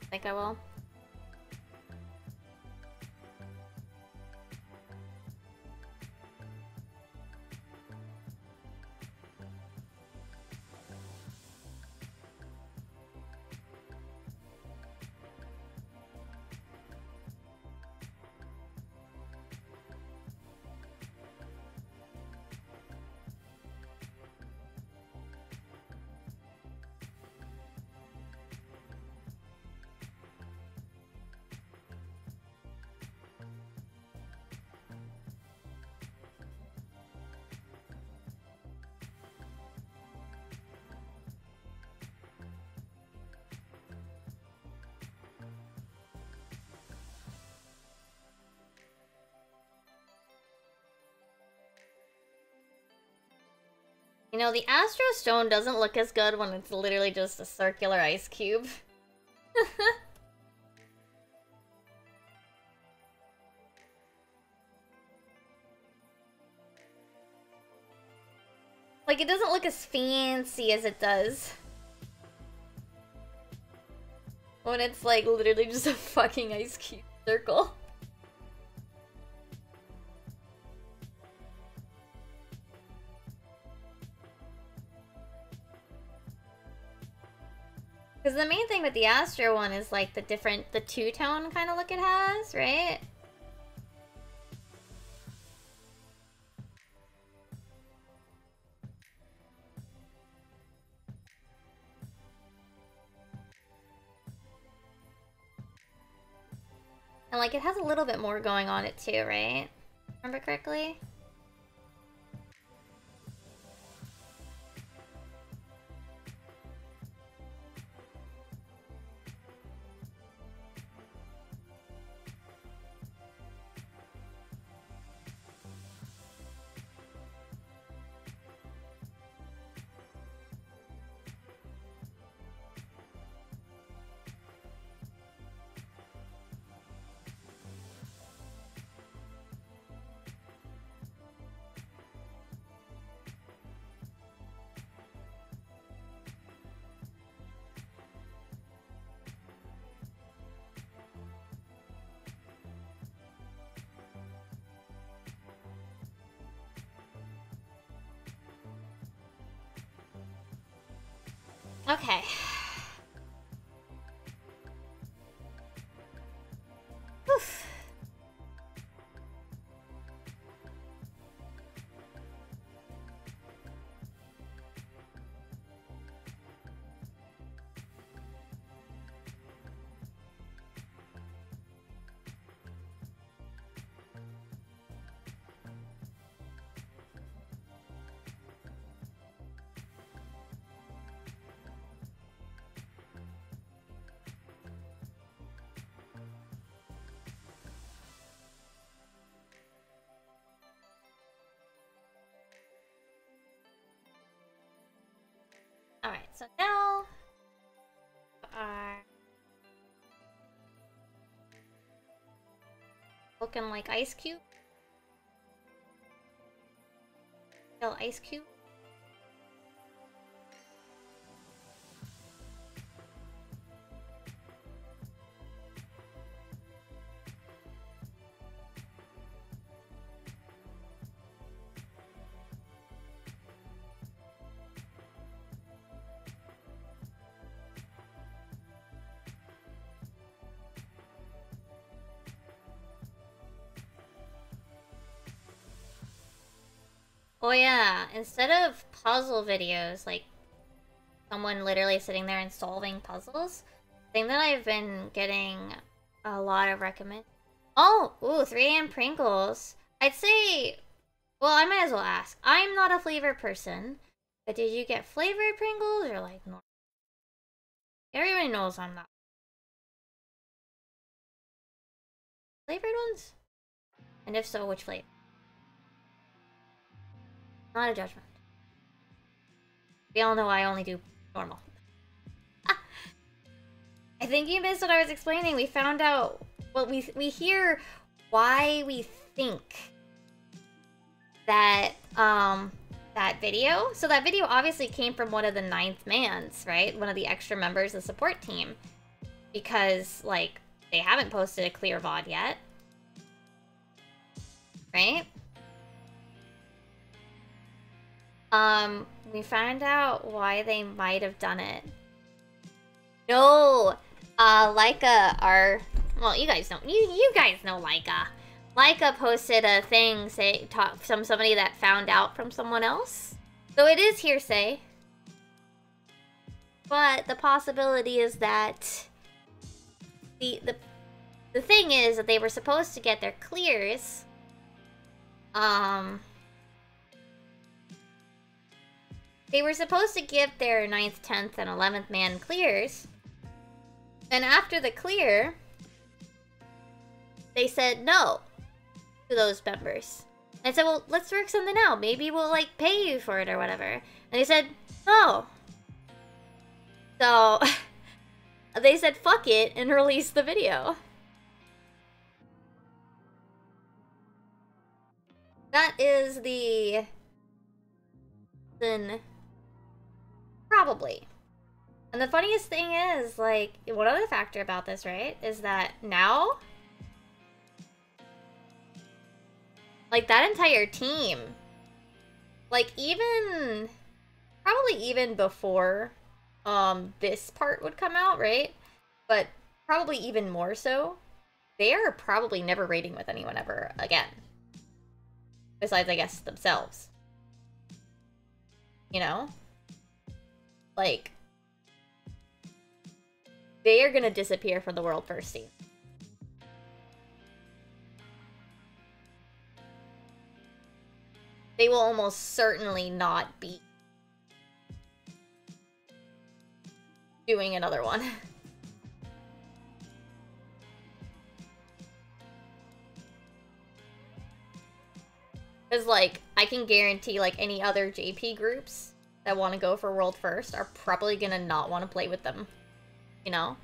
I think I will. You know, the Astro Stone doesn't look as good when it's literally just a circular ice cube. Like, it doesn't look as fancy as it does when it's like literally just a fucking ice cube circle. Because the main thing with the Astro one is like the two-tone kind of look it has, right? And like it has a little bit more going on it too, right? Remember correctly? Okay. Oof. Alright, so now are looking like Ice Cube. Still Ice Cube. Oh yeah, instead of puzzle videos, like someone literally sitting there and solving puzzles, the thing that I've been getting a lot of recommend. Oh, ooh, 3 a.m. Pringles. I'd say, well, I might as well ask. I'm not a flavor person, but did you get flavored Pringles or like normal? Everybody knows I'm not. Flavored ones? And if so, which flavor? Not a judgment. We all know I only do normal. I think you missed what I was explaining. We found out, well, we hear why we think that that video. So that video obviously came from one of the 9th mans, right? One of the extra members of the support team, because like they haven't posted a clear VOD yet, right? We found out why they might have done it. No, Laika, well, you guys know, you guys know Laika. Laika posted a thing somebody that found out from someone else. So it is hearsay. But the possibility is that the thing is that they were supposed to get their clears. They were supposed to give their 9th, 10th, and 11th man clears. And after the clear, they said no to those members. And I said, well, let's work something out. Maybe we'll, like, pay you for it or whatever. And they said, no. So, they said, fuck it, and released the video. That is the... then... probably. And the funniest thing is, like, one other factor about this, right, is that now, like, that entire team, like, even, probably even before, this part would come out, right, but probably even more so, they are probably never raiding with anyone ever again. Besides, I guess, themselves. You know? Like, they are gonna disappear from the world first scene. They will almost certainly not be doing another one. Because, like, I can guarantee, like, any other JP groups that want to go for World First are probably gonna not want to play with them. You know?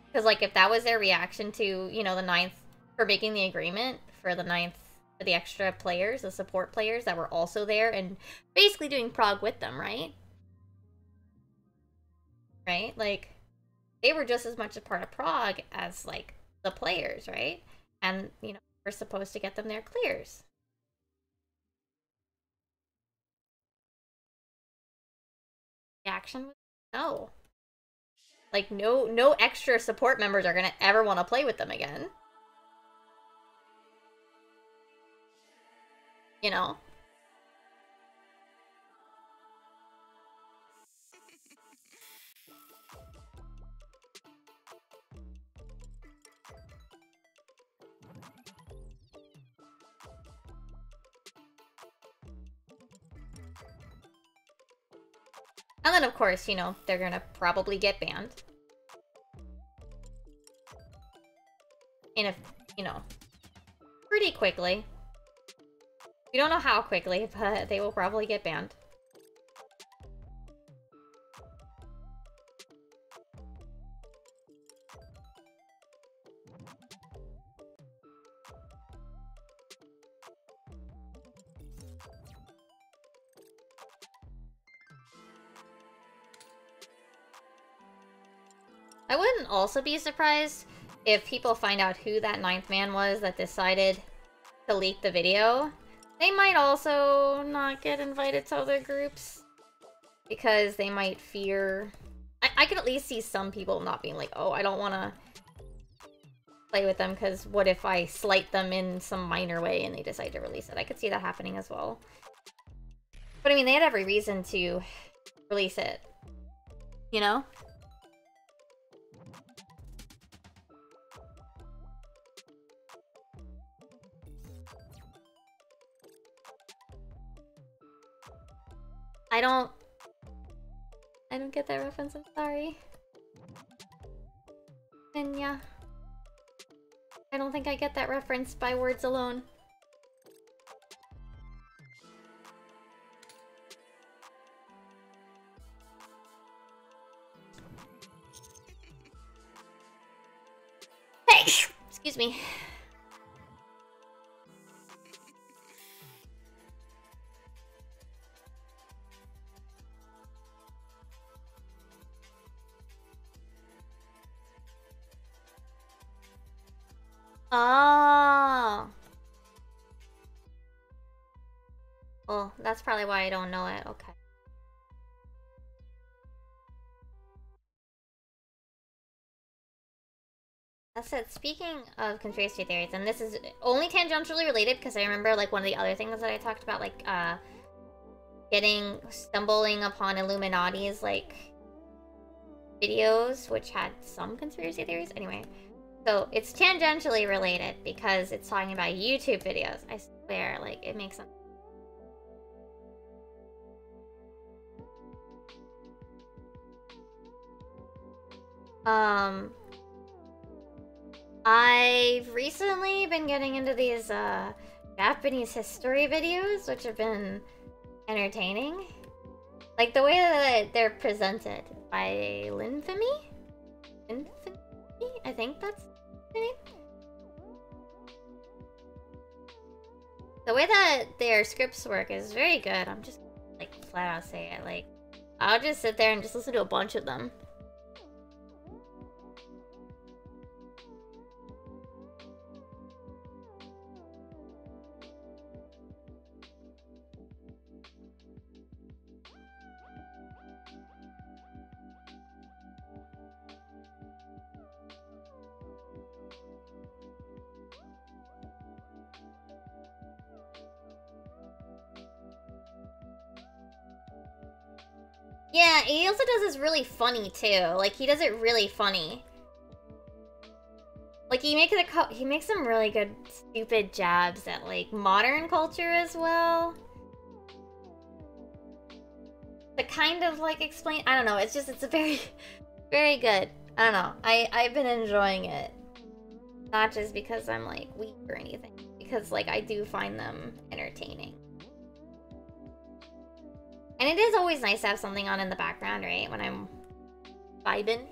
Because, like, if that was their reaction to, you know, the 9th, for making the agreement for the 9th, for the extra players, the support players that were also there and basically doing prog with them, right? Right? Like, they were just as much a part of prog as, like, the players, right? And, you know, we're supposed to get them their clears. Yeah, reaction? No. Like, no extra support members are gonna ever want to play with them again. You know? And then, of course, you know, they're gonna probably get banned. In a, you know, pretty quickly. We don't know how quickly, but they will probably get banned. I wouldn't also be surprised if people find out who that 9th man was that decided to leak the video. They might also not get invited to other groups because they might fear... I could at least see some people not being like, oh, I don't want to play with them because what if I slight them in some minor way and they decide to release it? I could see that happening as well. But I mean, they had every reason to release it. You know? I don't get that reference, I'm sorry. And yeah. I don't think I get that reference by words alone. Hey! Excuse me. Oh. Well, that's probably why I don't know it. Okay. That said, speaking of conspiracy theories, and this is only tangentially related because I remember like one of the other things that I talked about, like stumbling upon Illuminati's like videos, which had some conspiracy theories. Anyway, so it's tangentially related because it's talking about YouTube videos. I swear, like it makes sense. I've recently been getting into these Japanese history videos, which have been entertaining. Like the way that they're presented by Linfamy? I think that's the name. The way that their scripts work is very good. I'm just like flat out say it. Like I'll just sit there and just listen to a bunch of them. Yeah, he also does this really funny too. Like he does it really funny. Like he makes some really good stupid jabs at like modern culture as well. To kind of like explain, I don't know, it's a very very good. I don't know. I've been enjoying it. Not just because I'm like weak or anything, because like I do find them entertaining. And it is always nice to have something on in the background, right? When I'm vibing.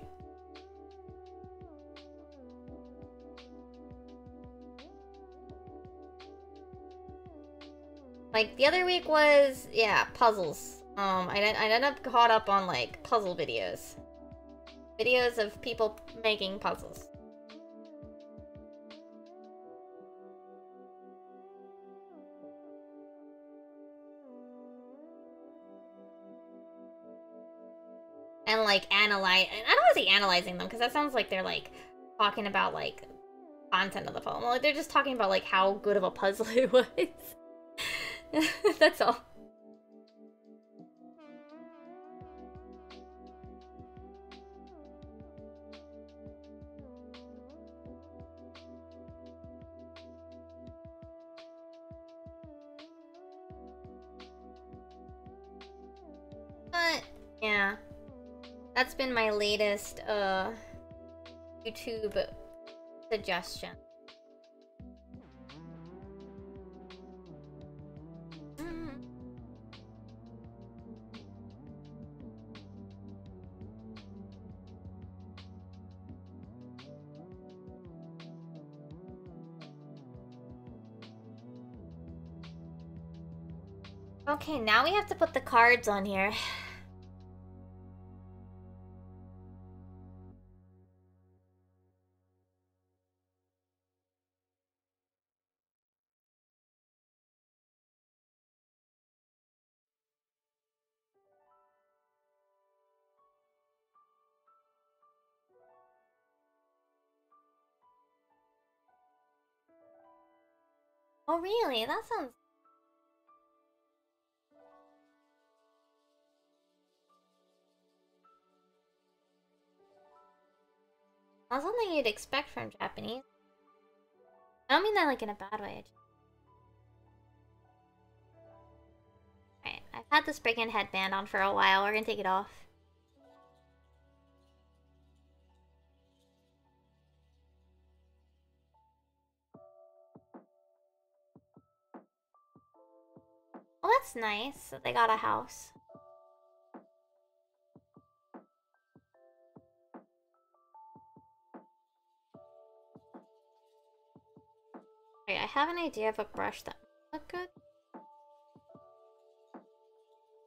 Like the other week was, yeah, puzzles. I ended up caught up on like puzzle videos. Videos of people making puzzles. and like analyze. I don't want to say analyzing them because that sounds like they're like talking about like content of the poem. Like they're just talking about like how good of a puzzle it was. That's all. But yeah, that's been my latest YouTube suggestion. Okay, now we have to put the cards on here. Oh really? That sounds... Not something you'd expect from Japanese. I don't mean that like in a bad way. Alright, I've had this brigand headband on for a while. We're gonna take it off. Well, that's nice that they got a house. Alright, I have an idea of a brush that would look good.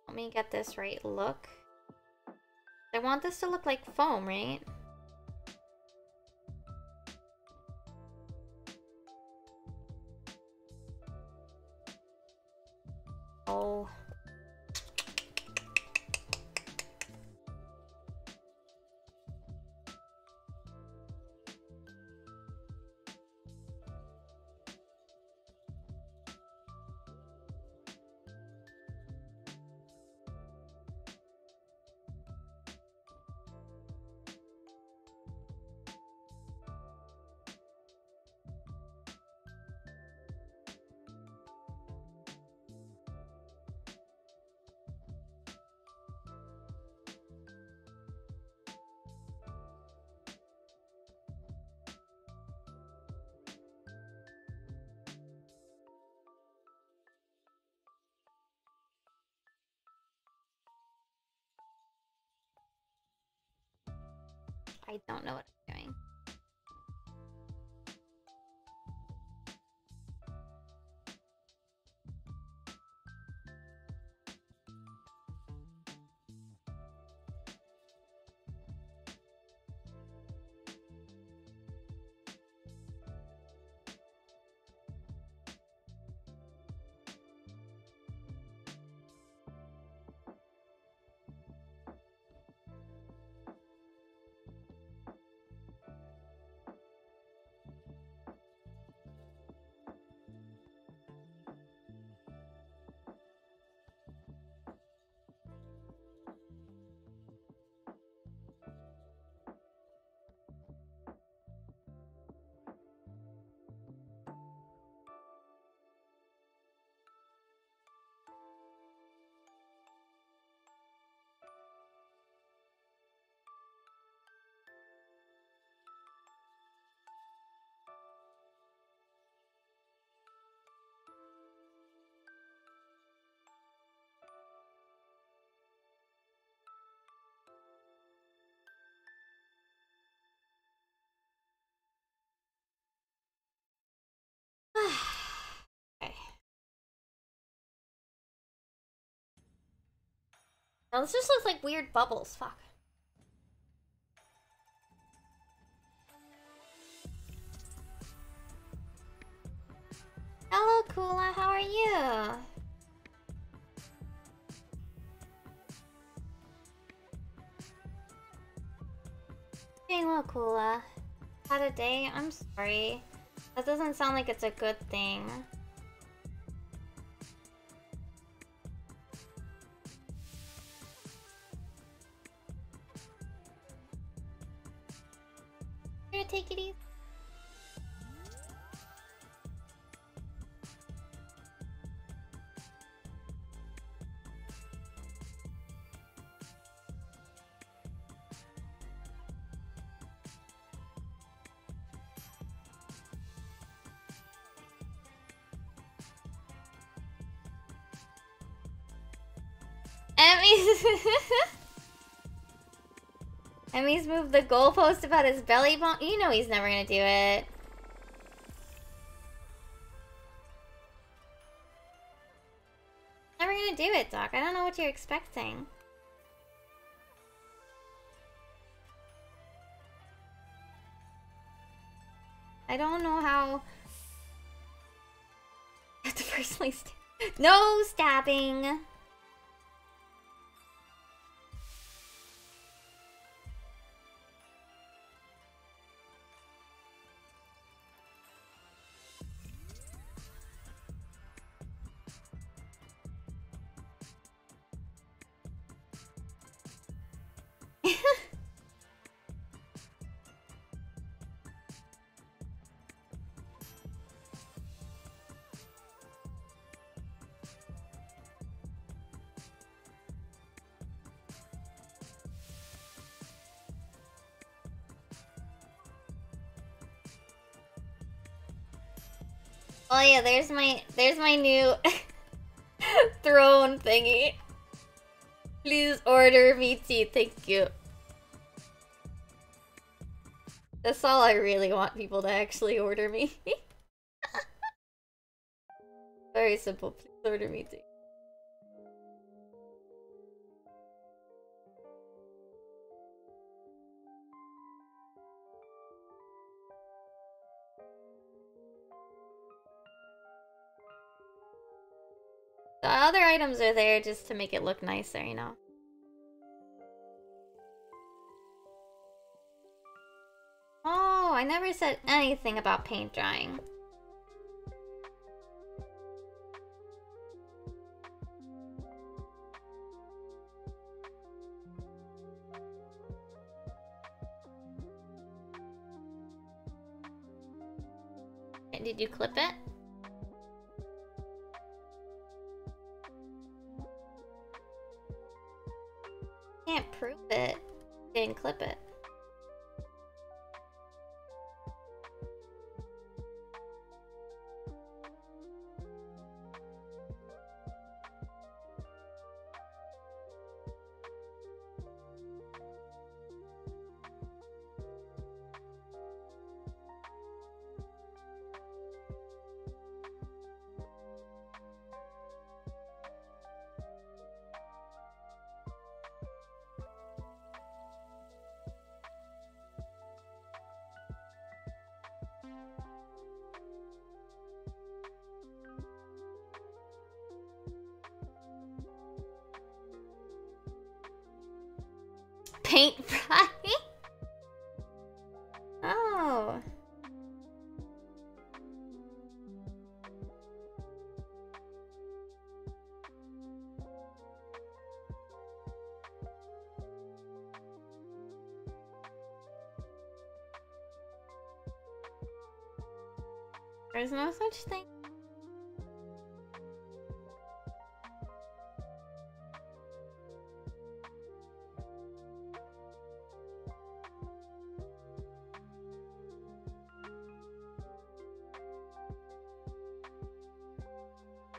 Let me get this right look. I want this to look like foam, right? Oh. I don't know what I'm doing. Okay. Now this just looks like weird bubbles. Fuck. Hello, Kula. How are you? Doing well, Kula. Had a day? I'm sorry. That doesn't sound like it's a good thing. You're gonna take it easy. Emmy's moved the goalpost about his belly bump. You know he's never gonna do it. Never gonna do it, Doc. I don't know what you're expecting. I don't know how. I have to personally no stabbing. Oh yeah, there's my new throne thingy. Please order me tea, thank you. That's all I really want people to actually order me. Very simple, please order me tea. The other items are there just to make it look nicer, you know? Oh, I never said anything about paint drying. Did you clip it? Can't prove it. Didn't clip it. Paint fry? Oh. There's no such thing.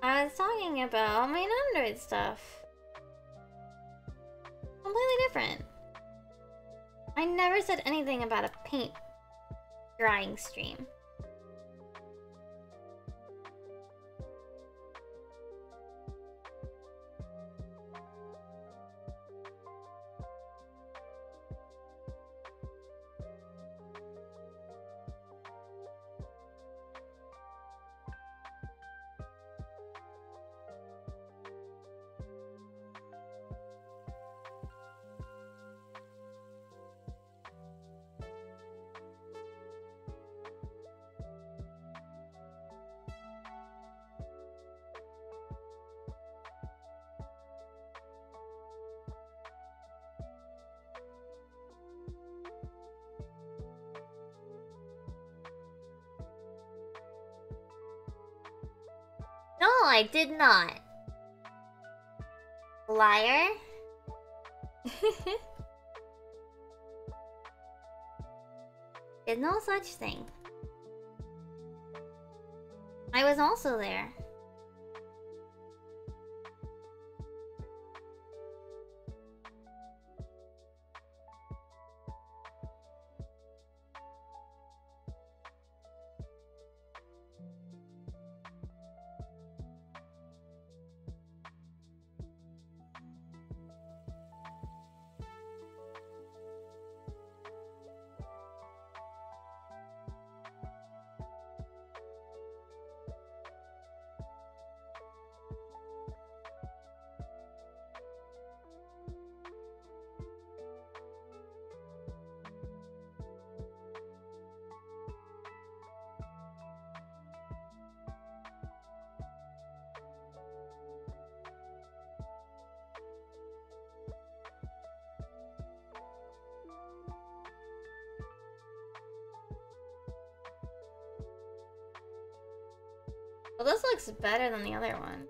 I was talking about my Android stuff. Completely different. I never said anything about a paint drying stream. No, I did not. Liar. Did no such thing. I was also there. Well, this looks better than the other one.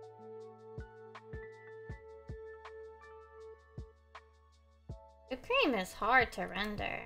The cream is hard to render.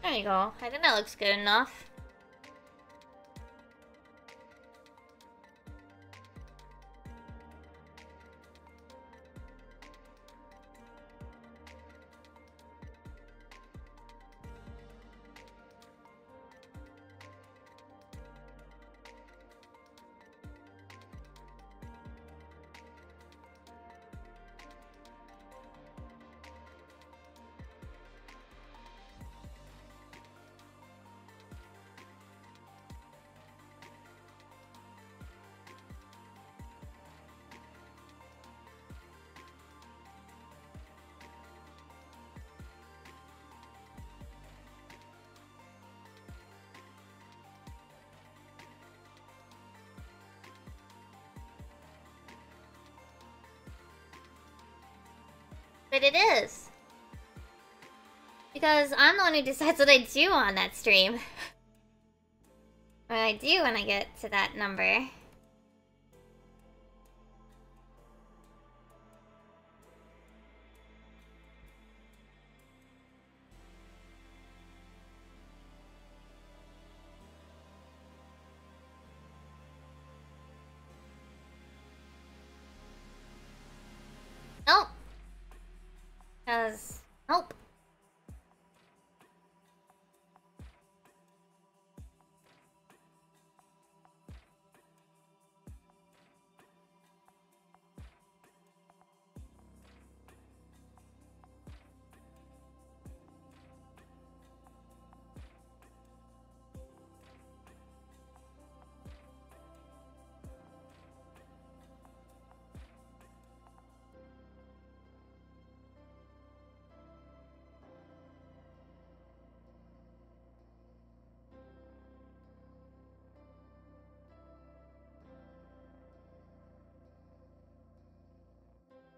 There you go. I think that looks good enough. But it is. Because I'm the one who decides what I do on that stream. What I do when I get to that number. Nope. Because, nope.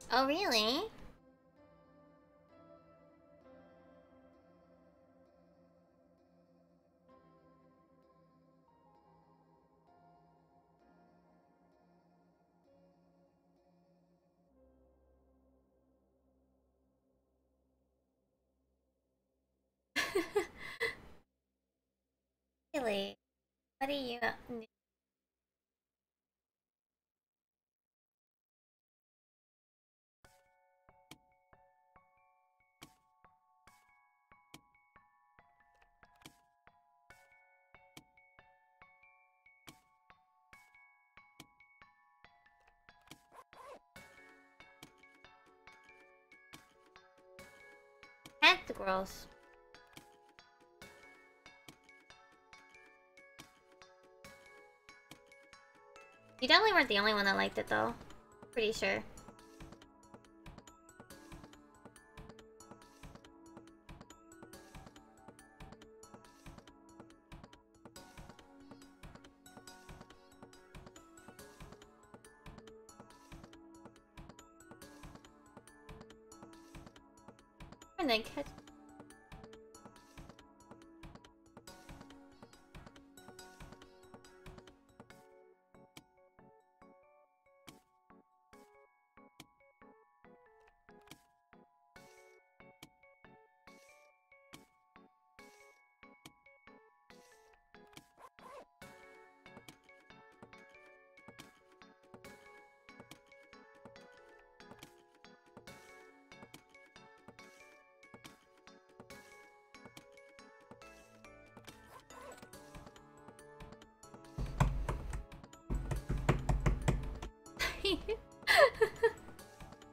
Oh, really? Really? What do you... Gross. You definitely weren't the only one that liked it though. Pretty sure. And then catch.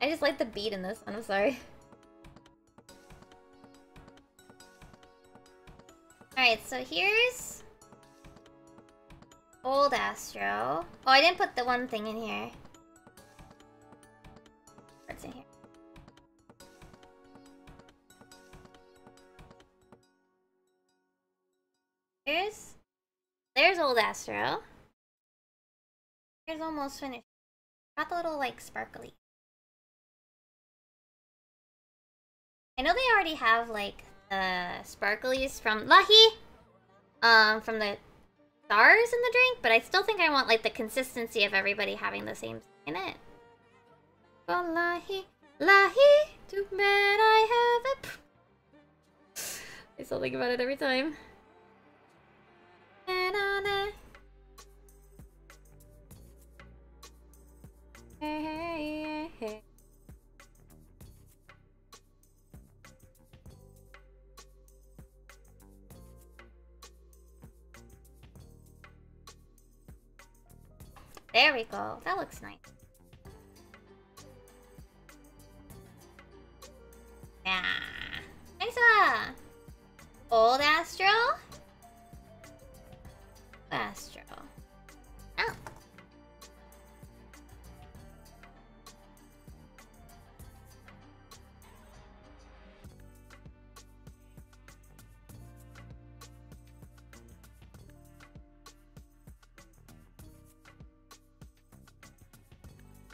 I just like the beat in this one, I'm sorry. Alright, so here's old Astro. Oh, I didn't put the one thing in here. What's in here? There's old Astro. Here's almost finished. Got the little like sparkly. I know they already have like the sparklies from Lahi, from the stars in the drink, but I still think I want like the consistency of everybody having the same thing in it. Oh Lahi, Lahi, too bad I have it. I still think about it every time. Hey. There we go. That looks nice. Yeah. Nice. Old Astro. Astro. Oh.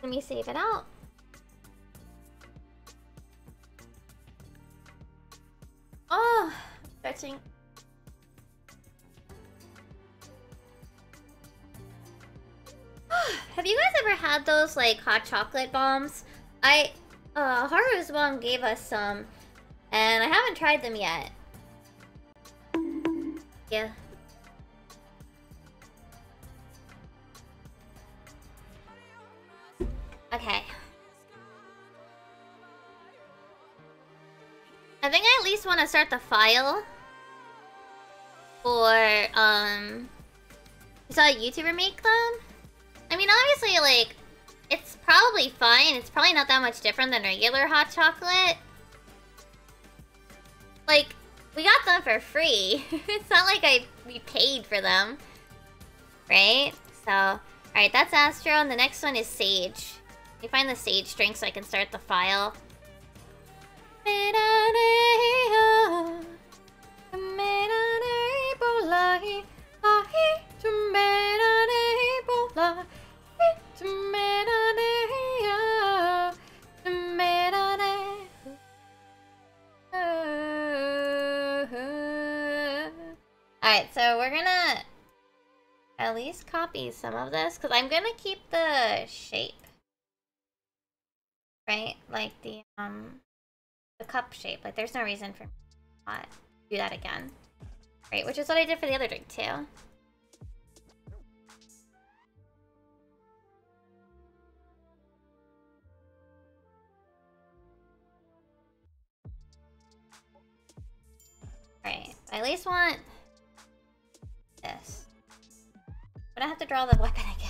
Let me save it out. Oh, stretching. Have you guys ever had those like hot chocolate bombs? Haru's mom gave us some, and I haven't tried them yet. Yeah. Okay. I think I at least want to start the file for, you saw a YouTuber make them? I mean, obviously, like, it's probably fine. It's probably not that much different than regular hot chocolate. Like, we got them for free. It's not like we paid for them. Right? So, alright, that's Astro, and the next one is Sage. Let me find the Sage drink so I can start the file. Alright, so we're gonna at least copy some of this, because I'm gonna keep the shape. Right? Like the cup shape. Like there's no reason for me to not. do that again. Right, which is what I did for the other drink too. Right, I at least want this. But I have to draw the weapon again.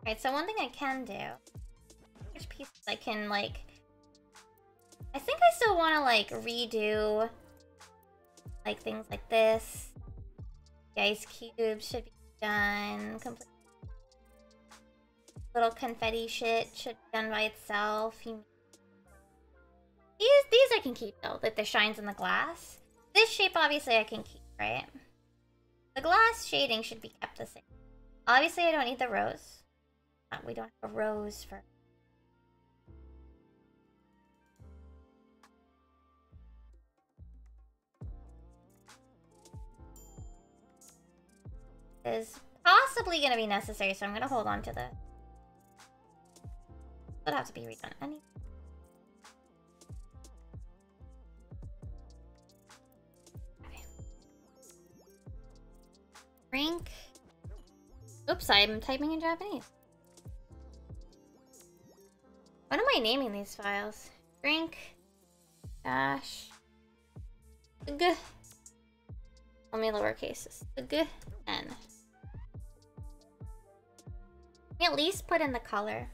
Right, so one thing I can do, which pieces I can, like, I think I still want to, like, redo, like, things like this. The ice cube should be done. Complete. Little confetti shit should be done by itself. These I can keep, though, like the shines in the glass. This shape, obviously, I can keep, right? The glass shading should be kept the same. Obviously, I don't need the rose. We don't have a rose for... Is possibly going to be necessary, so I'm going to hold on to the... It'll have to be redone anyway. Okay. Drink. Oops, I'm typing in Japanese. What am I naming these files? Drink dash g. Only lowercase. G n. At least put in the color.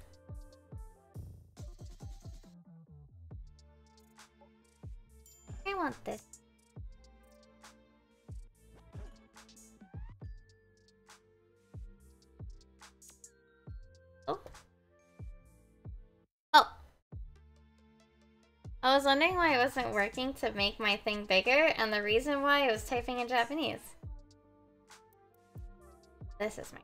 I want this. Oh. Oh. I was wondering why it wasn't working to make my thing bigger, and the reason why I was typing in Japanese. This is my...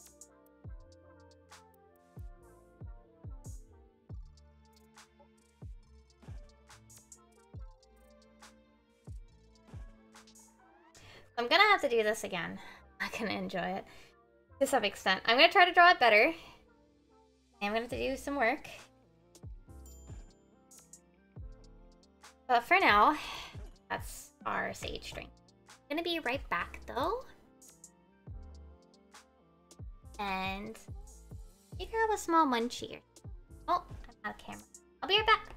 I'm gonna have to do this again. I'm not gonna enjoy it to some extent. I'm gonna try to draw it better. I'm gonna have to do some work. But for now, that's our sage drink. I'm gonna be right back though. And you can have a small munchie. Oh, I'm out of camera. I'll be right back.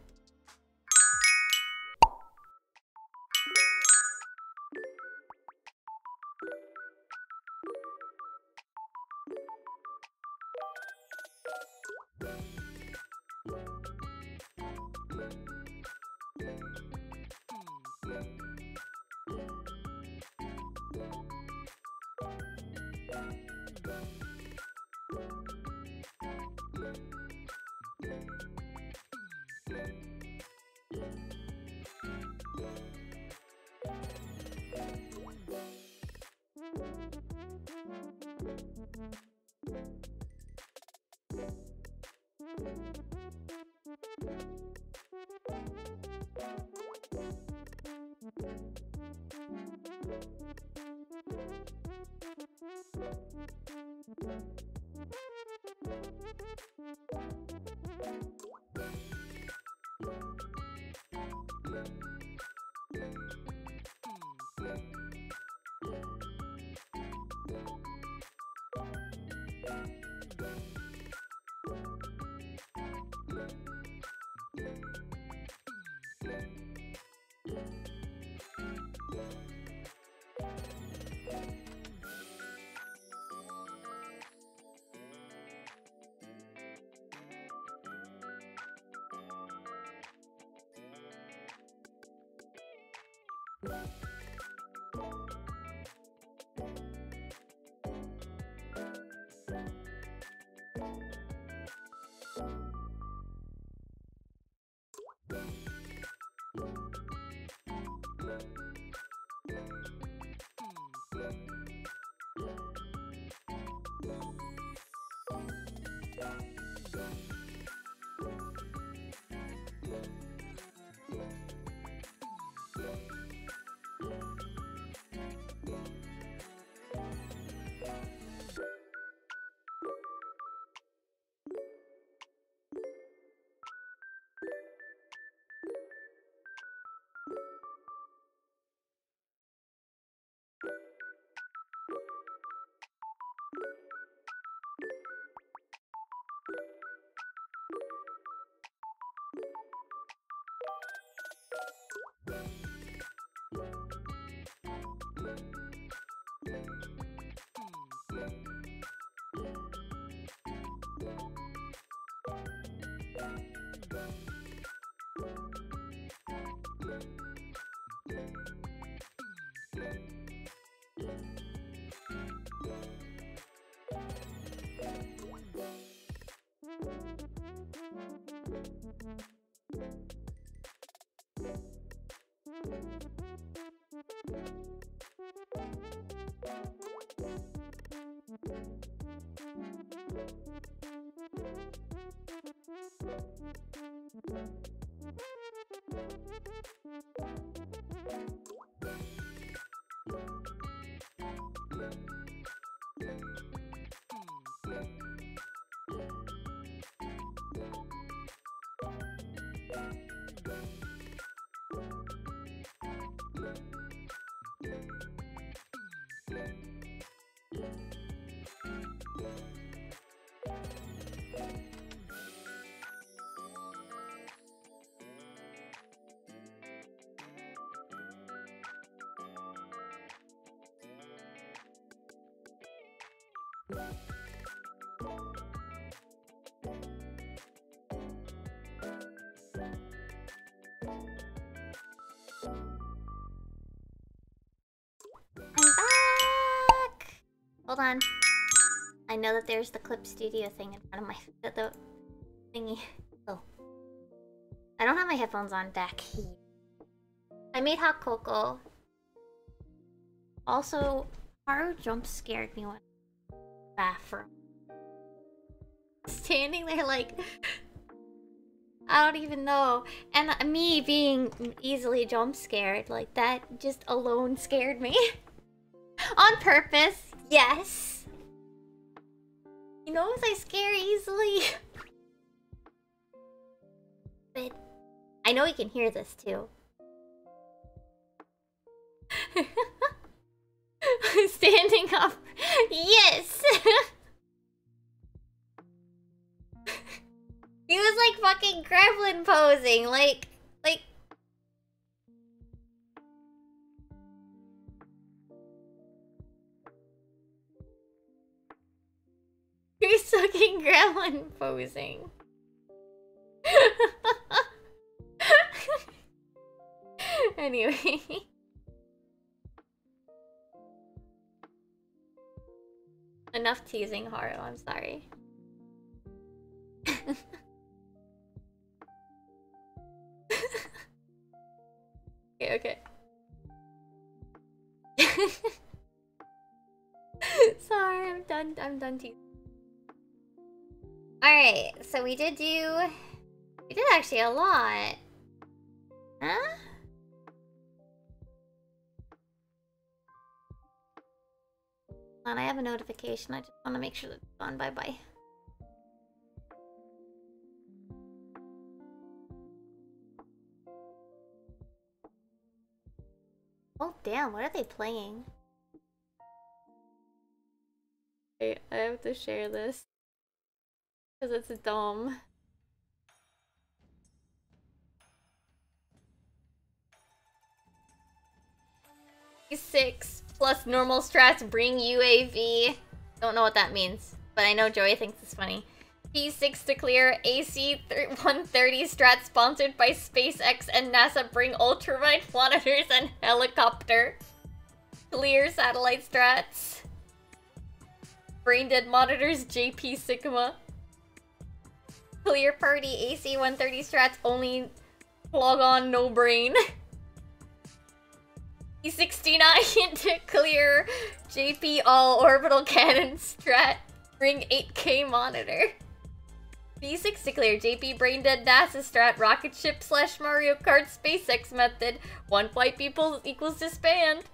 back! Hold on. I know that there's the clip studio thing in front of my the thingy. Oh. I don't have my headphones on deck. I made hot cocoa. Also, Haru jump scared me when bathroom. Standing there like I don't even know. And me being easily jump scared, like that just alone scared me. On purpose, yes. You know, I scare easily. But I know you can hear this too. Standing up. Yes! He was like fucking gremlin posing, like... He was fucking gremlin posing. Anyway. Enough teasing, Haru, I'm sorry. Okay. Sorry, I'm done teasing. Alright, so we did actually a lot. Huh? And I have a notification. I just want to make sure that it's gone. Bye-bye. Oh, damn. What are they playing? Wait, I have to share this. Because it's dumb. E6 plus normal strats bring UAV. Don't know what that means, but I know Joey thinks it's funny. P6 to clear. AC 130 strats sponsored by SpaceX and NASA bring ultrawide monitors and helicopter. Clear satellite strats. Brain dead monitors JP Sigma. Clear party AC 130 strats only log on no brain. E69 to clear JP all orbital cannon strat. Bring 8K monitor. B6 to clear JP brain dead NASA strat rocket ship / Mario Kart SpaceX method. One flight people equals disband.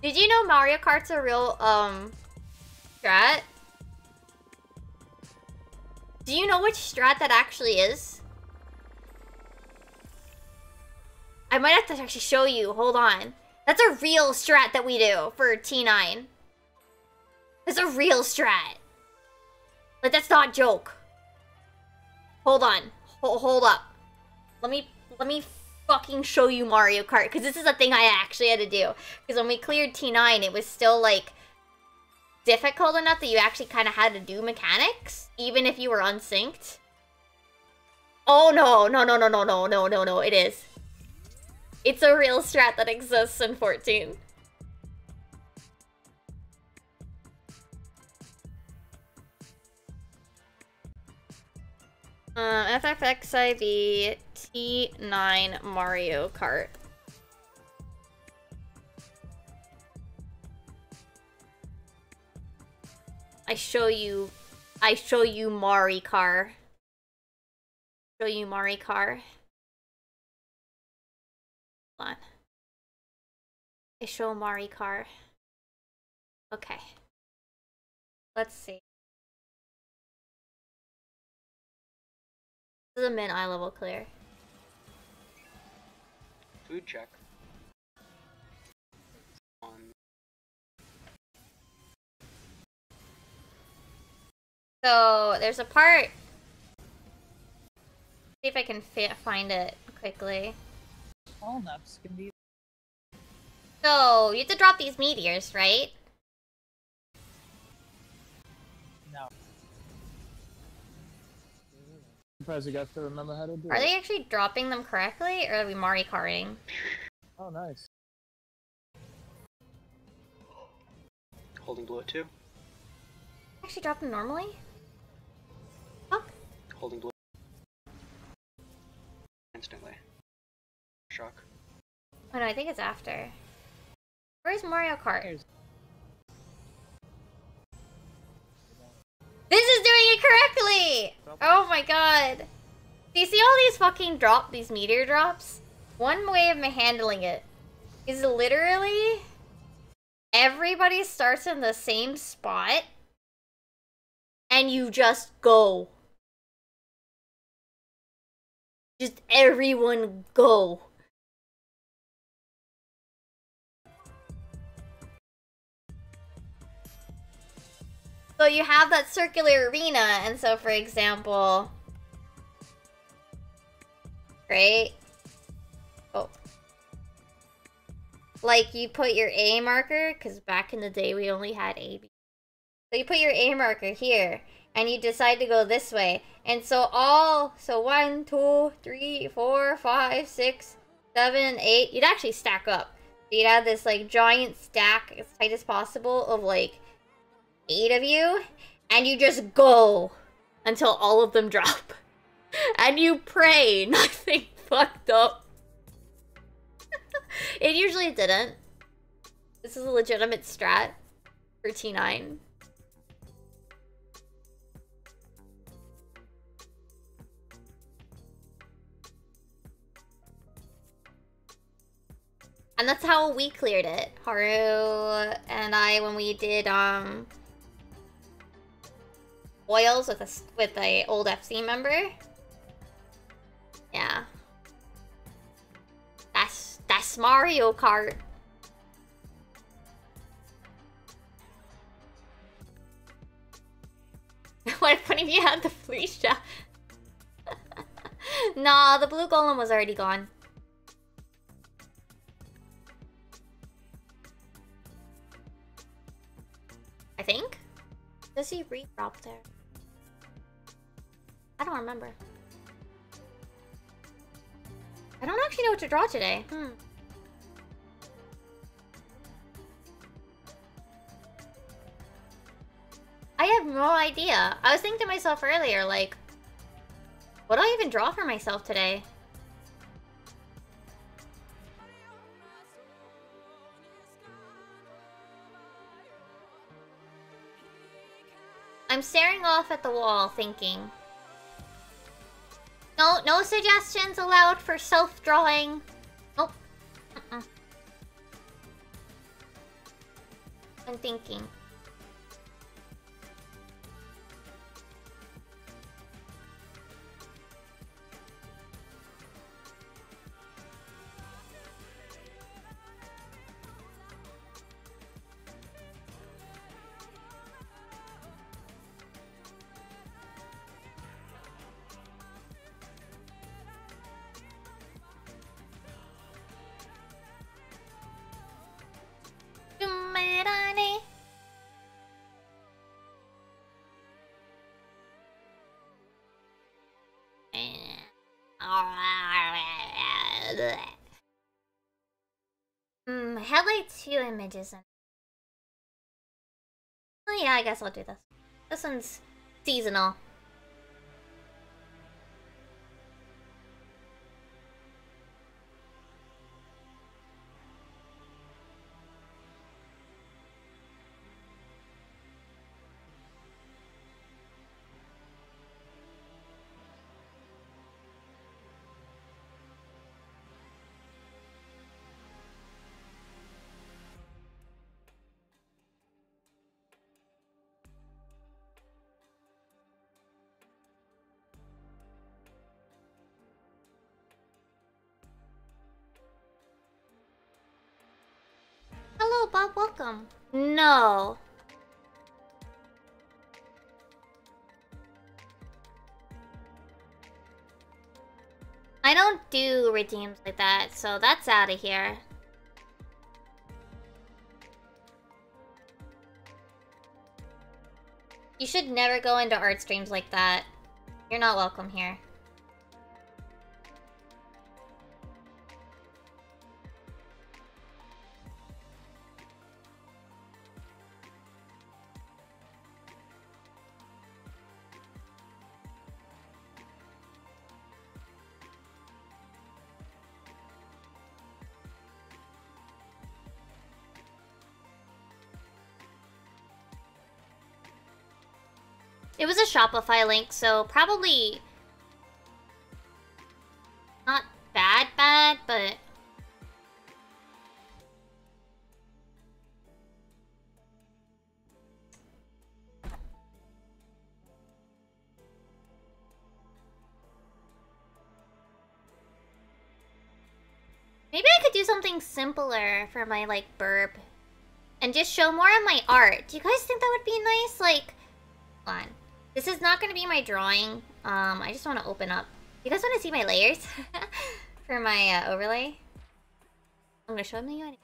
Did you know Mario Kart's a real strat? Do you know which strat that actually is? I might have to actually show you. Hold on. That's a real strat that we do for T9. It's a real strat. Like, that's not a joke. Hold on. Hold up. Let me fucking show you Mario Kart, because this is a thing I actually had to do. Because when we cleared T9, it was still, like, difficult enough that you actually kind of had to do mechanics, even if you were unsynced. Oh, no, it is. It's a real strat that exists in 14. FFXIV T9 Mario Kart. I show you I show you Mari car. Show you Mari car. Hold on. I show Mari car. Okay. Let's see. This is a min eye level clear. Food check. So there's a part. See if I can find it quickly. All nuts can be. So you have to drop these meteors, right? No. Surprised you guys still remember how to do it. Are they actually dropping them correctly, or are we Mari carding? Oh, nice. Holding blue at 2. Actually drop them normally? Fuck. Holding blue. Instantly. Shock. Oh no, I think it's after. Where's Mario Kart? This is doing it correctly! Oh my god. Do you see all these fucking these meteor drops? One way of handling it is literally everybody starts in the same spot and you just go. Just everyone go. So you have that circular arena, and so for example, right? Oh. Like you put your A marker, because back in the day we only had A, B. So you put your A marker here, and you decide to go this way. And so 1, 2, 3, 4, 5, 6, 7, 8, you'd actually stack up. So you'd have this like giant stack as tight as possible of like 8 of you, and you just go until all of them drop. And you pray nothing fucked up. It usually didn't. This is a legitimate strat for T9. And that's how we cleared it. Haru and I, when we did oils with a old FC member. Yeah. That's Mario Kart. What if you had the Felicia? Nah, the blue golem was already gone. I think? Does he re-drop there? I don't remember. I don't actually know what to draw today. I have no idea. I was thinking to myself earlier, like, what do I even draw for myself today? I'm staring off at the wall thinking. No suggestions allowed for self-drawing. Nope. I'm thinking. I had like 2 images in. Oh yeah, I guess I'll do this. This one's seasonal. welcome. No. I don't do redeems like that, so that's out of here. You should never go into art streams like that. You're not welcome here. It was a Shopify link, so probably not bad, but maybe I could do something simpler for my like burp and just show more of my art. Do you guys think that would be nice? Like, hold on. This is not going to be my drawing. I just want to open up. You guys want to see my layers for my overlay? I'm going to show them to you.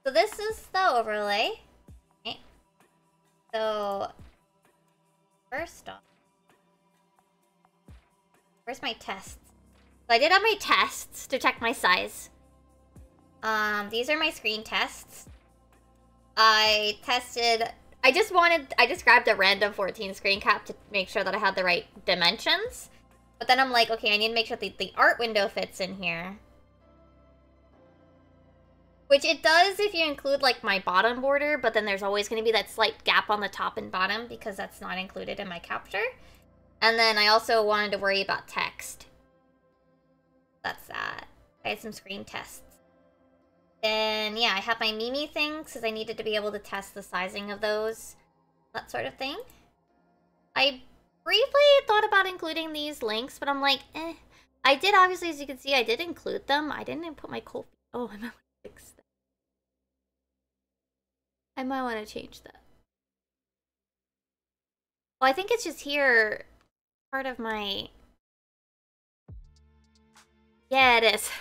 So this is the overlay. Okay. So first off, where's my tests? So I did have my tests to check my size. These are my screen tests. I just grabbed a random 14 screen cap to make sure that I had the right dimensions. But then I'm like, okay, I need to make sure that the art window fits in here. Which it does if you include like my bottom border, but then there's always going to be that slight gap on the top and bottom because that's not included in my capture. And then I also wanted to worry about text. That's that. I had some screen tests. Then, yeah, I have my Mimi things because I needed to be able to test the sizing of those. That sort of thing. I briefly thought about including these links, but I'm like, eh. I did, obviously, as you can see, I did include them. I didn't put my cold... Oh, I might want to fix that. I might want to change that. Well, I think it's just here, part of my... Yeah, it is.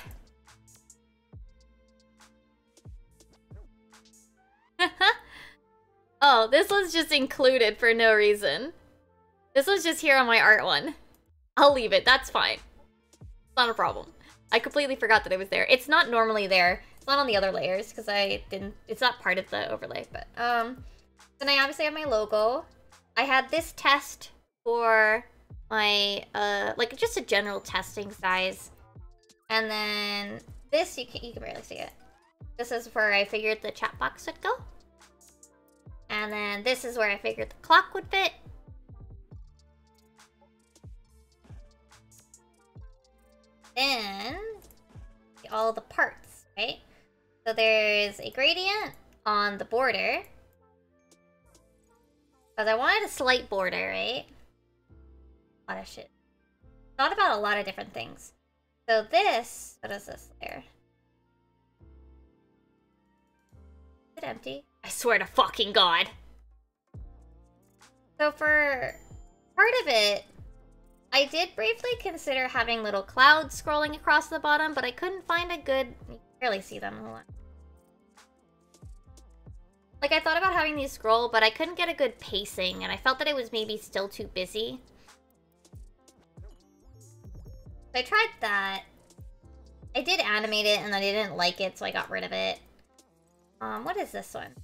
Oh, this one's just included for no reason. This one's just here on my art one. I'll leave it. That's fine. It's not a problem. I completely forgot that it was there. It's not normally there. It's not on the other layers because I didn't... It's not part of the overlay, but... Then I obviously have my logo. I had this test for my, like, just a general testing size. And then this, you can barely see it. This is where I figured the chat box would go. And then this is where I figured the clock would fit. Then, all the parts, right? So there's a gradient on the border. Because I wanted a slight border, right? A lot of shit. Thought about a lot of different things. So this, what is this layer? Is it empty? I swear to fucking God. So for part of it, I did briefly consider having little clouds scrolling across the bottom, but I couldn't find a good... You can barely see them. Hold on. Like, I thought about having these scroll, but I couldn't get a good pacing, and I felt that it was maybe still too busy. So I tried that. I did animate it, and then I didn't like it, so I got rid of it. What is this one?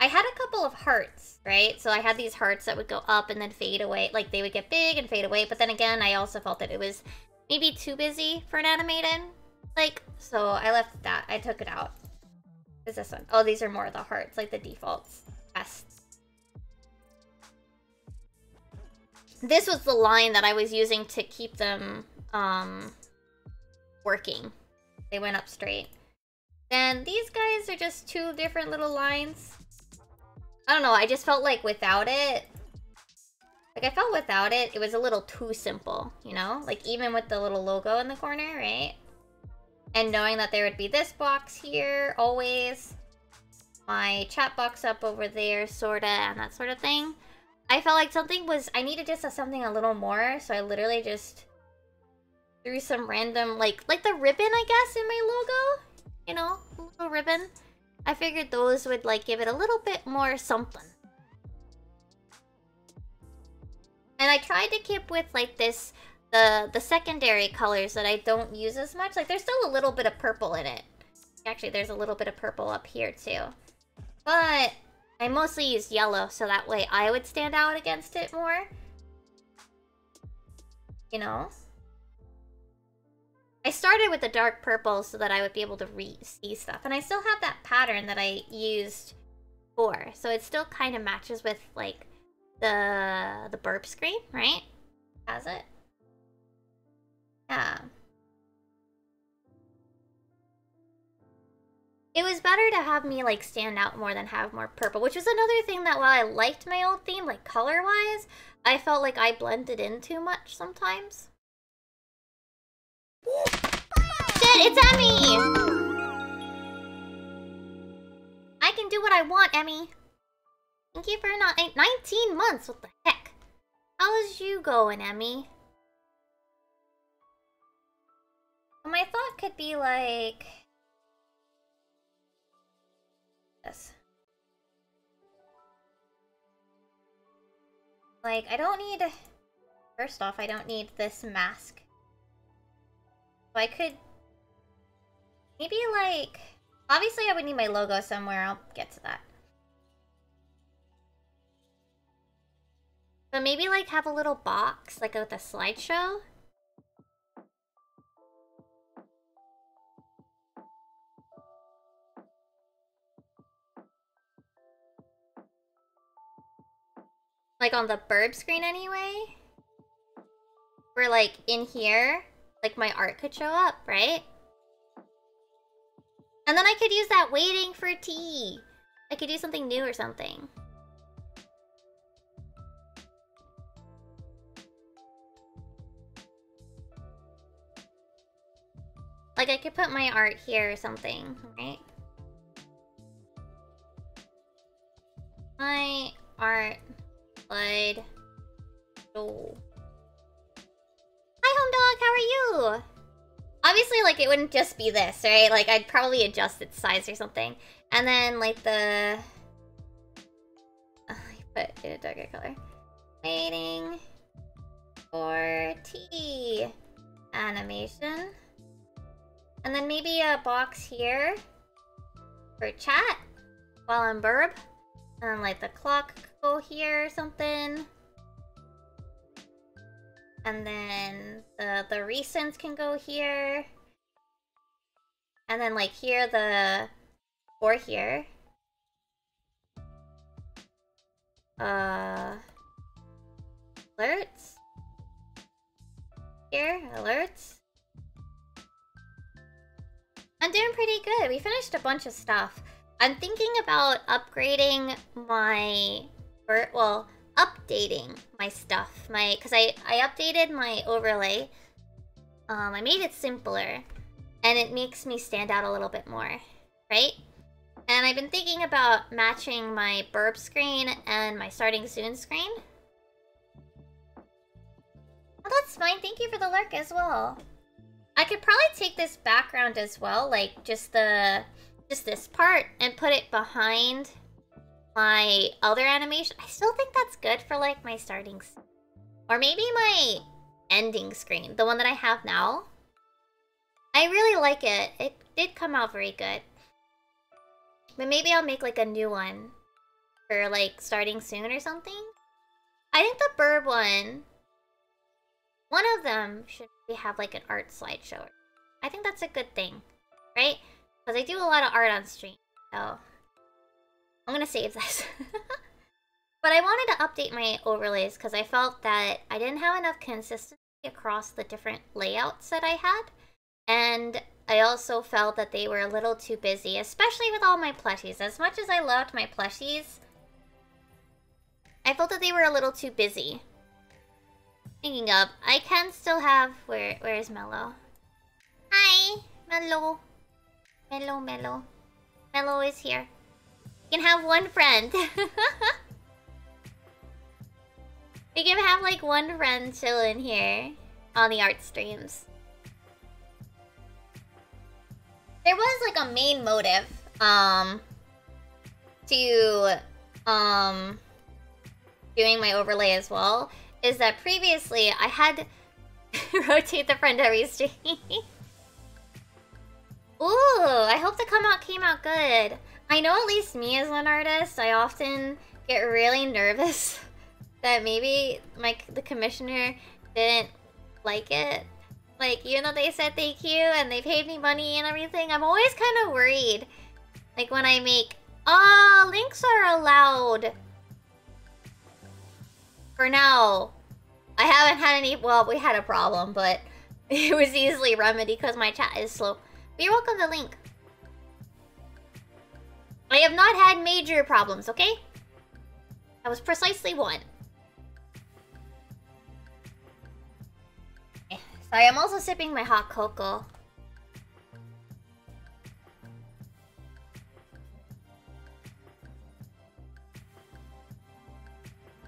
I had a couple of hearts, right? So I had these hearts that would go up and then fade away. Like, they would get big and fade away. But then again, I also felt that it was maybe too busy for an animated. Like, so I left that. I took it out. Is this one? Oh, these are more of the hearts, like the defaults. Tests. This was the line that I was using to keep them, working. They went up straight. Then these guys are just two different little lines. I don't know, I just felt like without it... Like, I felt without it, it was a little too simple, you know? Like, even with the little logo in the corner, right? And knowing that there would be this box here, always. my chat box up over there, sorta, and that sort of thing. I felt like I needed just something a little more, so I literally just threw some random, like the ribbon, I guess, in my logo. You know, a little ribbon. I figured those would, like, give it a little bit more something. And I tried to keep with, like, the secondary colors that I don't use as much. Like, there's still a little bit of purple in it. Actually, there's a little bit of purple up here, too. But I mostly used yellow, so that way I would stand out against it more. You know? I started with the dark purple so that I would be able to see stuff. And I still have that pattern that I used before. So it still kind of matches with, like, the burp screen, right? Has it? Yeah. It was better to have me, like, stand out more than have more purple, which was another thing that while I liked my old theme, like, color-wise, I felt like I blended in too much sometimes. Shit, it's Emmy! I can do what I want, Emmy. Thank you for 19 months, what the heck? How's you going, Emmy? My thought could be like... this. Like, I don't need... First off, I don't need this mask. So I could... maybe, like... Obviously, I would need my logo somewhere. I'll get to that. But maybe, like, have a little box, like, with a slideshow. Like, on the burb screen, anyway. Where, like, in here, like, my art could show up, right? And then I could use that waiting for tea. I could do something new or something. Like, I could put my art here or something, right? My art slide show. Hi, Home Dog, how are you? Obviously, like, it wouldn't just be this, right? Like, I'd probably adjust its size or something. And then, like, the... put it in a darker color. Waiting for tea animation. And then maybe a box here for chat while I'm burb. And like the clock go here or something. And then the recents can go here. And then like here or here. Alerts. Here, alerts. I'm doing pretty good. We finished a bunch of stuff. I'm thinking about upgrading my... well, updating my stuff. Because I updated my overlay. I made it simpler. And it makes me stand out a little bit more. Right? And I've been thinking about matching my burp screen and my starting soon screen. Oh, that's fine. Thank you for the lurk as well. I could probably take this background as well, like just this part, and put it behind my other animation. I still think that's good for like my starting, or maybe my ending screen, the one that I have now. I really like it. It did come out very good. But maybe I'll make like a new one for like starting soon or something. I think the burb one of them should have like an art slideshow. I think that's a good thing, right? Because I do a lot of art on stream, so I'm gonna save this. But I wanted to update my overlays because I felt that I didn't have enough consistency across the different layouts that I had. And I also felt that they were a little too busy, especially with all my plushies. As much as I loved my plushies, I felt that they were a little too busy. Speaking of, I can still have... Where's Mello? Hi! Mello. Mello is here. You can have one friend. We can have like one friend chilling here on the art streams. There was like a main motive to doing my overlay as well, is that previously I had rotate the friend every stream. Ooh, I hope the came out good. I know at least me as an artist, I often get really nervous that maybe the commissioner didn't like it. Like, even though they said thank you and they paid me money and everything, I'm always kind of worried. Like when I make, links are allowed. For now. I haven't had any, well, we had a problem, but it was easily remedied because my chat is slow. But you're welcome to link. I have not had major problems, okay? That was precisely one. Sorry, I'm also sipping my hot cocoa.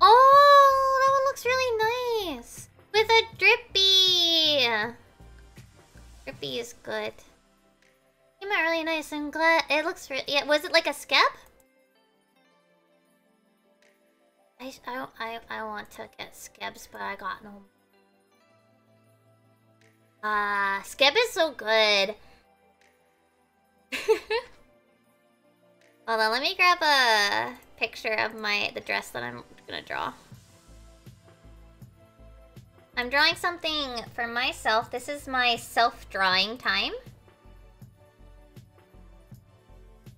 Oh, that one looks really nice. With a drippy. Drippy is good. Came out really nice. I'm glad it looks really. Yeah, was it like a skep? I want to get skeps, but I got no. Skep is so good. Hold on, let me grab a picture of the dress that I'm gonna draw. I'm drawing something for myself. This is my self-drawing time.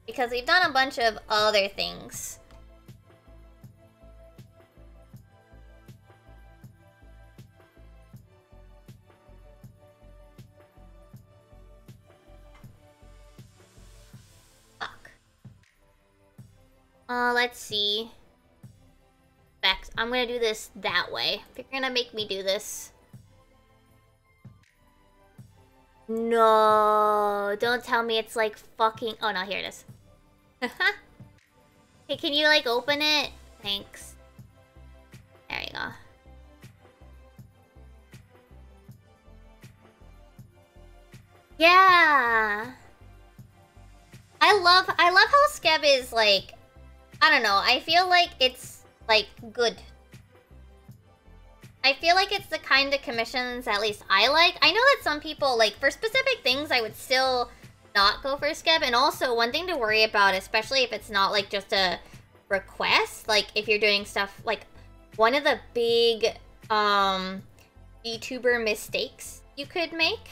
Because we've done a bunch of other things. Fuck. Let's see. I'm gonna do this that way. If you're gonna make me do this. No, don't tell me it's like fucking. Oh no, here it is. Hey, can you like open it? Thanks. There you go. Yeah. I love how Skeb is like, I don't know, I feel like it's like good. I feel like it's the kind of commissions at least I like. I know that some people, like, for specific things, I would still not go for Skeb. And also, one thing to worry about, especially if it's not, like, just a request, like, if you're doing stuff, like, one of the big, VTuber mistakes you could make,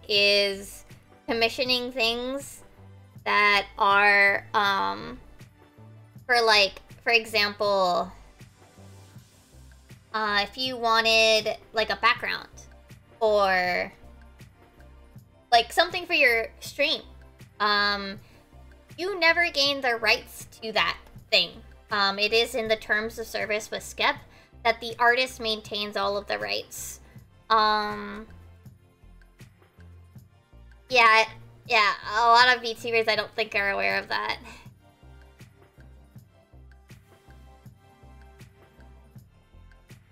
is commissioning things that are, for example, if you wanted, like, a background, or, like, something for your stream, you never gain the rights to that thing. It is in the terms of service with Skep that the artist maintains all of the rights. Yeah, a lot of VTubers I don't think are aware of that.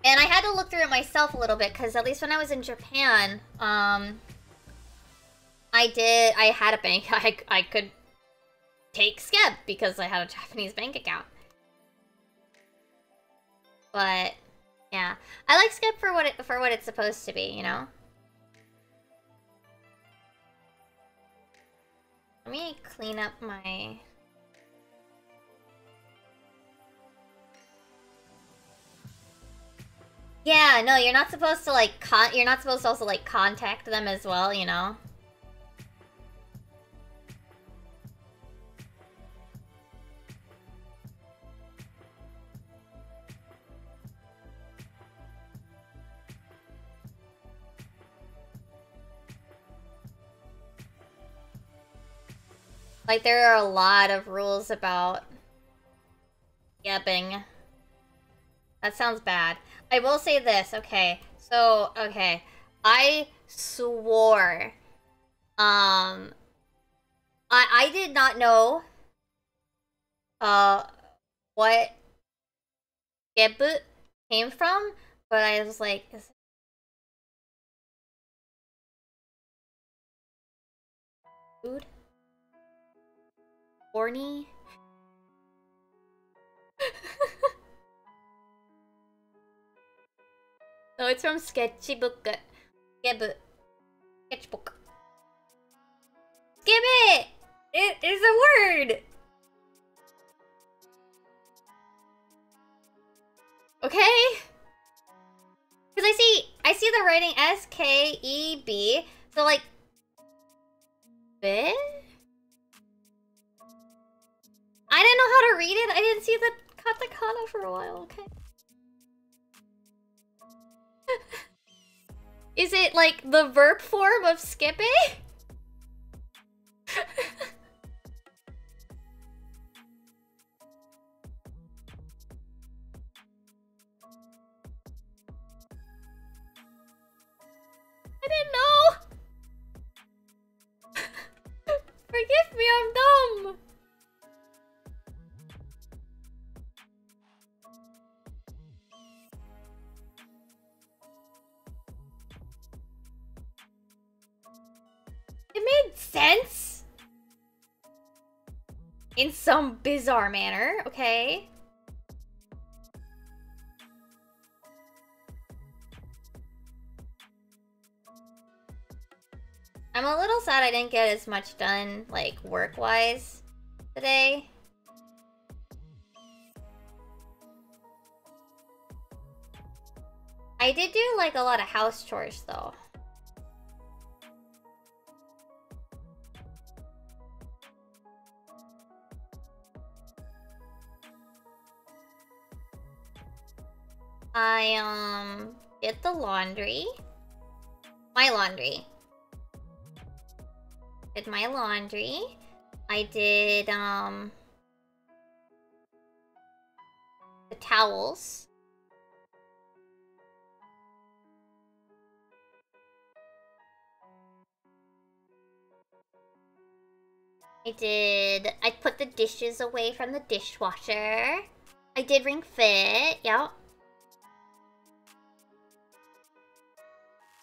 And I had to look through it myself a little bit, because at least when I was in Japan, I had a bank, I could take Skeb, because I had a Japanese bank account. But, yeah. I like Skeb for what it's supposed to be, you know? Let me clean up my... Yeah, no, you're not supposed to, like, you're not supposed to also, like, contact them as well, you know? Like, there are a lot of rules about yepping. That sounds bad. I will say this, okay. So, okay. I swore. I did not know what Gebu came from, but I was like, is it food? Horny? No, it's from sketchbook. Gebu. Sketchbook. Skip it! It is a word! Okay? Because I see the writing S-K-E-B, so like... Be? I didn't know how to read it, I didn't see the katakana for a while, okay? Is it like the verb form of skip it? I didn't know! Forgive me, I'm dumb! It made sense! In some bizarre manner, okay? I'm a little sad I didn't get as much done, like, work-wise today. I did do, like, a lot of house chores, though. I, did the laundry. My laundry. Did my laundry. I did, the towels. I put the dishes away from the dishwasher. I did ring fit, yep.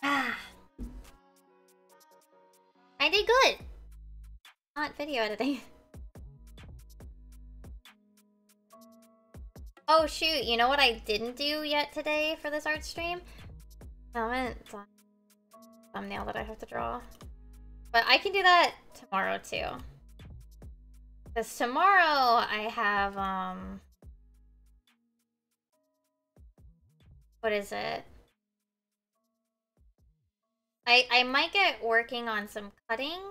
Ah. I did good. Not video editing. Oh shoot, you know what I didn't do yet today for this art stream? I haven't done a thumbnail that I have to draw. But I can do that tomorrow too. Because tomorrow I have, what is it? I might get working on some cutting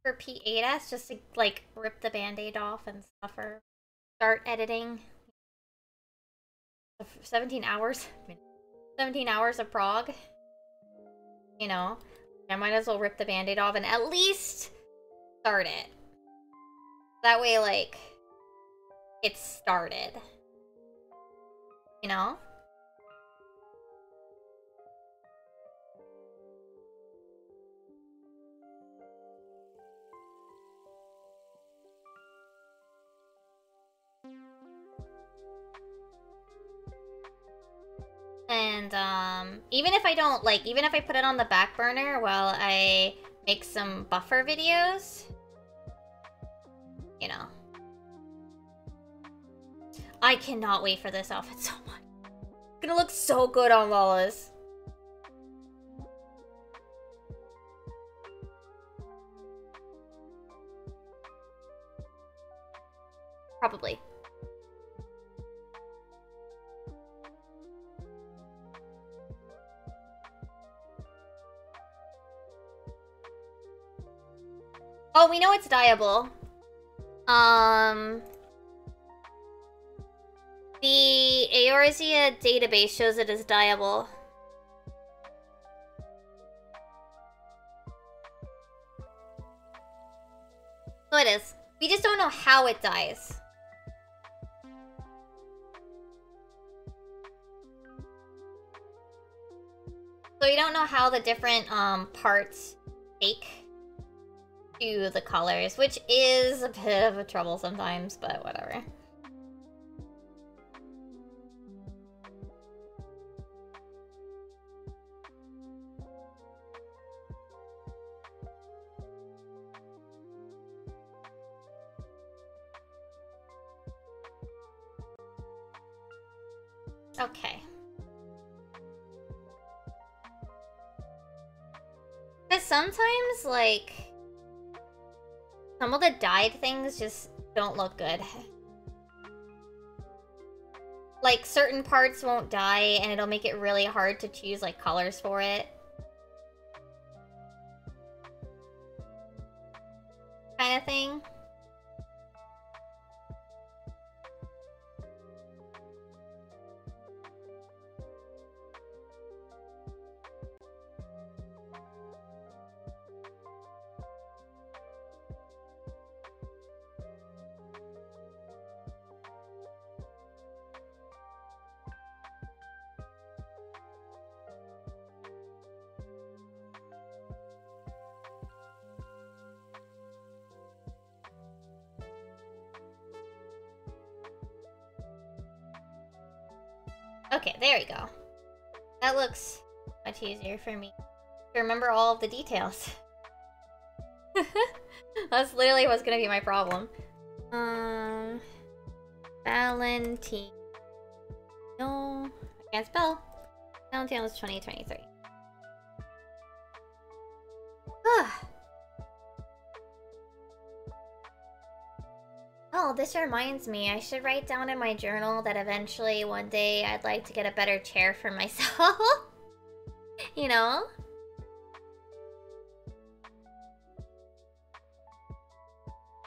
for P8S just to, like, rip the band-aid off and stuff, or start editing. 17 hours? 17 hours of prog? You know? I might as well rip the band-aid off and at least start it. That way, like, it's started. You know? And, even if I don't, like, even if I put it on the back burner while I make some buffer videos, you know. I cannot wait for this outfit so much. It's gonna look so good on Lawless. Probably. Oh, we know it's dyeable. The Eorzea database shows it as dyeable. So it is. We just don't know how it dyes. So we don't know how the different parts take. to the colors, which is a bit of a trouble sometimes, but whatever. Okay. Because sometimes, like, some of the dyed things just don't look good. Like, certain parts won't dye, and it'll make it really hard to choose, like, colors for it. Kind of thing. Okay, there we go. That looks much easier for me to remember all of the details. That's literally what's gonna be my problem. Valentino. No, I can't spell. Valentino was 2023. Oh, this reminds me, I should write down in my journal that eventually one day I'd like to get a better chair for myself. You know?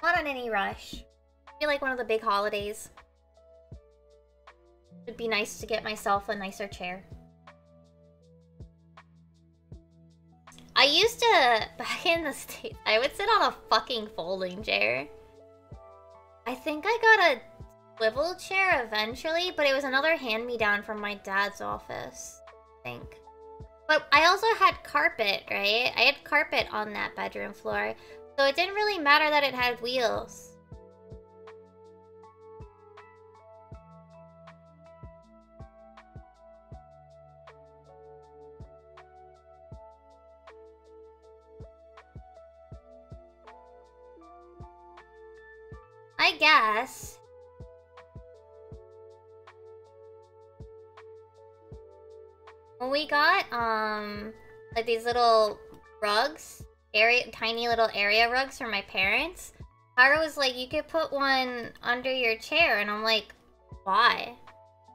Not on any rush. I feel like one of the big holidays. It'd be nice to get myself a nicer chair. I used to, back in the States, I would sit on a fucking folding chair. I think I got a swivel chair eventually, but it was another hand-me-down from my dad's office, I think. But I also had carpet, right? I had carpet on that bedroom floor, so it didn't really matter that it had wheels. I guess. When we got, like these little rugs, tiny little area rugs for my parents, Hara was like, you could put one under your chair, and I'm like, why?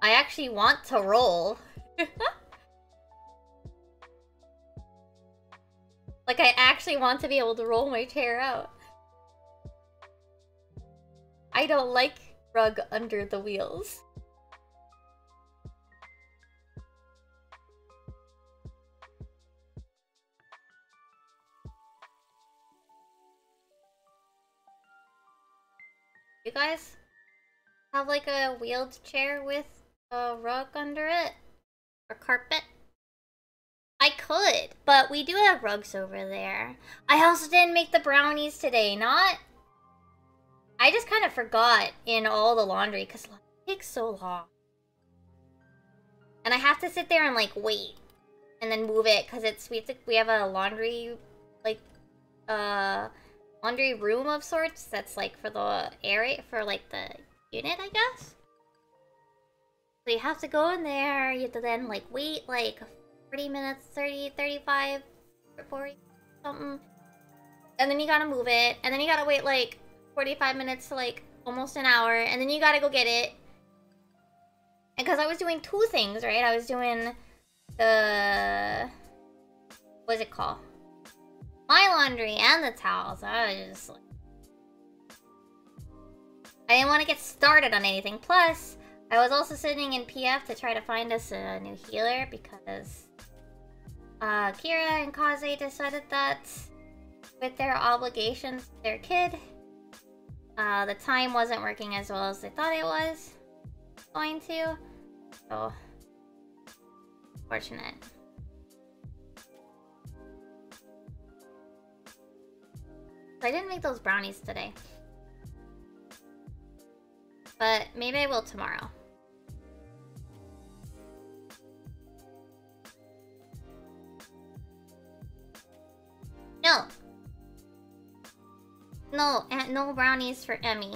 I actually want to roll. Like, I actually want to be able to roll my chair out. I don't like rug under the wheels. You guys have like a wheeled chair with a rug under it? Or carpet? I could, but we do have rugs over there. I also didn't make the brownies today, not... I just kind of forgot in all the laundry, because laundry takes so long. And I have to sit there and, like, wait. And then move it, because we have a laundry, like, laundry room of sorts that's, like, for the area, for, like, the unit, I guess? So you have to go in there, you have to then, like, wait, like, 30 minutes, 30, 35, 40, something. And then you gotta move it, and then you gotta wait, like, 45 minutes to, like, almost an hour, and then you gotta go get it. And because I was doing two things, right? I was doing the... What's it called? My laundry and the towels. I was just like... I didn't want to get started on anything. Plus, I was also sitting in PF to try to find us a new healer because... Kira and Kaze decided that with their obligations to their kid... the time wasn't working as well as they thought it was going to. So, fortunate. I didn't make those brownies today. But maybe I will tomorrow. No! No, no brownies for Emmy.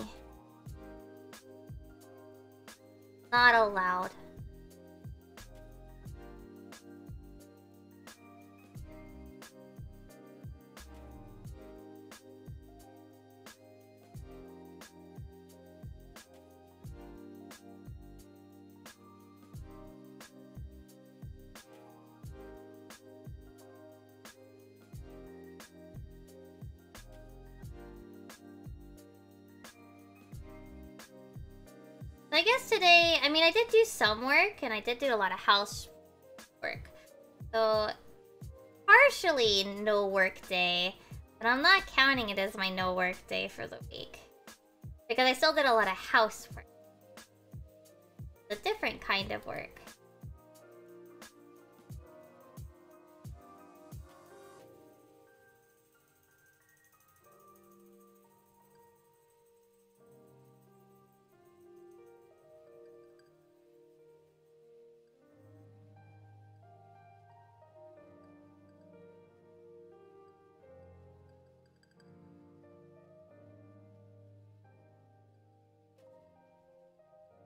Not allowed. I guess today, I mean, I did do some work, and I did do a lot of house work. So, partially no work day, but I'm not counting it as my no work day for the week. Because I still did a lot of housework. It's a different kind of work.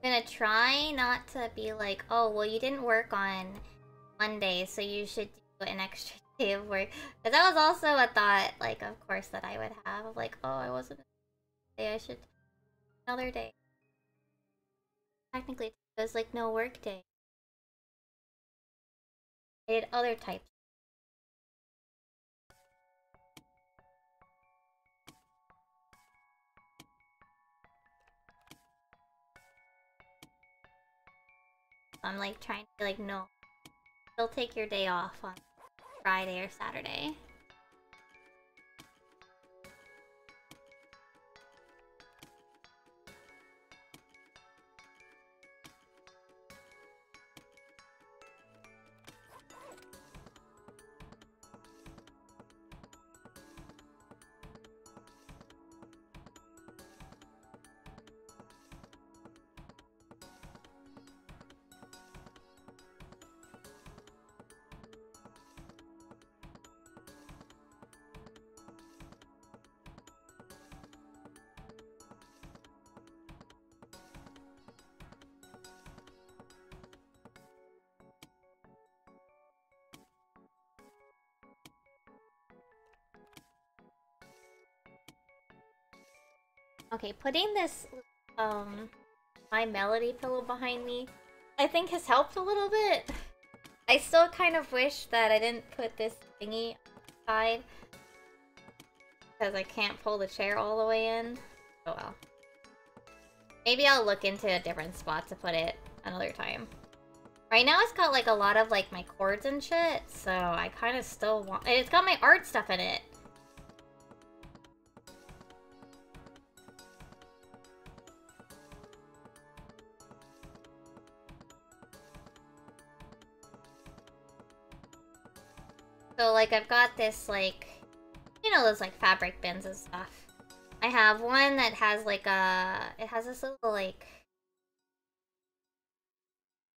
I'm gonna try not to be like, oh, well, you didn't work on Monday, so you should do an extra day of work. Because that was also a thought, like, of course, that I would have. Like, oh, I wasn't day, I should another day. Technically, it was like no work day. I did other types. I'm like trying to be like, no. Still take your day off on Friday or Saturday. Okay, putting this, My Melody pillow behind me, I think has helped a little bit. I still kind of wish that I didn't put this thingy aside, because I can't pull the chair all the way in. Oh well. Maybe I'll look into a different spot to put it another time. Right now it's got like a lot of like my cords and shit, so I kind of still want... It's got my art stuff in it. So, like, I've got this, like, you know, those, like, fabric bins and stuff. I have one that has, like, it has this little, like,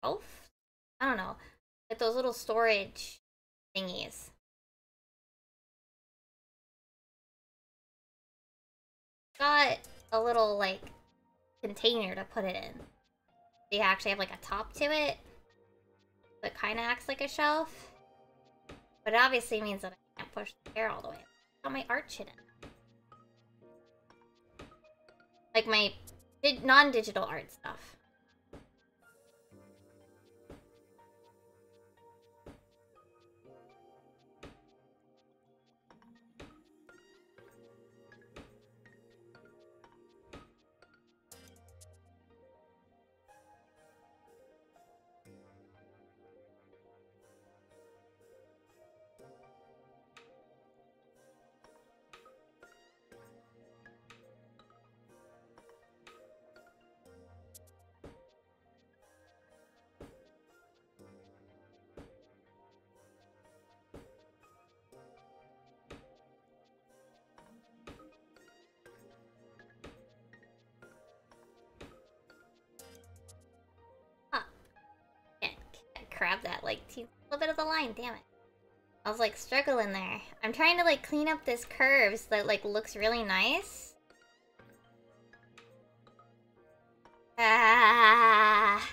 shelf? I don't know. Like, those little storage thingies. Got a little, like, container to put it in. You actually have, like, a top to it. So it kind of acts like a shelf. But it obviously means that I can't push the chair all the way up. Got my art shit in. Like my non-digital art stuff. grab that like little bit of the line. Damn it! I was like struggling there. I'm trying to like clean up this curve so that like looks really nice. Ah.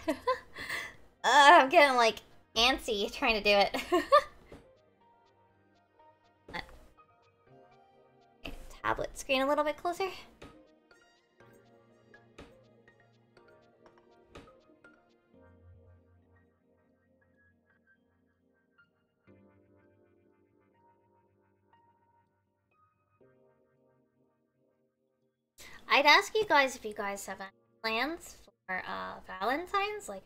I'm getting like antsy trying to do it. Okay, tablet screen a little bit closer. I'd ask you guys if you guys have any plans for Valentine's, like.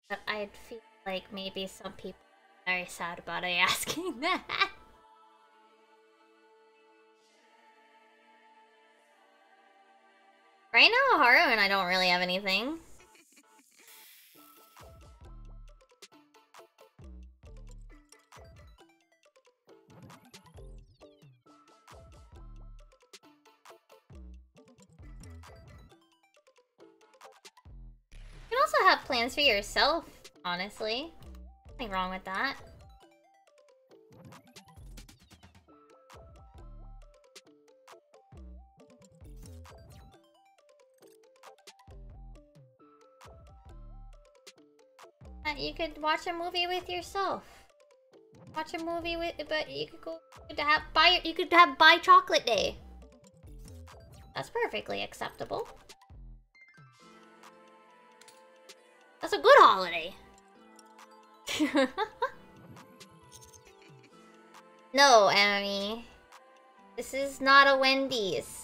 But I'd feel like maybe some people are very sad about I asking that. Right now, Haru and I don't really have anything. You can also have plans for yourself, honestly. Nothing wrong with that. You could watch a movie with yourself. Watch a movie with, but you could go to have you could have buy chocolate day. That's perfectly acceptable. That's a good holiday. No, Amy. This is not a Wendy's.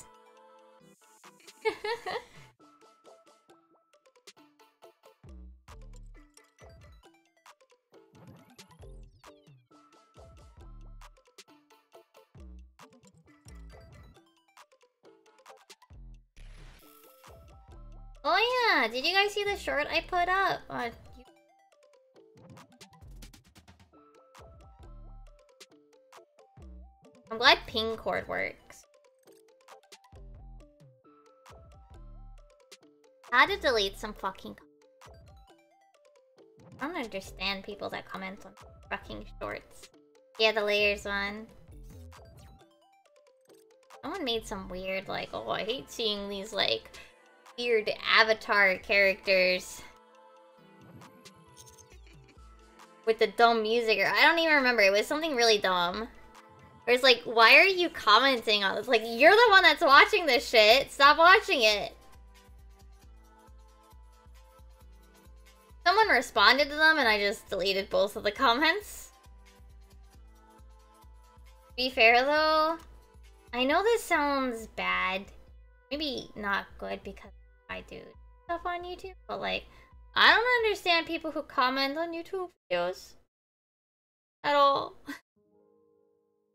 Oh yeah, did you guys see the short I put up? I'm glad ping cord works. I had to delete some fucking. I don't understand people that comment on fucking shorts. Yeah, the layers one. Someone made some weird, like, oh, I hate seeing these, like, weird avatar characters with the dumb music, or I don't even remember. It was something really dumb. Where it's like, why are you commenting on this? Like, you're the one that's watching this shit. Stop watching it. Someone responded to them and I just deleted both of the comments. To be fair though, I know this sounds bad. Maybe not good because I do stuff on YouTube, but like, I don't understand people who comment on YouTube videos at all.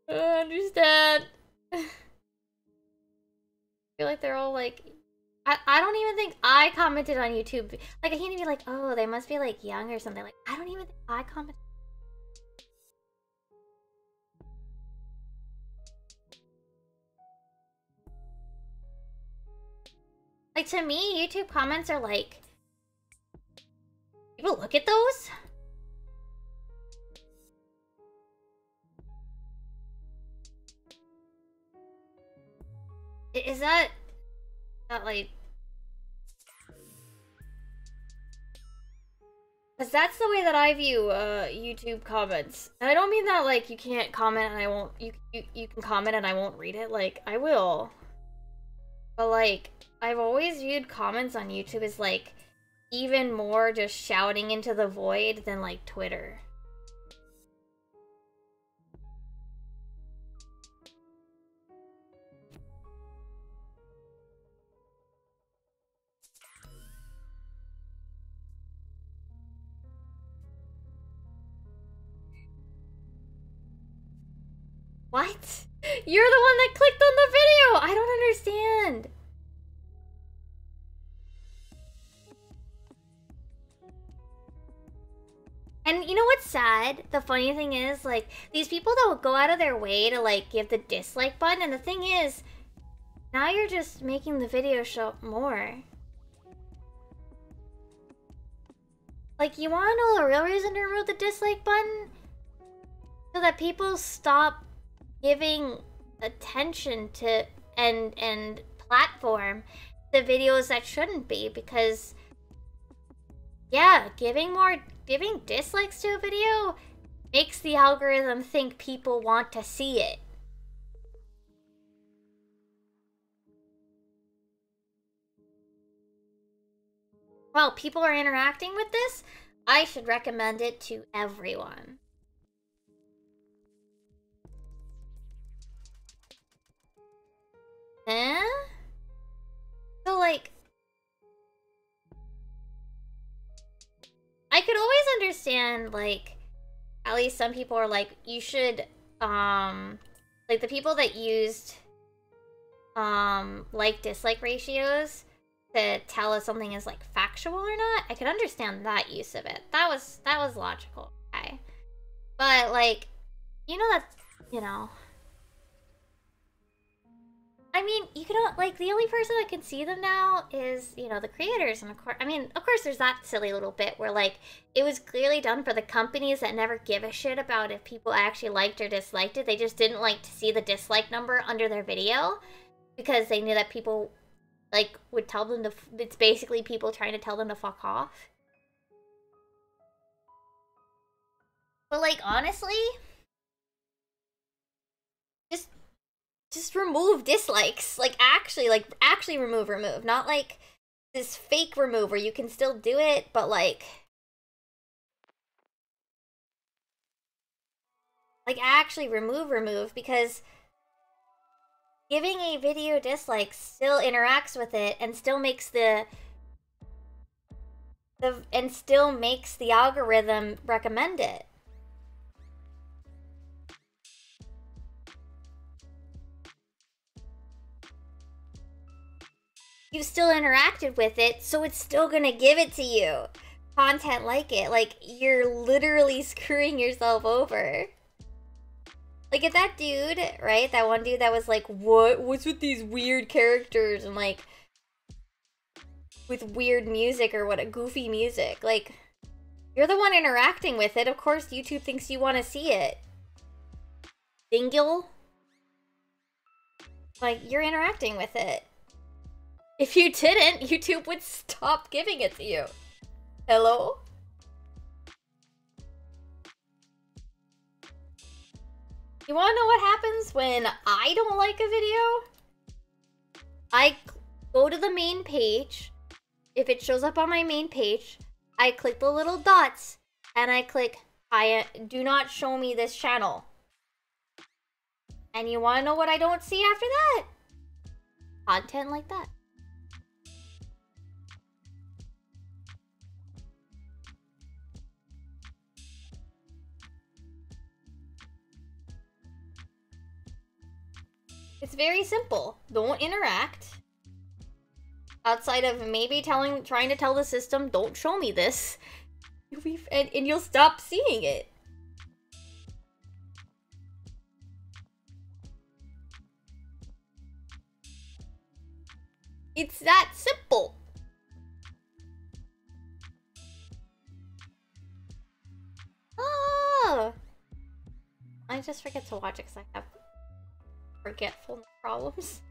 I don't understand. I feel like they're all like, I don't even think I commented on YouTube. Like, I can't even be like, oh, they must be like young or something. Like, I don't even think I commented. Like, to me, YouTube comments are like, people look at those? Is that like... Because that's the way that I view YouTube comments. And I don't mean that like you can't comment and I won't... You can comment and I won't read it. Like, I will. But like, I've always viewed comments on YouTube as like even more just shouting into the void than like Twitter. What? You're the one that clicked on the video! I don't understand! And you know what's sad? The funny thing is, like, these people that will go out of their way to, like, give the dislike button, and the thing is, now you're just making the video show up more. Like, you wanna know the real reason to remove the dislike button? So that people stop giving attention to and platform the videos that shouldn't be, because yeah, giving dislikes to a video makes the algorithm think people want to see it. Well, people are interacting with this, I should recommend it to everyone. Eh? So, like, I could always understand, like, at least some people are like, you should, like, the people that used, like-dislike ratios to tell if something is, like, factual or not, I could understand that use of it. That was logical, okay? But, like, you know that's, you know... I mean, you can, like, the only person that can see them now is, you know, the creators, and of course, I mean, of course there's that silly little bit where, like, it was clearly done for the companies that never give a shit about if people actually liked or disliked it. They just didn't like to see the dislike number under their video, because they knew that people, like, would tell them to, it's basically people trying to tell them to fuck off. But, like, honestly, just remove dislikes. Like, actually remove. Not, like, this fake remove where you can still do it, but, like, actually remove, because giving a video dislike still interacts with it and still makes the algorithm recommend it. You still interacted with it, so it's still gonna give it to you. Content like it. Like, you're literally screwing yourself over. Like, if that dude, right? That one dude that was like, what's with these weird characters and, like, with weird music or what, goofy music. Like, you're the one interacting with it. Of course, YouTube thinks you want to see it. Dingle? Like, you're interacting with it. If you didn't, YouTube would stop giving it to you. Hello? You wanna know what happens when I don't like a video? I go to the main page. If it shows up on my main page, I click the little dots and I click, do not show me this channel. And you wanna know what I don't see after that? Content like that. It's very simple. Don't interact. Outside of maybe trying to tell the system, don't show me this. And you'll stop seeing it. It's that simple. Oh! I just forget to watch it because I have forgetfulness problems.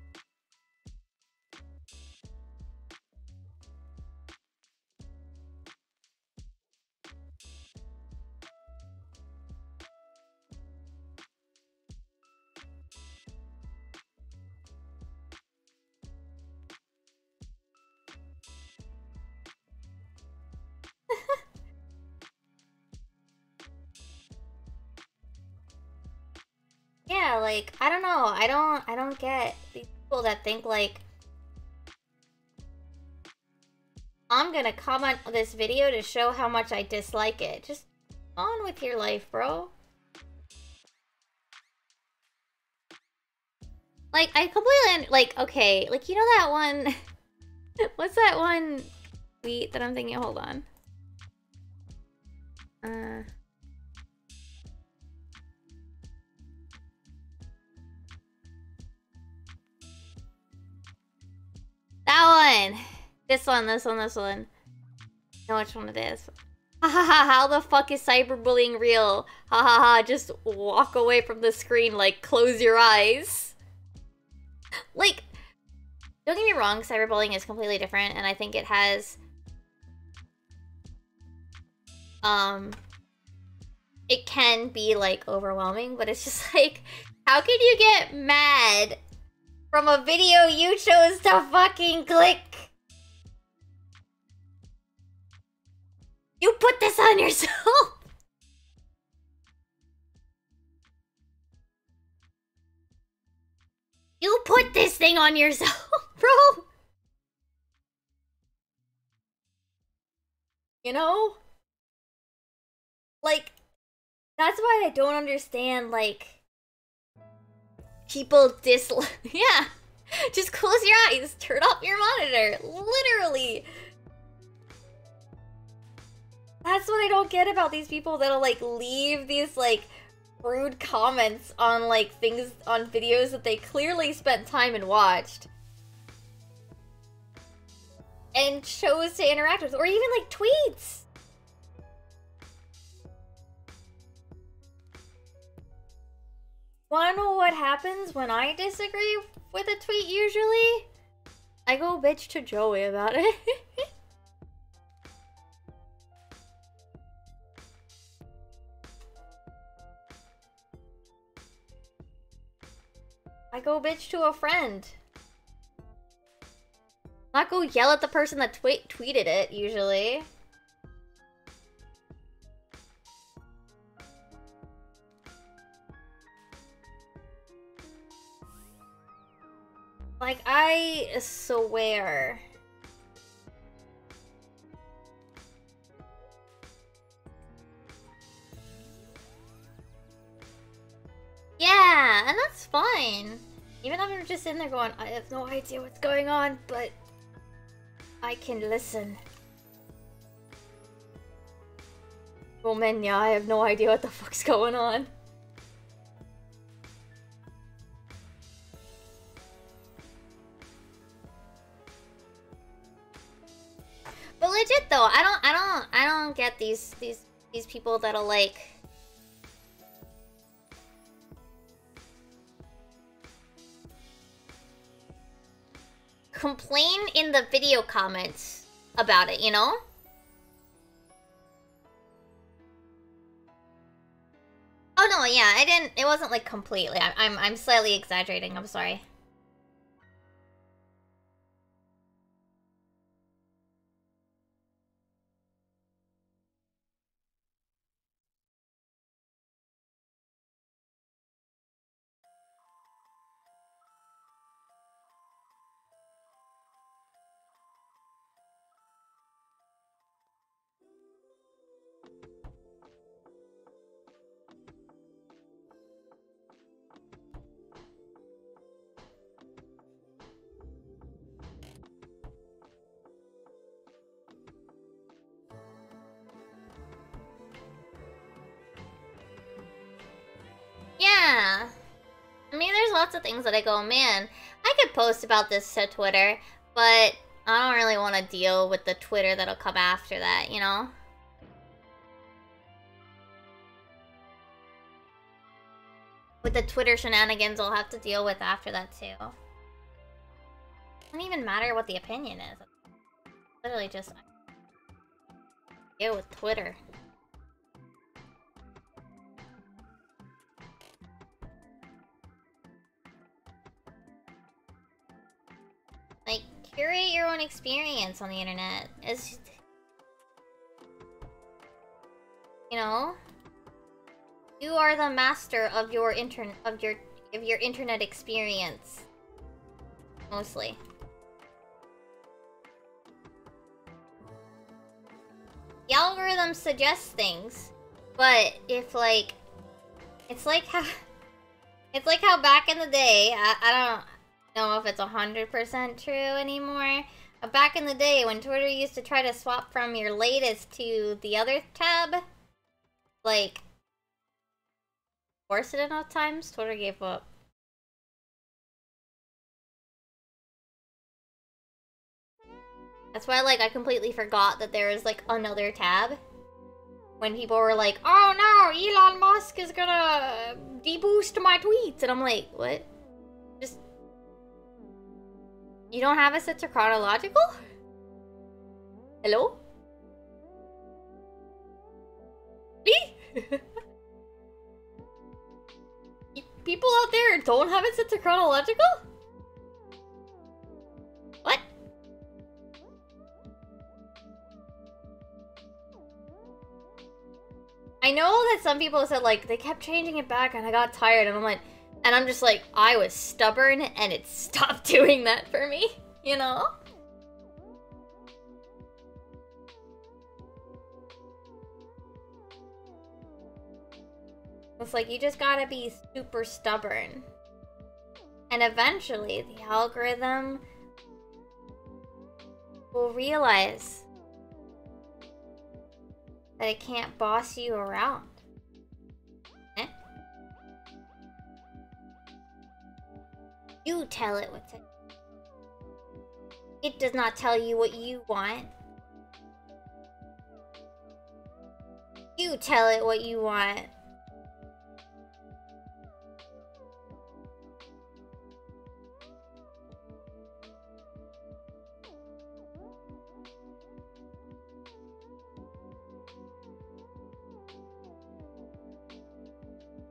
Yeah, like, I don't know. I don't get these people that think, like, I'm gonna comment on this video to show how much I dislike it. Just on with your life, bro. Like, I completely, like, okay, like, you know that one, what's that one tweet that I'm thinking, hold on. That one! This one. I know which one it is. Ha ha ha, how the fuck is cyberbullying real? Ha ha ha, just walk away from the screen, like, close your eyes. Like, don't get me wrong, cyberbullying is completely different, and I think it has... It can be, like, overwhelming, but it's just like, how can you get mad from a video you chose to fucking click? You put this on yourself! You put this thing on yourself, bro! You know? Like, that's why I don't understand, like, people dislike. Yeah! Just close your eyes, turn off your monitor. Literally! That's what I don't get about these people that'll, like, leave these, like, rude comments on, like, things on videos that they clearly spent time and watched. And chose to interact with, or even, like, tweets! Wanna know what happens when I disagree with a tweet usually? I go bitch to Joey about it. I go bitch to a friend. Not go yell at the person that tweeted it, usually. Like, I swear. Yeah, and that's fine. Even if I'm just sitting there going, I have no idea what's going on, but I can listen. Well, man, yeah, I have no idea what the fuck's going on. But legit though, I don't get these people that'll like complain in the video comments about it, you know? Oh no, yeah, it wasn't like completely. I'm slightly exaggerating, I'm sorry. Yeah. I mean, there's lots of things that I go, man, I could post about this to Twitter, but I don't really want to deal with the Twitter that'll come after that, you know? With the Twitter shenanigans I'll have to deal with after that, too. It doesn't even matter what the opinion is. It's literally just deal with Twitter. Like, curate your own experience on the internet. It's, you know, you are the master of your internet experience, mostly. The algorithm suggests things, but if like, it's like how back in the day, I don't know if it's 100% true anymore. But back in the day when Twitter used to try to swap from your latest to the other tab, like, force it enough times, Twitter gave up. That's why, like, I completely forgot that there was, like, another tab. when people were like, oh no, Elon Musk is gonna deboost my tweets. And I'm like, what? Just... You don't have it set to chronological? Hello? Me? People out there don't have it set to chronological? What? I know that some people said, like, they kept changing it back and I got tired, and I'm like, and I'm just like, I was stubborn and it stopped doing that for me, you know? It's like, you just gotta be super stubborn. And eventually, the algorithm will realize that it can't boss you around. Eh? You tell it what to do. It does not tell you what you want. You tell it what you want.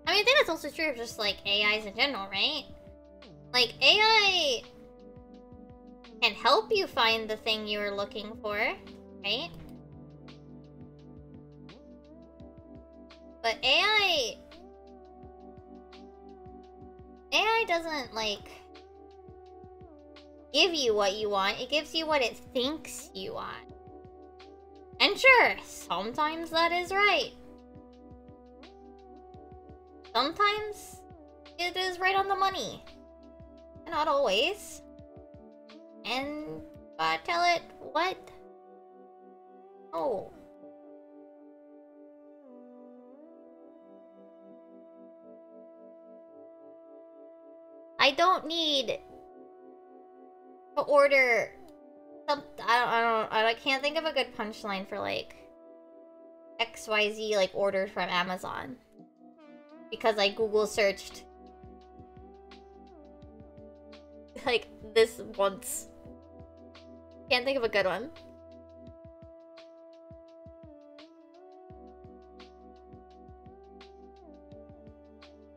I mean, I think that's also true of just, like, AIs in general, right? Like, AI can help you find the thing you were looking for, right? But AI doesn't, like, give you what you want. It gives you what it thinks you want. And sure, sometimes that is right. Sometimes it is right on the money. And not always. And tell it what? Oh. I don't need to order some. I can't think of a good punchline for, like, XYZ, like, ordered from Amazon. Because I Google searched, like, this once. Can't think of a good one.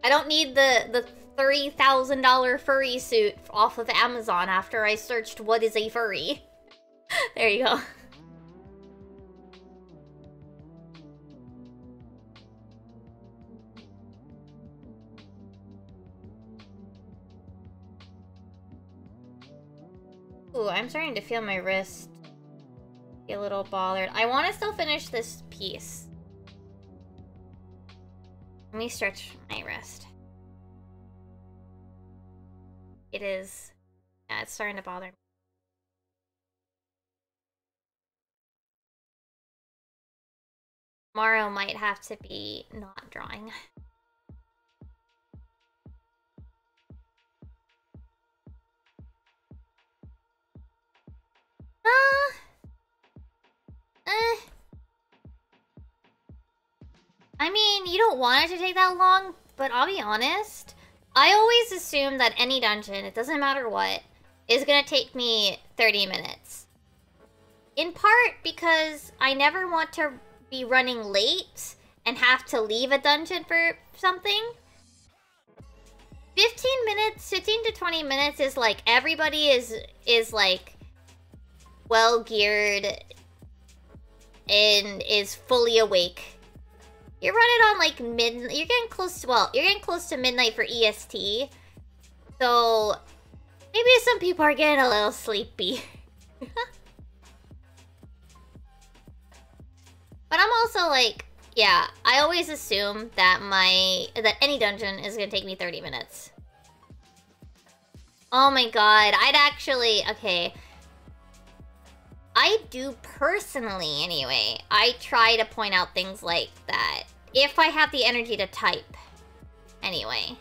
I don't need the $30,000 furry suit off of Amazon after I searched what is a furry. There you go. Ooh, I'm starting to feel my wrist be a little bothered. I want to still finish this piece. Let me stretch my wrist. It is... Yeah, it's starting to bother me. Tomorrow might have to be not drawing. I mean, you don't want it to take that long, but I'll be honest. I always assume that any dungeon, it doesn't matter what, is gonna take me 30 minutes. In part because I never want to be running late and have to leave a dungeon for something. 15 minutes, 15 to 20 minutes is like, everybody is like well geared and is fully awake. You're running on like you're getting close to, well, you're getting close to midnight for EST. So maybe some people are getting a little sleepy. But I'm also like, yeah, I always assume that that any dungeon is gonna take me 30 minutes. Oh my god, I'd actually, okay. I do personally, anyway, I try to point out things like that. If I have the energy to type. Anyway.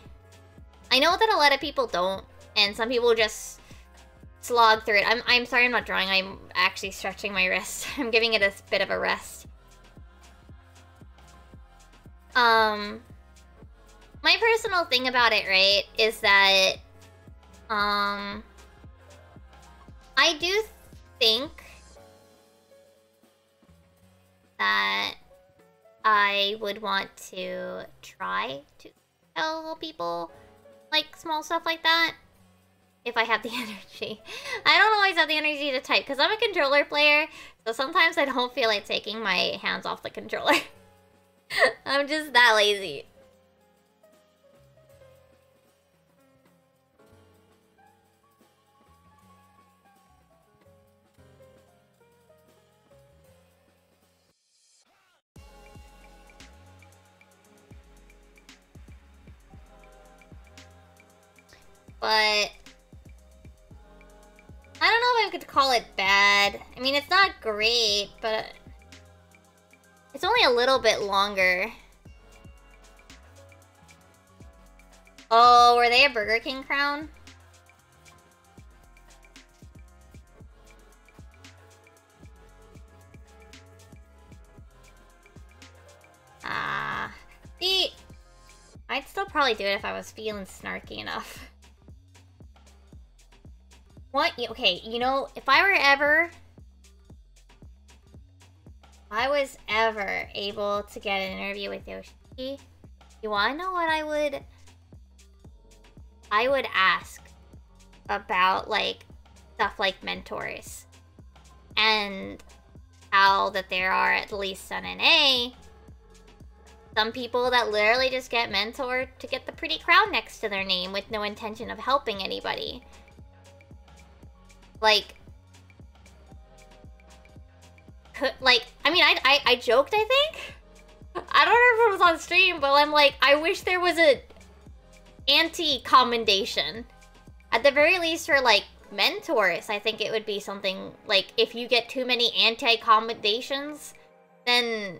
I know that a lot of people don't, and some people just slog through it. I'm sorry I'm not drawing, I'm actually stretching my wrist. I'm giving it a bit of a rest. My personal thing about it, right, is that, I do think that I would want to try to tell people, like, small stuff like that. If I have the energy. I don't always have the energy to type, because I'm a controller player, so sometimes I don't feel like taking my hands off the controller. I'm just that lazy. But I don't know if I could call it bad. I mean, it's not great, but it's only a little bit longer. Oh, were they a Burger King crown? See, I'd still probably do it if I was feeling snarky enough. What? Okay, you know, if I was ever able to get an interview with Yoshi, you wanna know what I would ask about, like, stuff like mentors. And how that there are, at least on NA, some people that literally just get mentored to get the pretty crown next to their name with no intention of helping anybody. Like, I mean, I joked, I think? I don't know if it was on stream, but I'm like, I wish there was a anti-commendation. At the very least for, like, mentors, I think it would be something, like, if you get too many anti-commendations, then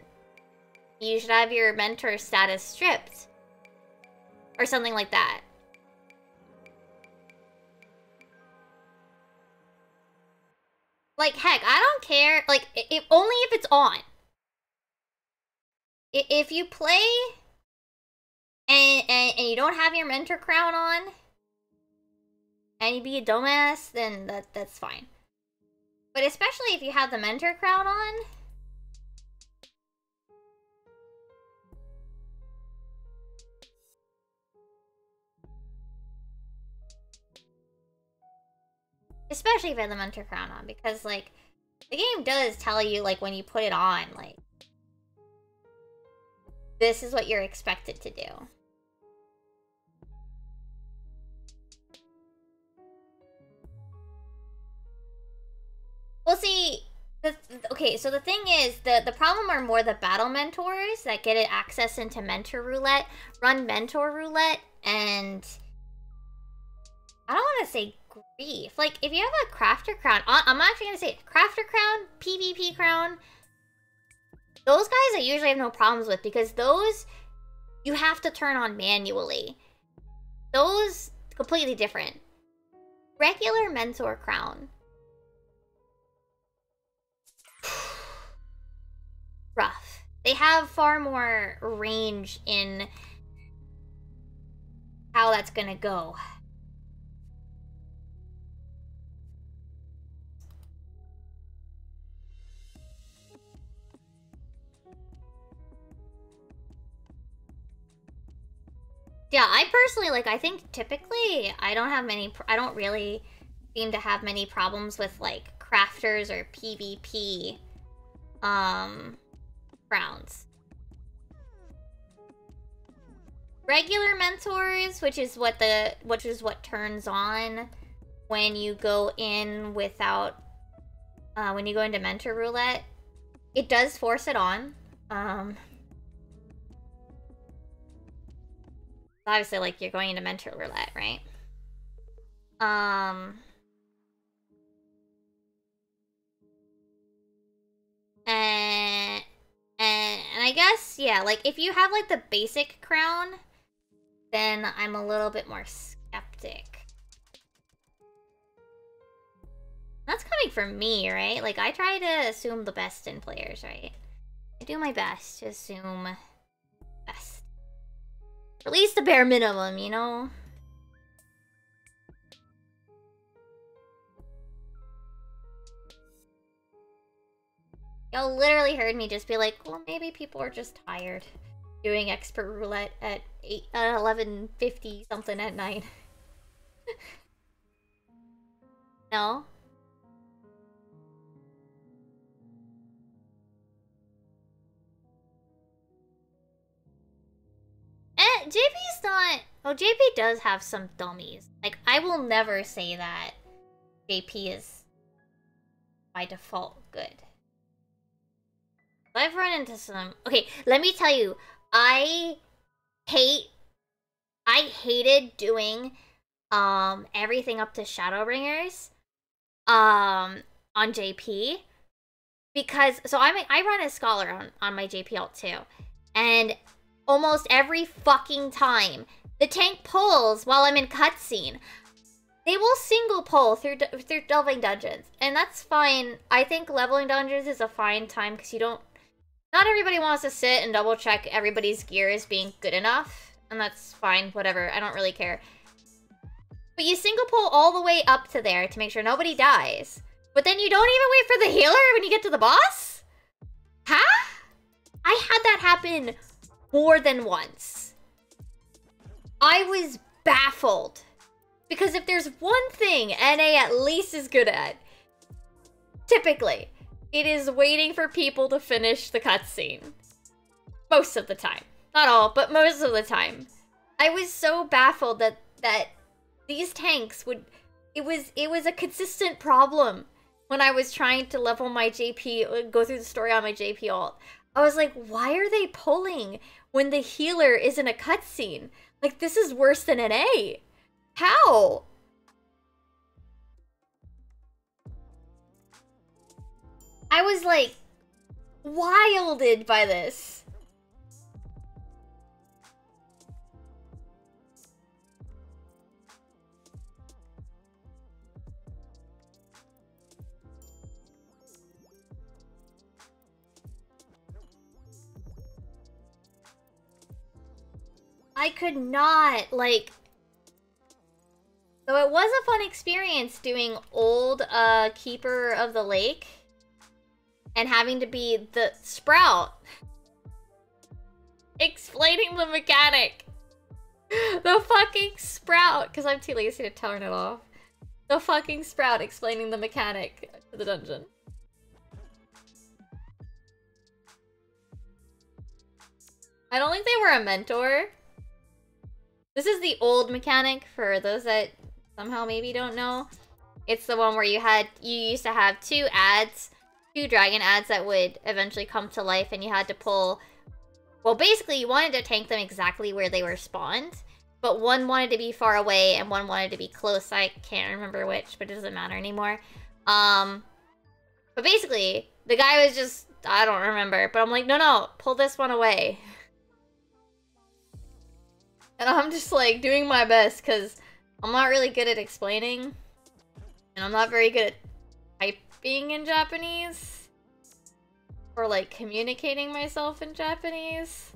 you should have your mentor status stripped. Or something like that. Like, heck, I don't care. Like, only if it's on. If you play and you don't have your mentor crown on, and you be a dumbass, then that's fine. But especially if you have the mentor crown on, especially if you have the mentor crown on, because, like, the game does tell you, like, when you put it on, like, this is what you're expected to do. Well, see, okay, so the thing is, the problem are more the battle mentors that get access into mentor roulette, run mentor roulette, and I don't want to say grief. Like, if you have a crafter crown, I'm actually going to say crafter crown, PvP crown, those guys I usually have no problems with, because those you have to turn on manually. Those, completely different. Regular mentor crown. Rough. They have far more range in how that's gonna go. Yeah, I personally, like, I think typically I don't really seem to have many problems with, like, crafters or PvP crowns. Regular mentors, which is what turns on when you go in without when you go into mentor roulette, it does force it on. Obviously, like, you're going into mentor roulette, right? And I guess, yeah, like, if you have, like, the basic crown, then I'm a little bit more skeptic. That's coming from me, right? Like, I try to assume the best in players, right? I do my best to assume best. At least the bare minimum, you know? Y'all literally heard me just be like, well, maybe people are just tired doing expert roulette at 11:50 something at night. No? JP's not... Well, JP does have some dummies. Like, I will never say that JP is by default good. I've run into some... Okay, let me tell you. I hated doing everything up to Shadowbringers on JP. Because... So I run a Scholar on my JP alt too. And almost every fucking time the tank pulls while I'm in cutscene, they will single pull through delving dungeons, and that's fine. I think leveling dungeons is a fine time because you don't. Not everybody wants to sit and double check everybody's gear is being good enough, and that's fine. Whatever, I don't really care. But you single pull all the way up to there to make sure nobody dies, but then you don't even wait for the healer when you get to the boss. Huh? I had that happen more than once. I was baffled. Because if there's one thing NA at least is good at, typically, it is waiting for people to finish the cutscene. Most of the time. Not all, but most of the time. I was so baffled that these tanks would... It was a consistent problem when I was trying to level my JP, go through the story on my JP alt. I was like, why are they pulling when the healer is in a cutscene? Like, this is worse than an A. How? I was like, wilded by this. I could not, like... So it was a fun experience doing old Keeper of the Lake and having to be the Sprout explaining the mechanic. The fucking Sprout, because I'm too lazy to turn it off. The fucking Sprout explaining the mechanic to the dungeon. I don't think they were a mentor. This is the old mechanic for those that somehow maybe don't know. It's the one where you used to have two dragon ads that would eventually come to life, and you had to pull... Well, basically, you wanted to tank them exactly where they were spawned, but one wanted to be far away and one wanted to be close. I can't remember which, but it doesn't matter anymore. But basically, the guy was just... I don't remember, but I'm like, no, pull this one away. And I'm just, like, doing my best, because I'm not really good at explaining. And I'm not very good at typing in Japanese. Or, like, communicating myself in Japanese.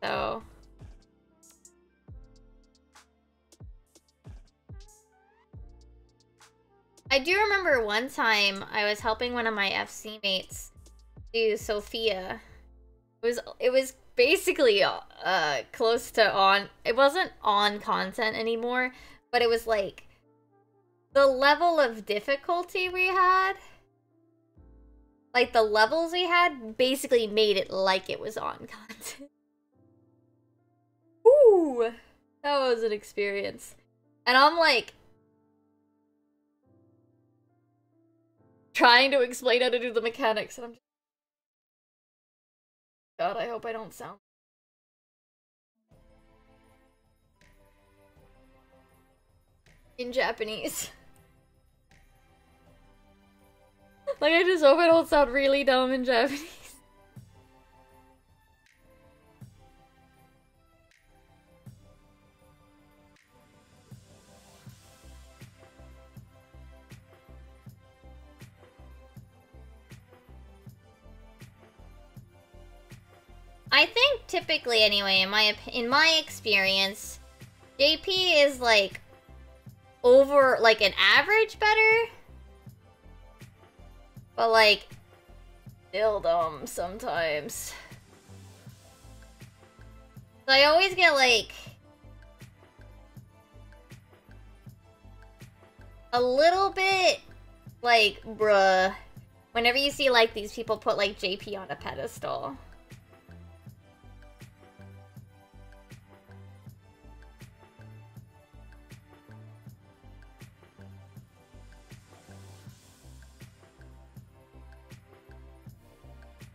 So... I do remember one time I was helping one of my FC mates do Sophia. It was basically close to on. It wasn't on content anymore, but it was like the level of difficulty we had. Like the levels we had basically made it like it was on content. Ooh, that was an experience. And I'm like trying to explain how to do the mechanics, and I'm just... God, I hope I don't sound... in Japanese. Like, I just hope I don't sound really dumb in Japanese. I I think typically anyway, in my experience, JP is like over like an average better. But like still dumb sometimes. So I always get like a little bit like bruh whenever you see like these people put like JP on a pedestal.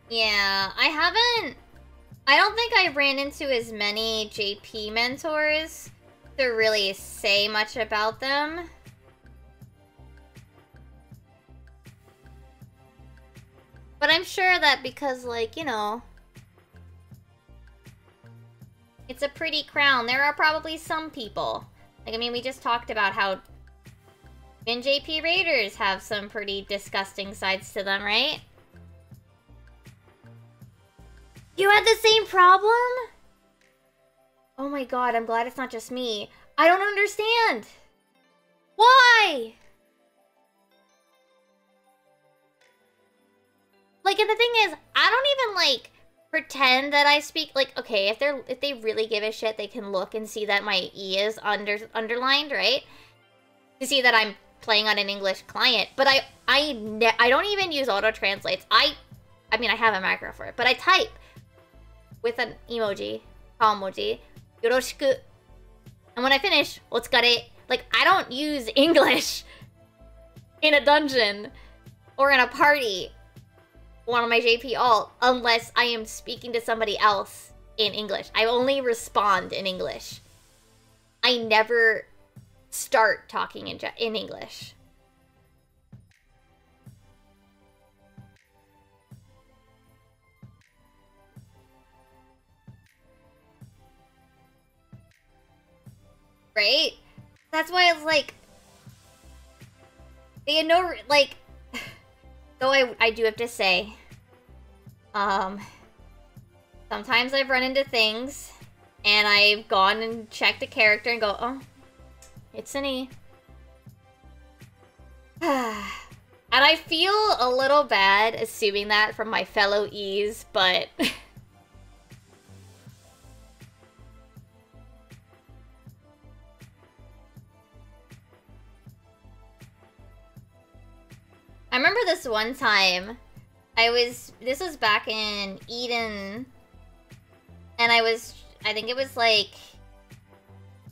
Yeah, I don't think I ran into as many JP mentors to really say much about them. But I'm sure that because, like, you know, it's a pretty crown, there are probably some people. Like, I mean, we just talked about how even JP Raiders have some pretty disgusting sides to them, right? You had the same problem? Oh my god, I'm glad it's not just me. I don't understand. Why? Like, and the thing is, I don't even, like, pretend that I speak, like, okay, if they really give a shit, they can look and see that my E is underlined, right? To see that I'm playing on an English client. But I don't even use auto-translates. I mean, I have a macro for it, but I type with an emoji, emoji, yoroshiku. And when I finish, otsukare. Like, I don't use English in a dungeon or in a party or on my JP alt unless I am speaking to somebody else in English. I only respond in English. I never start talking in English. Right? That's why it's like, they had no, like, though I do have to say, sometimes I've run into things, and I've gone and checked a character and go, oh, it's an E. And I feel a little bad assuming that from my fellow E's, but I remember this one time, this was back in Eden, and I think it was like,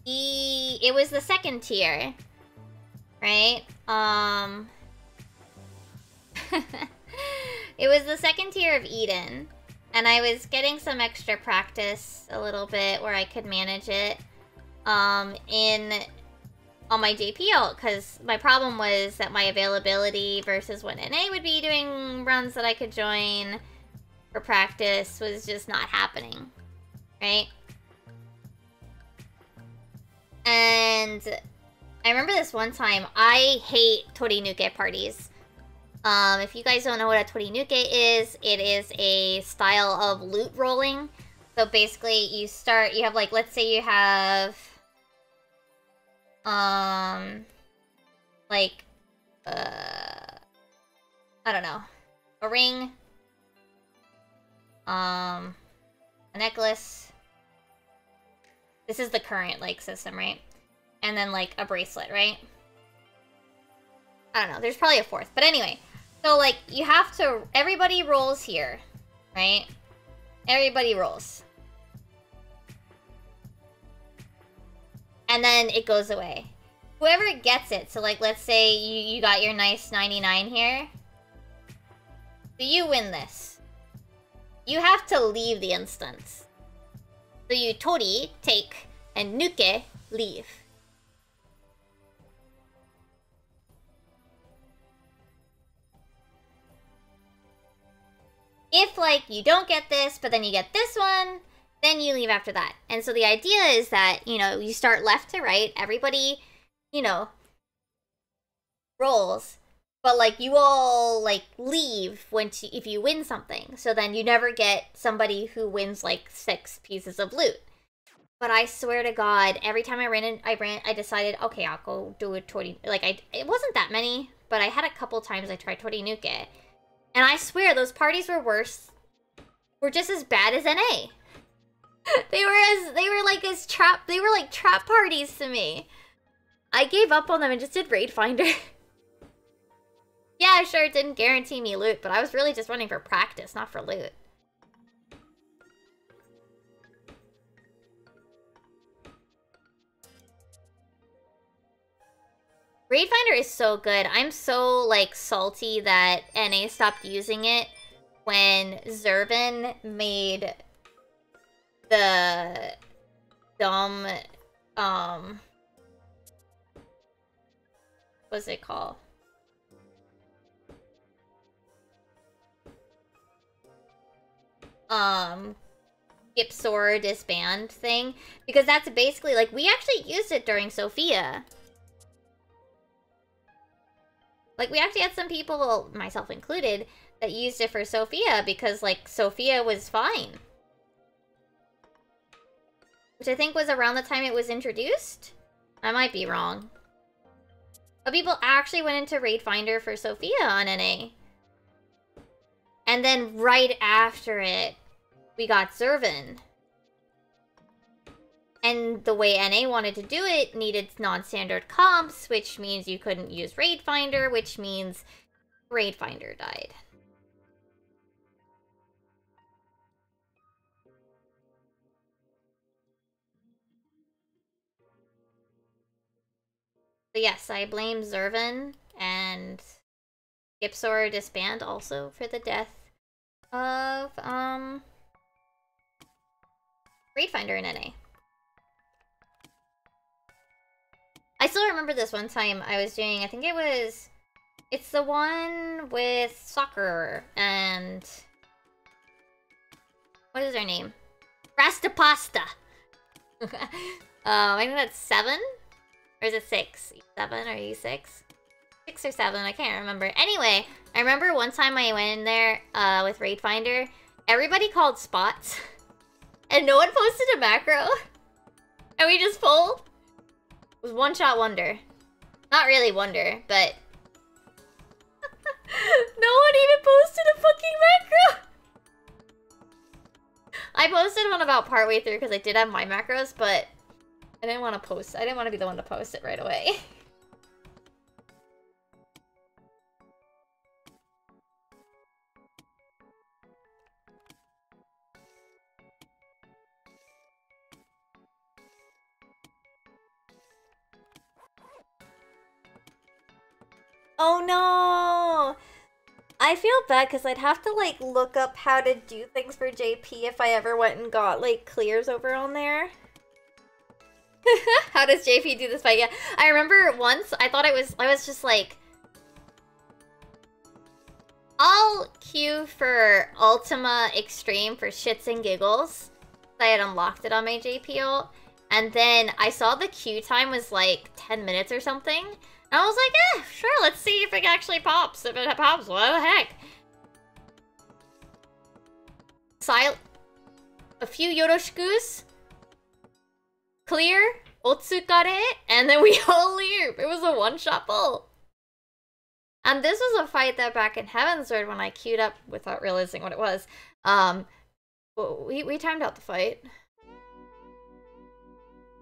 it was the second tier, right? It was the second tier of Eden, and I was getting some extra practice a little bit where I could manage it, on my JP ult, because my problem was that my availability versus when NA would be doing runs that I could join for practice was just not happening, right? And I remember this one time, I hate Torinuke parties. If you guys don't know what a Torinuke is, it is a style of loot rolling. So basically, you have like, let's say you have like, I don't know, a ring, a necklace. This is the current, like, system, right? And then, like, a bracelet, right? I don't know, there's probably a fourth, but anyway. So, like, you have to, everybody rolls here, right? Everybody rolls. And then it goes away. Whoever gets it, so like, let's say you got your nice 99 here. So you win this. You have to leave the instance. So you Tori, take, and Nuke, leave. If, like, you don't get this, but then you get this one, then you leave after that. And so the idea is that, you know, you start left to right, everybody, you know, rolls. But like you all like leave if you win something. So then you never get somebody who wins like 6 pieces of loot. But I swear to God, every time I decided, okay, I'll go do a Tori. Like it wasn't that many, but I had a couple times I tried Torinuke, and I swear those parties were worse. Were just as bad as NA. They were like trap parties to me. I gave up on them and just did Raid Finder. Yeah, sure, it didn't guarantee me loot, but I was really just running for practice, not for loot. Raid Finder is so good. I'm so, like, salty that NA stopped using it when Zervin made the dumb, what's it called? Gipsor disband thing. Because that's basically, like, we actually used it during Sophia. Like, we actually had some people, myself included, that used it for Sophia because, like, Sophia was fine. Which I think was around the time it was introduced? I might be wrong. But people actually went into Raid Finder for Sophia on NA. And then right after it, we got Zervin. And the way NA wanted to do it needed non-standard comps, which means you couldn't use Raid Finder, which means Raid Finder died. But yes, I blame Zervin and Gipsor disband also for the death of Raid Finder in NA. I still remember this one time I was doing, I think it's the one with soccer and, what is her name? Rastapasta! I think that's 7? Or is it 6? 7 or E6? 6 or 7, I can't remember. Anyway, I remember one time I went in there with Raid Finder, everybody called spots, and no one posted a macro, and we just pulled. It was one-shot wonder. Not really wonder, but... no one even posted a fucking macro! I posted one about partway through because I did have my macros, but I didn't want to post. I didn't want to be the one to post it right away. Oh no! I feel bad because I'd have to like look up how to do things for JP if I ever went and got like clears over on there. How does JP do this fight? Yeah, I remember once I thought I was just like, I'll queue for Ultima Extreme for shits and giggles. I had unlocked it on my JP ult, and then I saw the queue time was like 10 minutes or something. And I was like, sure, let's see if it actually pops. If it pops, what the heck? A few Yoroshikus. Clear. Otsukare. And then we all leave. It was a one-shot pull. And this was a fight that back in Heavensward when I queued up without realizing what it was. We timed out the fight.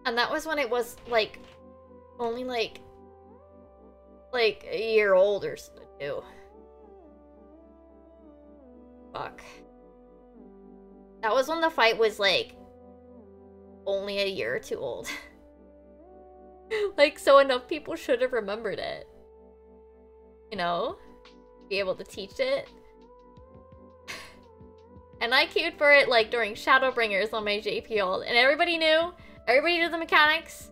And that was when it was, like, only, like a year old or something new. Fuck. That was when the fight was, like, only a year or two old. Like, so enough people should have remembered it. You know? Be able to teach it. And I queued for it, like, during Shadowbringers on my JP ult, and everybody knew. Everybody knew the mechanics.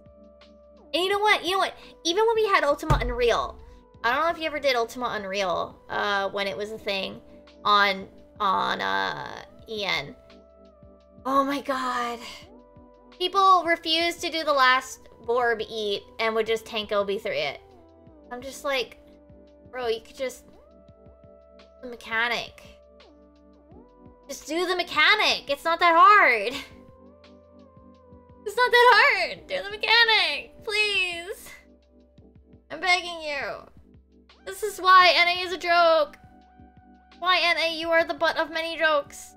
And you know what? Even when we had Ultima Unreal, I don't know if you ever did Ultima Unreal, when it was a thing on EN. Oh my god. People refused to do the last Vorb eat and would just tank LB3 it. I'm just like, Bro, you could just... The mechanic. Just do the mechanic! It's not that hard! It's not that hard! Do the mechanic! Please! I'm begging you. This is why NA is a joke! Why NA, you are the butt of many jokes!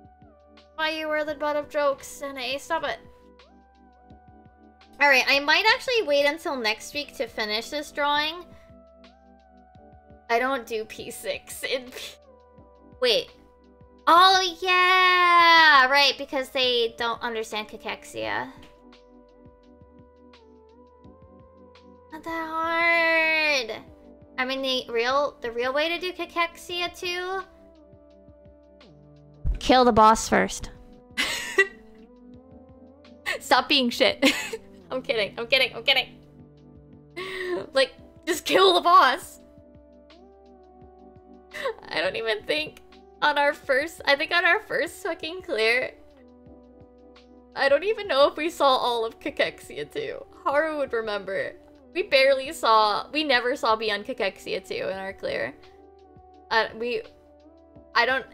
Why you are the butt of jokes, NA, stop it. Alright, I might actually wait until next week to finish this drawing. I don't do P6 in P... Wait. Oh, yeah! Right, because they don't understand cachexia. Not that hard. I mean, the real way to do cachexia, too? Kill the boss first. Stop being shit. I'm kidding, I'm kidding, I'm kidding. Like, just kill the boss. I don't even think on our first... I think on our first fucking clear... I don't even know if we saw all of Cachexia 2. Haru would remember. We barely saw... We never saw beyond Cachexia 2 in our clear. I don't...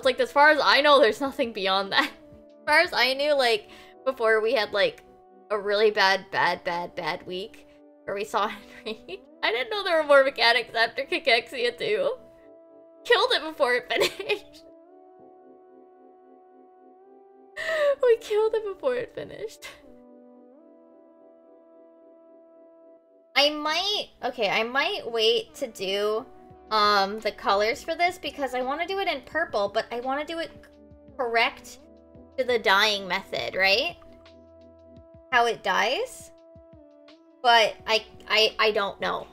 Like, as far as I know, there's nothing beyond that. As far as I knew, like, before we had, like, a really bad week where we saw Henry. I didn't know there were more mechanics after Cachexia 2. Killed it before it finished. We killed it before it finished. I might wait to do the colors for this because I want to do it in purple, but I want to do it correct to the dyeing method, right? How it dyes. But I don't know.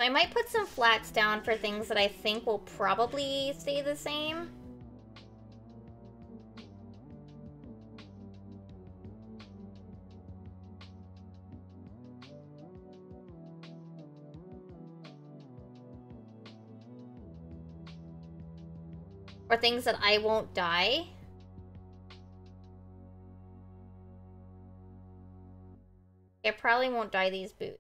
I might put some flats down for things that I think will probably stay the same. Or things that I won't dye. I probably won't dye these boots.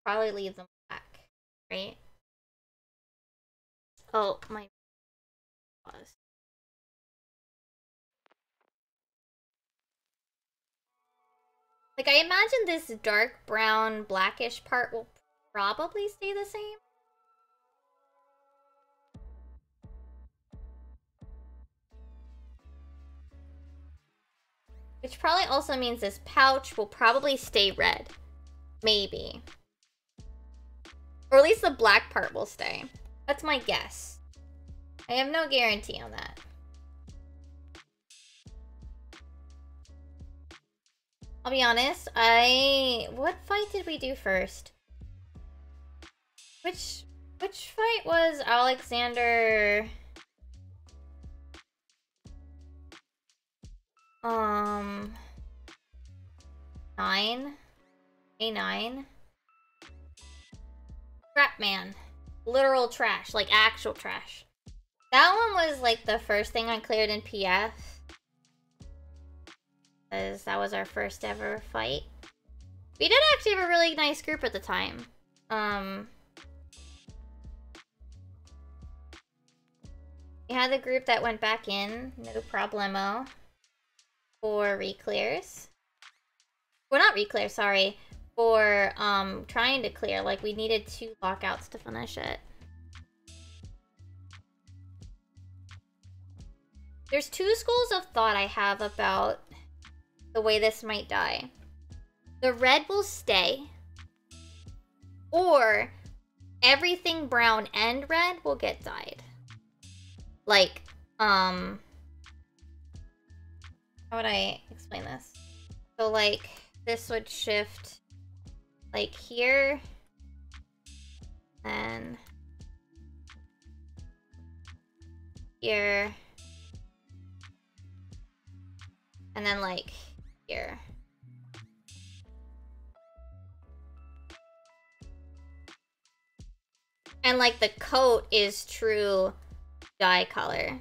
Probably leave them black, right? Oh, my pause. Like, I imagine this dark brown blackish part will probably stay the same. Which probably also means this pouch will probably stay red. Maybe. Or at least the black part will stay. That's my guess. I have no guarantee on that. I'll be honest, what fight did we do first? Which fight was Alexander... A9? Crap, man. Literal trash, like actual trash. That one was like the first thing I cleared in PF. Because that was our first ever fight. We did actually have a really nice group at the time. We had the group that went back in, no problemo, for re-clears. Well, not re-clear, sorry. For trying to clear, like we needed 2 lockouts to finish it. There's 2 schools of thought I have about the way this might die. The red will stay, or everything brown and red will get dyed. Like, how would I explain this? So like, this would shift like here, and here, and then like here. And like the coat is true dye color.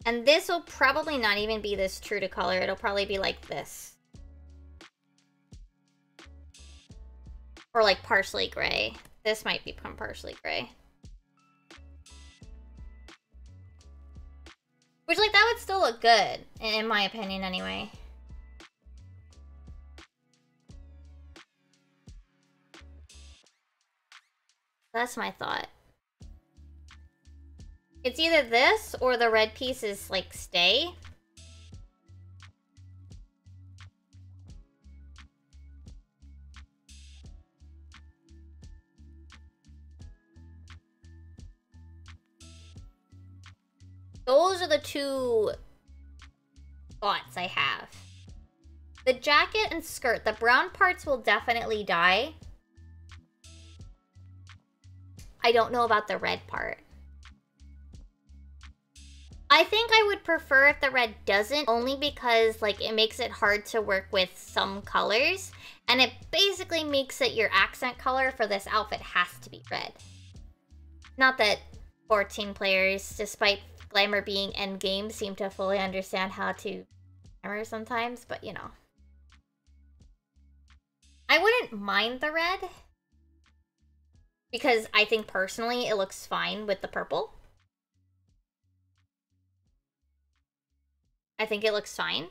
And this will probably not even be this true to color. It'll probably be like this. Or like partially gray. This might become partially gray. Which, like, that would still look good, in my opinion, anyway. That's my thought. It's either this or the red pieces, like, stay. Those are the two thoughts I have. The jacket and skirt, the brown parts will definitely dye. I don't know about the red part. I think I would prefer if the red doesn't, only because, like, it makes it hard to work with some colors. And it basically makes it your accent color for this outfit has to be red. Not that 14 players, despite Glamour being endgame, seem to fully understand how to Glamour sometimes, but you know. I wouldn't mind the red, because I think personally it looks fine with the purple. I think it looks fine.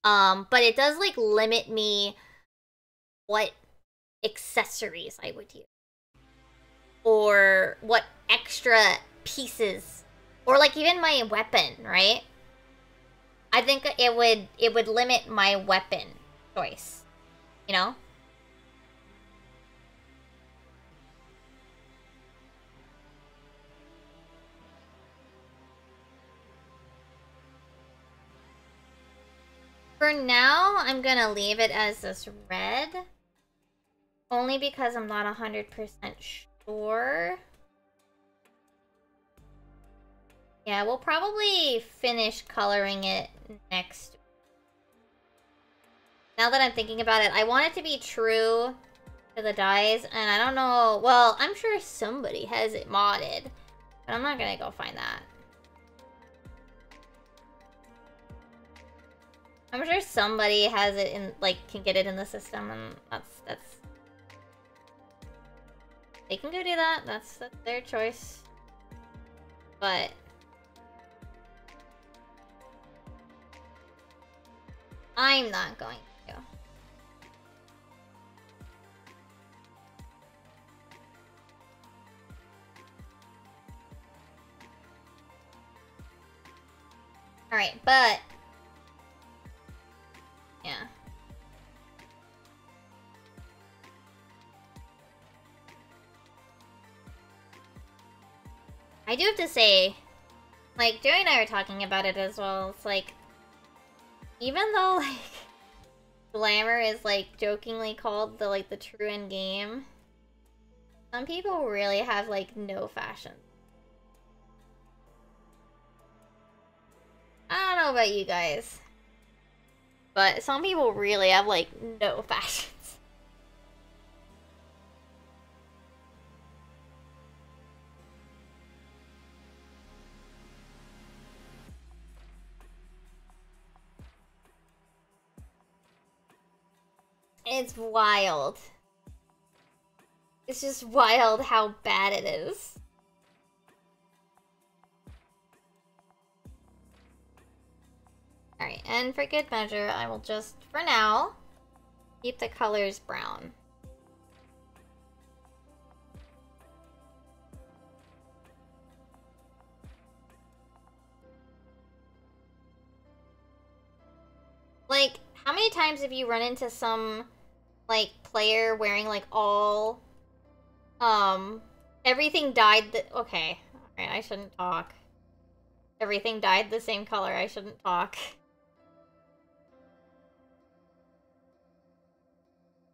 But it does, like, limit me what accessories I would use. Or what extra pieces. Or, like, even my weapon, right? I think it would limit my weapon choice. You know? For now, I'm gonna leave it as this red. Only because I'm not 100% sure. Yeah, we'll probably finish coloring it next. Now that I'm thinking about it, I want it to be true to the dyes, and I don't know. Well, I'm sure somebody has it modded, but I'm not gonna go find that. I'm sure somebody has it in, like, can get it in the system, and that's they can go do that. That's their choice. But I'm not going to. Alright, but yeah. I do have to say, like, Joey and I were talking about it as well. It's like, even though, like, Glamour is, like, jokingly called the, like, the true end game, some people really have, like, no fashion. I don't know about you guys, but some people really have, like, no fashions. It's wild. It's just wild how bad it is. Alright, and for good measure, I will just, for now, keep the colors brown. Like, how many times have you run into some, like, player wearing, like, all, everything dyed okay, alright, I shouldn't talk. Everything dyed the same color, I shouldn't talk.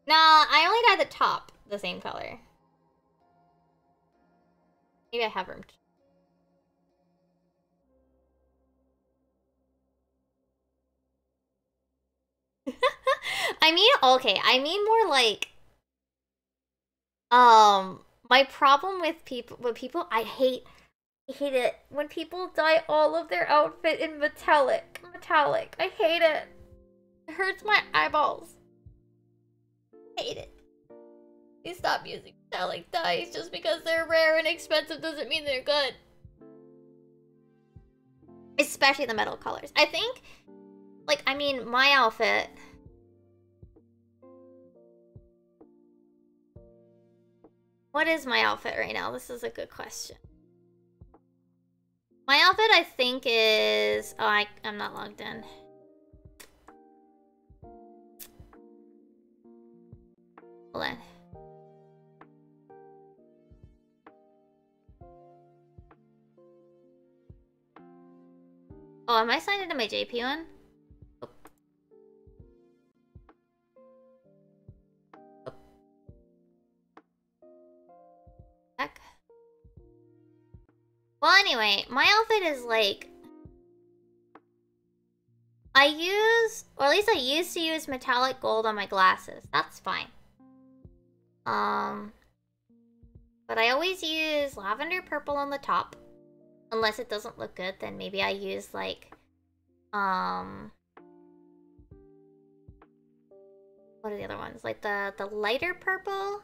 Nah, I only dyed the top the same color. Maybe I have room. I mean, okay, I mean more like, my problem with people, I hate it when people dye all of their outfit in metallic. I hate it. It hurts my eyeballs. Hate it. Please stop using metallic dyes. Just because they're rare and expensive doesn't mean they're good. Especially the metal colors. I think, like, I mean, my outfit. What is my outfit right now? This is a good question. My outfit, I think, is... Oh, I'm not logged in. Hold on. Oh, am I signed into my JP one? Oh. Oh. Heck. Well, anyway, my outfit is like... I use... Or at least I used to use metallic gold on my glasses. That's fine. But I always use lavender purple on the top. Unless it doesn't look good, then maybe I use like, what are the other ones? Like the lighter purple?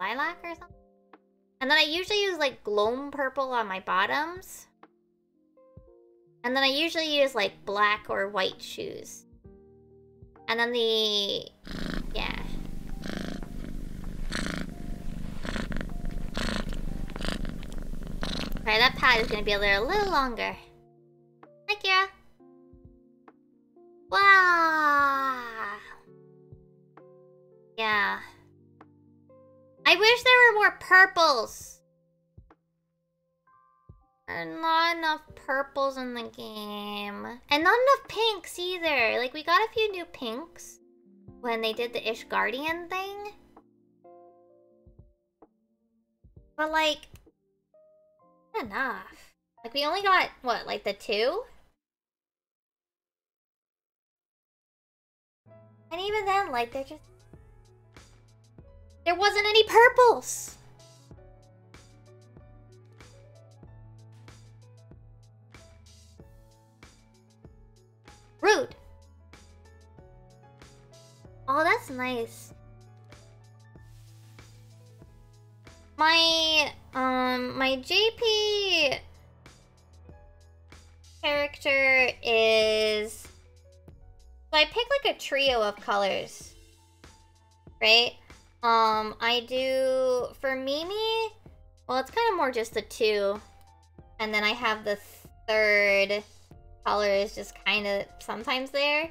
Lilac or something? And then I usually use like gloam purple on my bottoms. And then I usually use like black or white shoes. And then yeah. Okay, that pad is gonna be a little longer. Hi, Kira. Wow. Yeah. I wish there were more purples. There are not enough purples in the game. And not enough pinks either. Like, we got a few new pinks when they did the Ish Guardian thing. But, like... not enough. Like, we only got, what, like the 2? And even then, like, they're just... there wasn't any purples! Rude. Oh, that's nice. My JP character is... so I pick like a trio of colors, right? I do, for Mimi, well, it's kind of more just the 2. And then I have the 3rd color is just kind of sometimes there.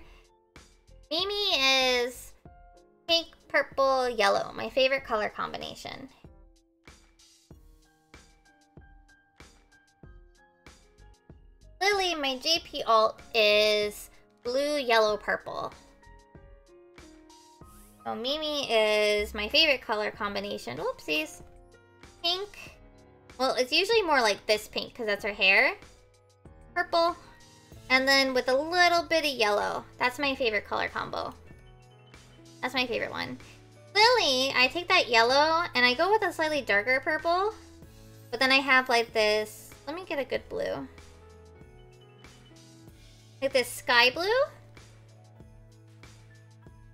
Mimi is pink, purple, yellow. My favorite color combination. Lily, my JP alt is blue, yellow, purple. So Mimi is my favorite color combination. Whoopsies. Pink. Well, it's usually more like this pink because that's her hair. Purple. And then with a little bit of yellow. That's my favorite color combo. That's my favorite one. Lily, I take that yellow and I go with a slightly darker purple. But then I have like this... let me get a good blue. Like this sky blue.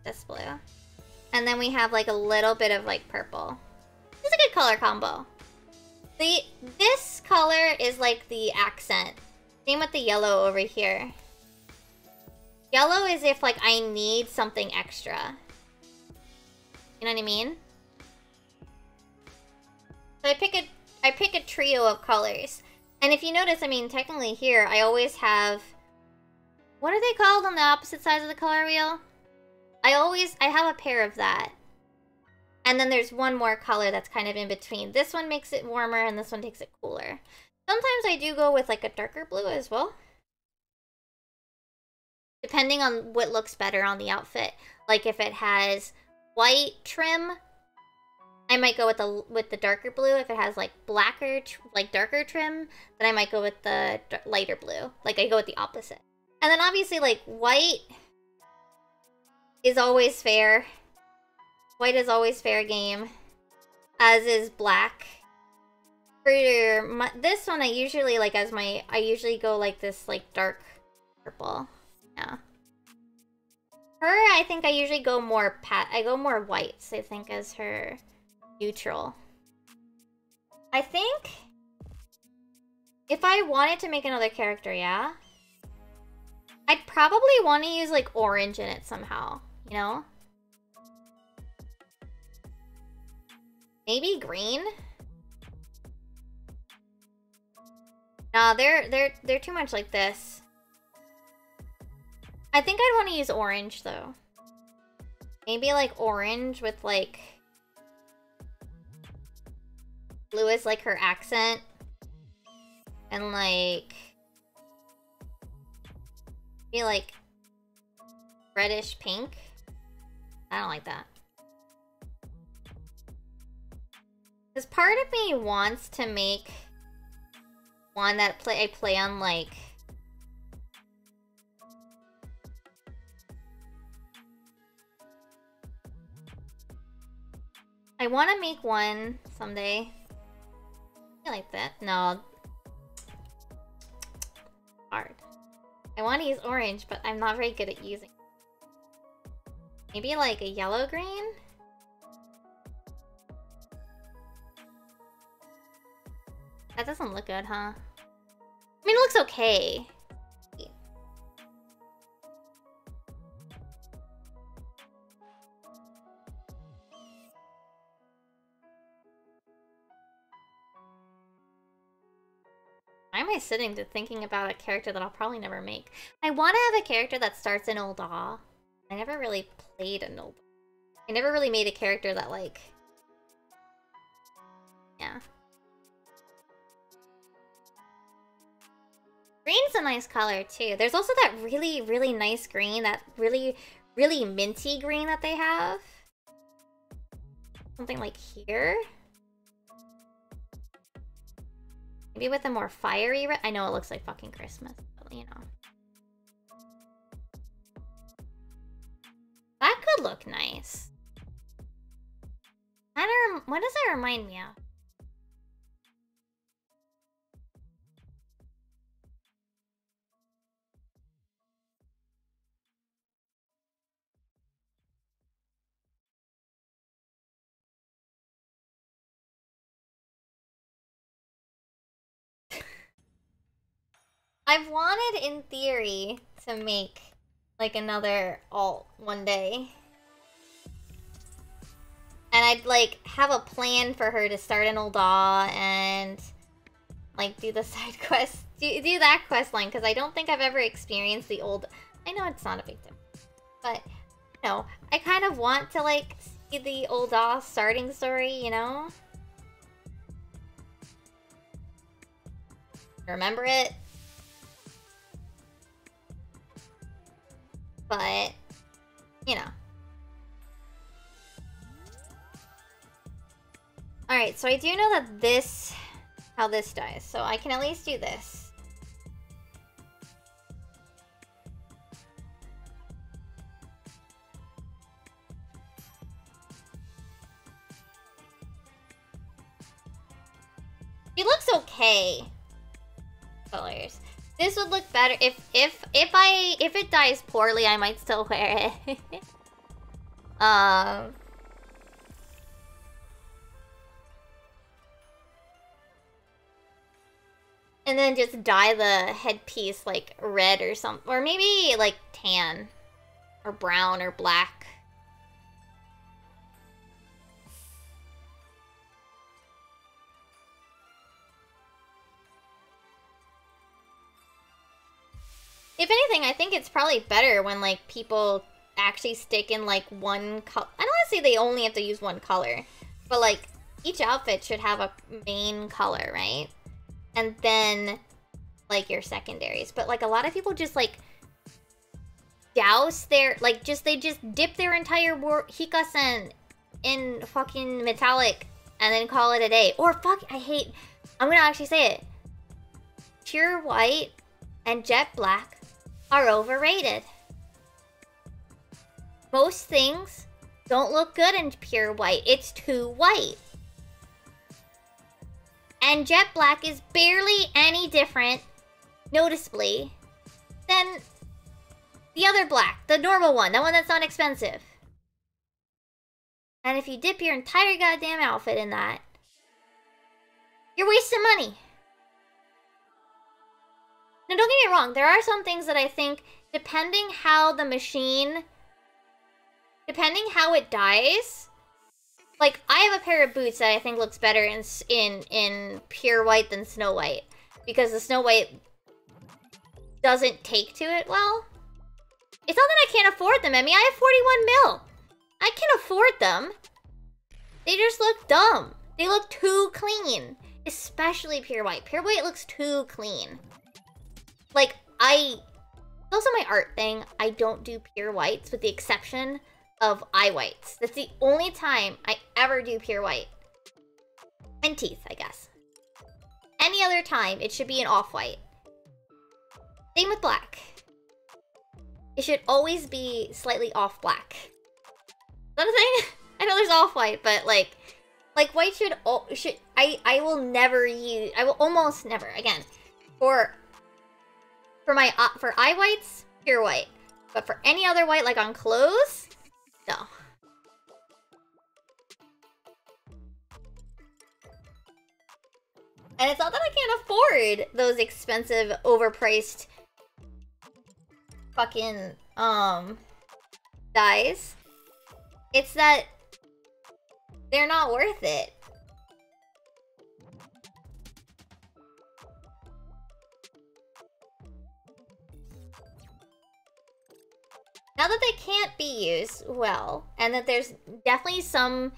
This blue. And then we have like a little bit of like purple. It's a good color combo. This color is like the accent. Same with the yellow over here. Yellow is if like I need something extra. You know what I mean? So I pick a trio of colors. And if you notice, I mean, technically here, I always have... what are they called on the opposite sides of the color wheel? I have a pair of that. And then there's one more color that's kind of in between. This one makes it warmer and this one takes it cooler. Sometimes I do go with like a darker blue as well. Depending on what looks better on the outfit. Like if it has white trim, I might go with the darker blue. If it has like blacker, like darker trim, then I might go with the lighter blue. Like I go with the opposite. And then obviously like white is always fair. White is always fair game. As is black. For this one, I usually like I usually go like this like dark purple. Yeah. Her, I think I usually go more I go more whites, I think, as her neutral. I think if I wanted to make another character, yeah, I'd probably want to use like orange in it somehow, you know? Maybe green? Nah, they're too much like this. I think I'd want to use orange though. Maybe like orange with like blue is like her accent. And like maybe like reddish pink. I don't like that. Because part of me wants to make one that I play on like I want to make one someday. I like that. No. Hard. I want to use orange, but I'm not very good at using it. Maybe like a yellow-green? That doesn't look good, huh? I mean, it looks okay. Why am I sitting to thinking about a character that I'll probably never make? I want to have a character that starts in Old Aw. I never really played an Old Aw. I never really made a character that, like... Yeah. Green's a nice color, too. There's also that really, really nice green, that really, really minty green that they have. Something like here. Maybe with a more fiery red. I know it looks like fucking Christmas, but you know. That could look nice. What does that remind me of? I've wanted, in theory, to make, like, another alt one day. And I'd, like, have a plan for her to start an Old Aw and, like, do the side quest. Do that quest line, because I don't think I've ever experienced the old... I know it's not a big deal. But, you know, I kind of want to, like, see the Old Aw starting story, you know? Remember it? But, you know. Alright, so I do know that this... how this dies. So I can at least do this. She looks okay. Colors. This would look better if it dies poorly, I might still wear it. And then just dye the headpiece like red or something, or maybe like tan or brown or black. If anything, I think it's probably better when, like, people actually stick in, like, one color. I don't want to say they only have to use one color, but, like, each outfit should have a main color, right? And then, like, your secondaries. But, like, a lot of people just, like, douse their, like, they just dip their entire Hikasen in fucking metallic and then call it a day. Or, I'm gonna actually say it. Pure white and jet black are overrated. Most things don't look good in pure white. It's too white. And jet black is barely any different, noticeably, than the other black, the normal one, the one that's not expensive. And if you dip your entire goddamn outfit in that, you're wasting money. Now, don't get me wrong, there are some things that I think, depending how the machine, depending how it dyes, like, I have a pair of boots that I think looks better in pure white than Snow White. Because the Snow White doesn't take to it well. It's not that I can't afford them, Emmy. I have 41 mil. I can afford them. They just look dumb. They look too clean. Especially pure white. Pure white looks too clean. Like, it's also my art thing. I don't do pure whites with the exception of eye whites. That's the only time I ever do pure white. And teeth, I guess. Any other time, it should be an off-white. Same with black. It should always be slightly off-black. Is that a thing? I know there's off-white, but like white should I will never use, I will almost never, again, for eye whites, pure white. But for any other white, like on clothes, no. And it's not that I can't afford those expensive, overpriced fucking, dyes. It's that they're not worth it. Now that they can't be used well, and that there's definitely some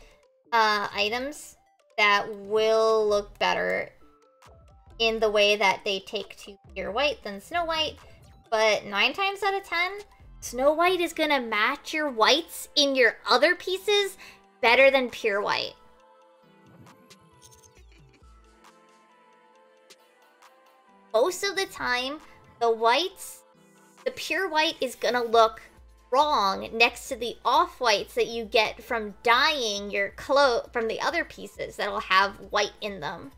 items that will look better in the way that they take to pure white than Snow White, but 9 times out of 10, Snow White is gonna match your whites in your other pieces better than pure white. Most of the time, the pure white is gonna look wrong next to the off-whites that you get from dyeing your clothes from the other pieces that'll have white in them.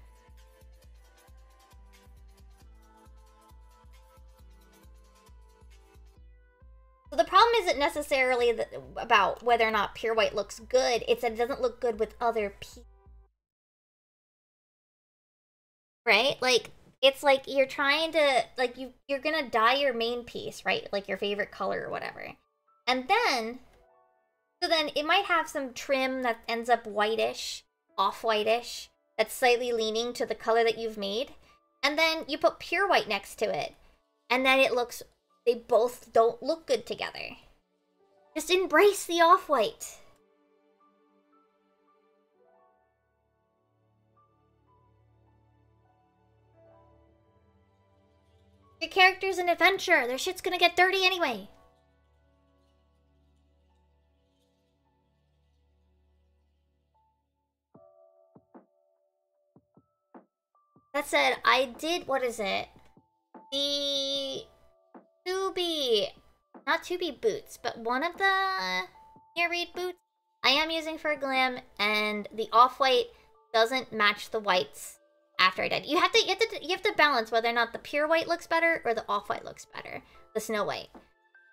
So the problem isn't necessarily about whether or not pure white looks good, it's that it doesn't look good with other pieces. Right? Like, it's like you're trying to, like, you're gonna dye your main piece, right? Like your favorite color or whatever. And then, so then it might have some trim that ends up whitish, off-whitish, that's slightly leaning to the color that you've made. And then you put pure white next to it. And then it looks, they both don't look good together. Just embrace the off-white. Your character's an adventure. Their shit's gonna get dirty anyway. That said, I did, what is it? The 2B, not 2B boots, but one of the Near Read boots I am using for glam, and the off-white doesn't match the whites after I dyed. You have to balance whether or not the pure white looks better or the off-white looks better, the Snow White.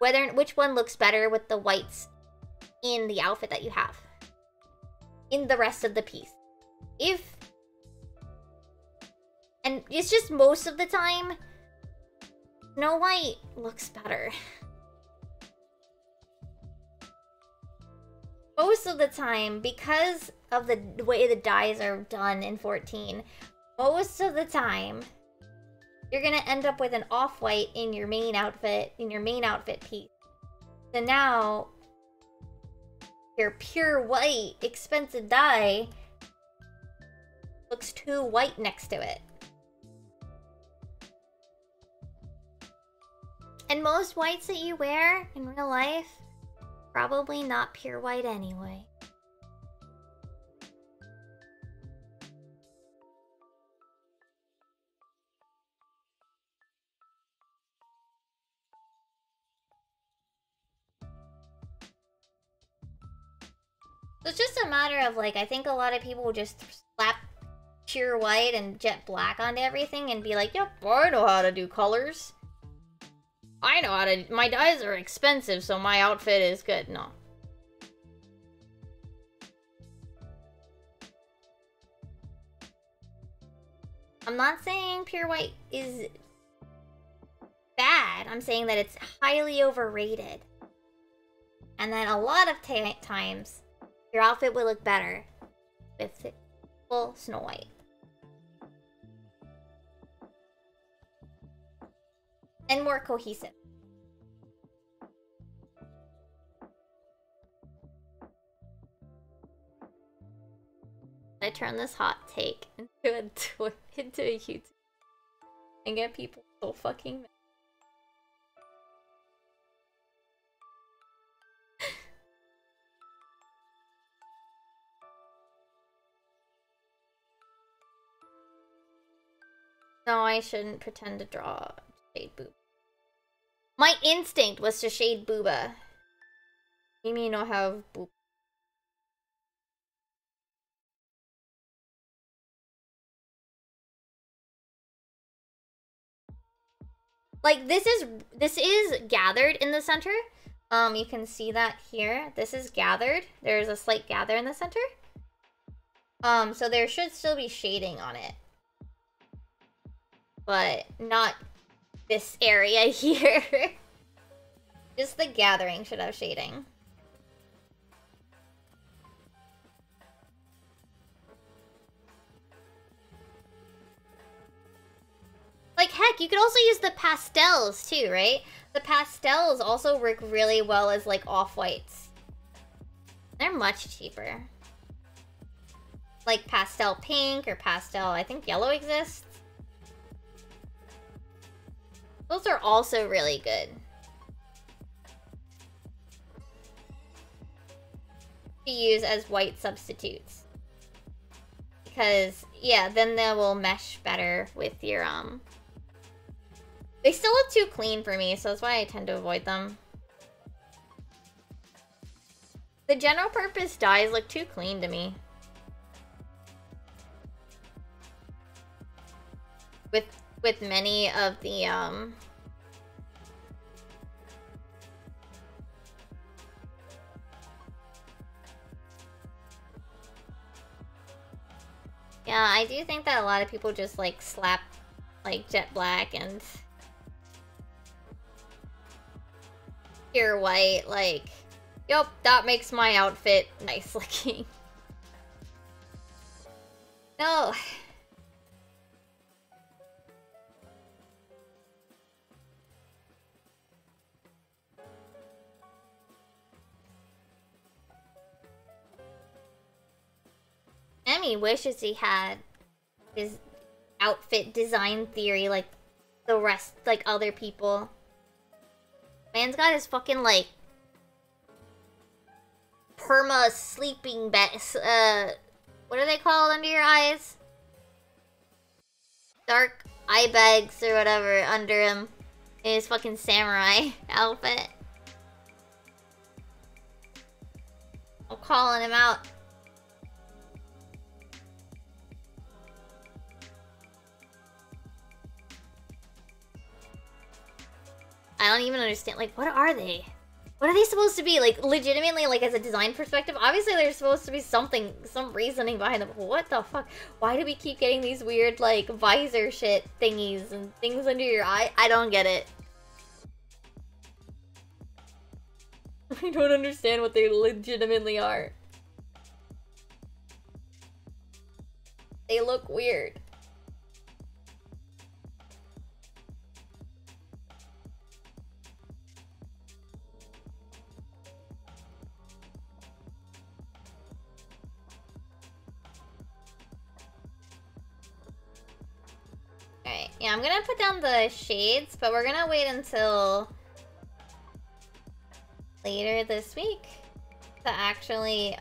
Which one looks better with the whites in the outfit that you have, in the rest of the piece. And it's just most of the time, Snow White looks better. Most of the time, because of the way the dyes are done in 14, most of the time, you're gonna end up with an off-white in your main outfit, piece. So now, your pure white, expensive dye looks too white next to it. And most whites that you wear in real life, probably not pure white anyway. matter of like, I think a lot of people will just slap pure white and jet black onto everything and be like, yep, I know how to do colors. I know how to, my dyes are expensive, so my outfit is good. No. I'm not saying pure white is bad. I'm saying that it's highly overrated. And then a lot of times, your outfit will look better with full Snow White. And more cohesive. I turn this hot take into a huge and get people so fucking mad. No, I shouldn't pretend to draw shade boob. My instinct was to shade booba. You mean I have boob? Like this is gathered in the center. You can see that here. This is gathered. There's a slight gather in the center. So there should still be shading on it. But not this area here. Just the gathering should have shading. Like, heck, you could also use the pastels, too, right? The pastels also work really well as, like, off-whites. They're much cheaper. Like, pastel pink or pastel... I think yellow exists. Those are also really good. To use as white substitutes. Because, yeah, then they will mesh better with your, They still look too clean for me, so that's why I tend to avoid them. The general purpose dyes look too clean to me. With many of the, Yeah, I do think that a lot of people just, like, slap, like, jet black and pure white, like, yup, that makes my outfit nice looking. No. Emmy wishes he had his outfit design theory like the rest, like other people. Man's got his fucking, like, perma sleeping bags. What are they called under your eyes? Dark eye bags or whatever under him in his fucking samurai outfit. I'm calling him out. I don't even understand, like, what are they? What are they supposed to be? Like, legitimately, like, as a design perspective? Obviously, there's supposed to be something, some reasoning behind them. What the fuck? Why do we keep getting these weird, like, visor shit thingies and things under your eye? I don't get it. I don't understand what they legitimately are. They look weird. Alright, yeah, I'm gonna put down the shades, but we're gonna wait until later this week to actually,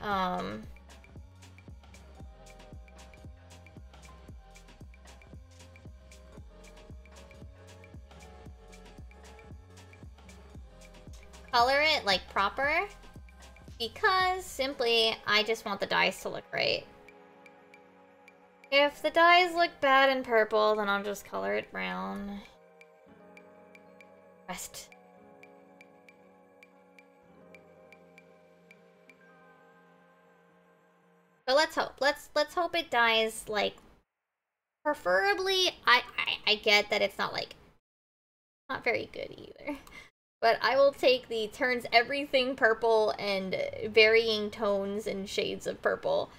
color it, like, proper. Because, simply, I just want the dyes to look right. If the dyes look bad in purple, then I'll just color it brown. Rest. But let's hope. Let's hope it dyes, like, preferably, I get that it's not, like, not very good either. But I will take the turns everything purple and varying tones and shades of purple.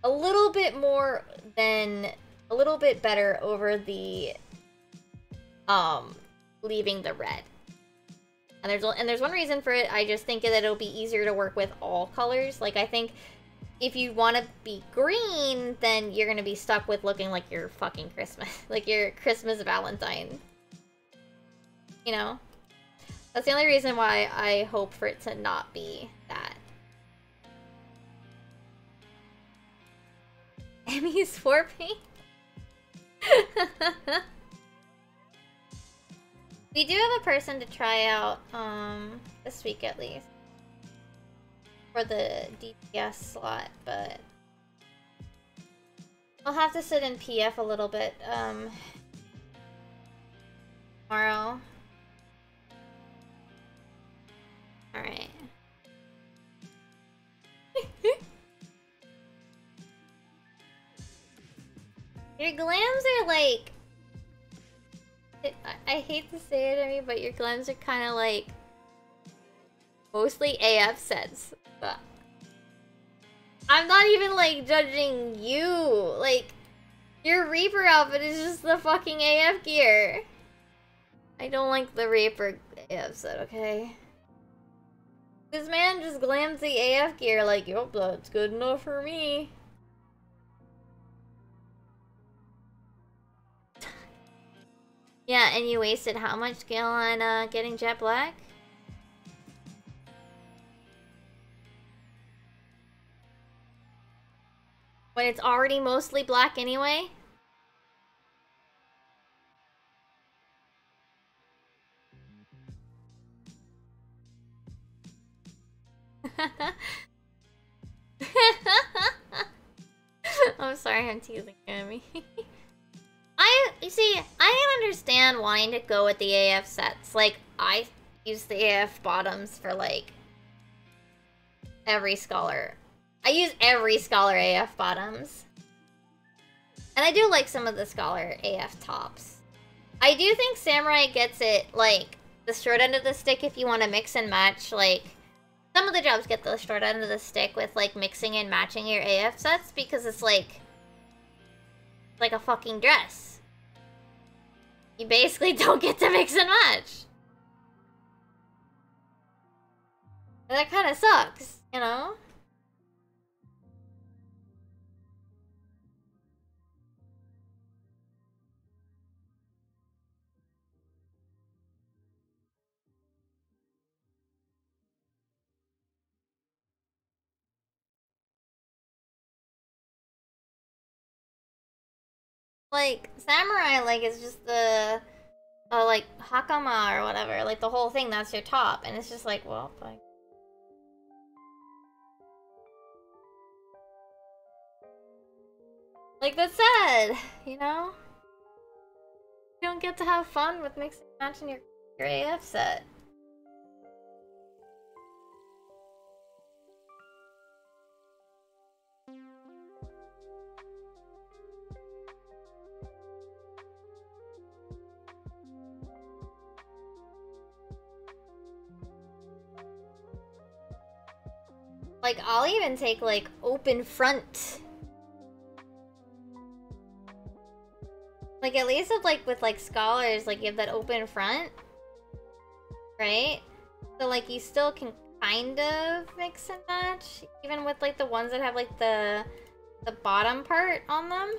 A little bit more than, a little bit better over the, leaving the red. And there's one reason for it. I just think that it'll be easier to work with all colors. Like, I think if you want to be green, then you're gonna be stuck with looking like your fucking Christmas. Like your Christmas Valentine. You know? That's the only reason why I hope for it to not be that. Emmy's warping? We do have a person to try out, this week at least. For the DPS slot, but... I'll have to sit in PF a little bit, tomorrow. Alright. Your glams are like... I hate to say it, I mean, but your glams are kind of like... mostly AF sets. But I'm not even, like, judging you. Like, your Reaper outfit is just the fucking AF gear. I don't like the Reaper AF set, okay? This man just glams the AF gear like, yup, that's good enough for me. Yeah, and you wasted how much skill on getting jet black? When it's already mostly black anyway? I'm sorry, I'm teasing Amy. You see, I can understand wanting to go with the AF sets. Like, I use the AF bottoms for, like, every scholar. I use every scholar AF bottoms. And I do like some of the scholar AF tops. I do think Samurai gets it, like, the short end of the stick if you want to mix and match, like... Some of the jobs get the short end of the stick with, like, mixing and matching your AF sets because it's, like a fucking dress. You basically don't get to mix and match. And that kind of sucks, you know? Like, Samurai, like, is just the, like, Hakama or whatever. Like, the whole thing, that's your top. And it's just like, well, like... Like, that's sad, you know? You don't get to have fun with mixing and matching your AF set. Like, I'll even take, like, open front. Like, at least with, like, scholars, like, you have that open front. Right? So, like, you still can kind of mix and match. Even with, like, the ones that have, like, the bottom part on them.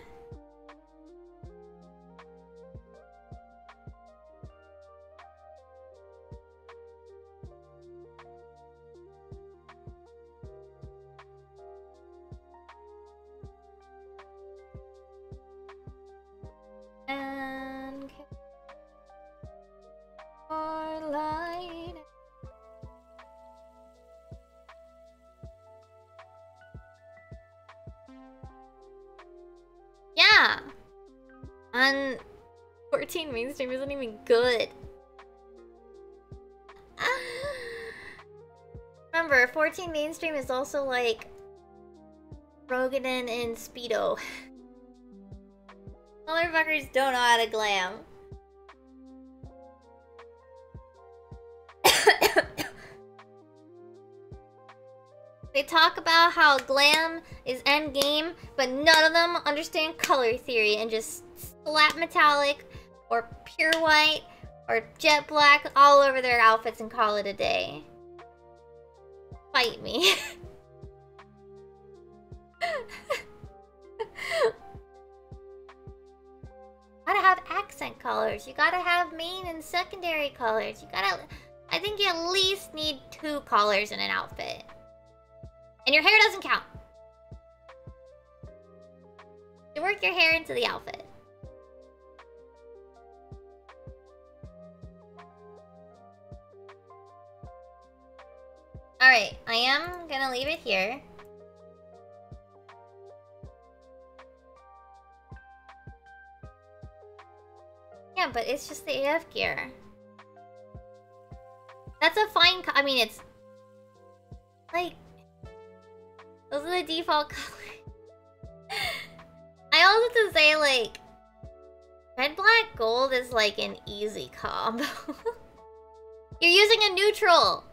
And or light. And 14 mainstream isn't even good. Remember, 14 mainstream is also like Rogaden and Speedo. Motherfuckers don't know how to glam. They talk about how glam is endgame, but none of them understand color theory and just slap metallic or pure white or jet black all over their outfits and call it a day. Fight me. Gotta have accent colors. You gotta have main and secondary colors. You gotta... I think you at least need 2 colors in an outfit. And your hair doesn't count. You work your hair into the outfit. Alright, I am gonna leave it here. Yeah, but it's just the AF gear. That's a fine I mean, it's... like... those are the default colors. I also have to say, like... red, black, gold is like an easy combo. You're using a neutral!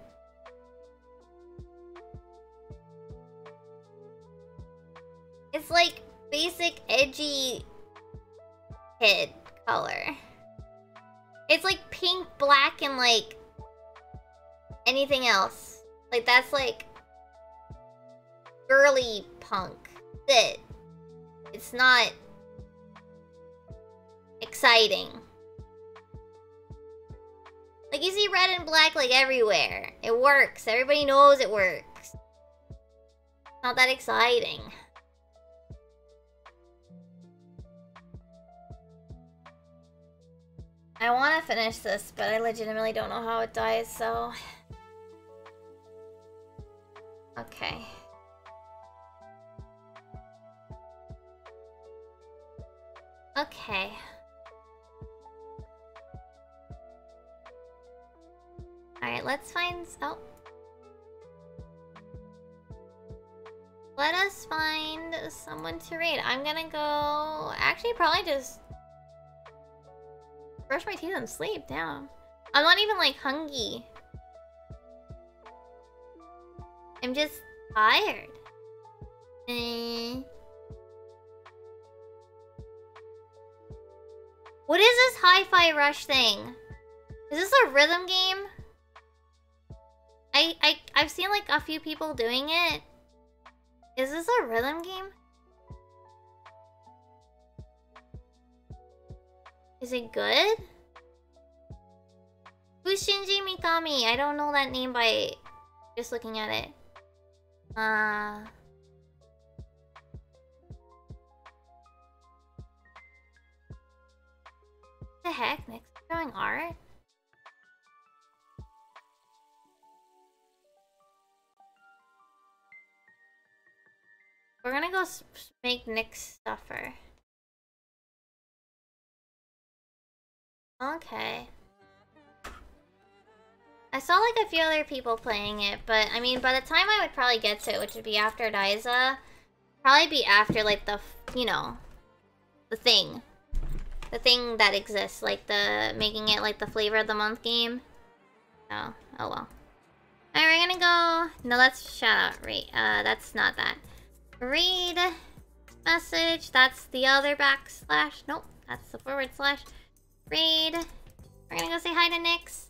It's like basic edgy kid color. It's like pink, black, and like anything else. Like that's like girly punk. That's it. It's not exciting. Like you see red and black like everywhere. It works. Everybody knows it works. Not that exciting. I want to finish this, but I legitimately don't know how it dies, so... okay. Okay. Alright, let's find... oh. Let us find someone to raid. I'm gonna go... actually, probably just... brush my teeth and sleep, damn. I'm not even like hungry. I'm just tired. What is this Hi-Fi Rush thing? Is this a rhythm game? I've seen like a few people doing it. Is this a rhythm game? Is it good? Who's Shinji Mikami? I don't know that name by just looking at it. What the heck? Nick's showing art? We're gonna go make Nick's stuffer. Okay. I saw like a few other people playing it, but I mean, by the time I would probably get to it, which would be after Daiza, probably be after like the, you know, the thing that exists, like the making it like the flavor of the month game. Oh well. Alright, we're gonna go. No, that's shout out raid. That's not that. Raid message. That's the other backslash. Nope, that's the /. Raid. We're gonna go say hi to Nyx.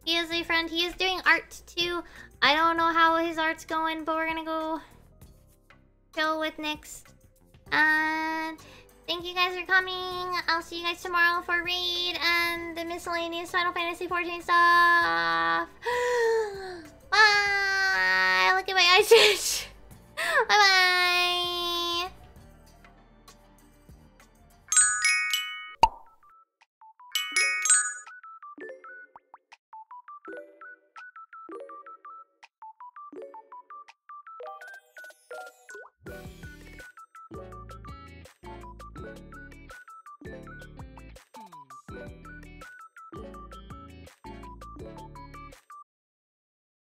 He is a friend. He is doing art too. I don't know how his art's going, but we're gonna go chill with Nyx. And thank you guys for coming. I'll see you guys tomorrow for raid and the miscellaneous Final Fantasy 14 stuff. Bye. Look at my eye stitch. Bye bye. Bye.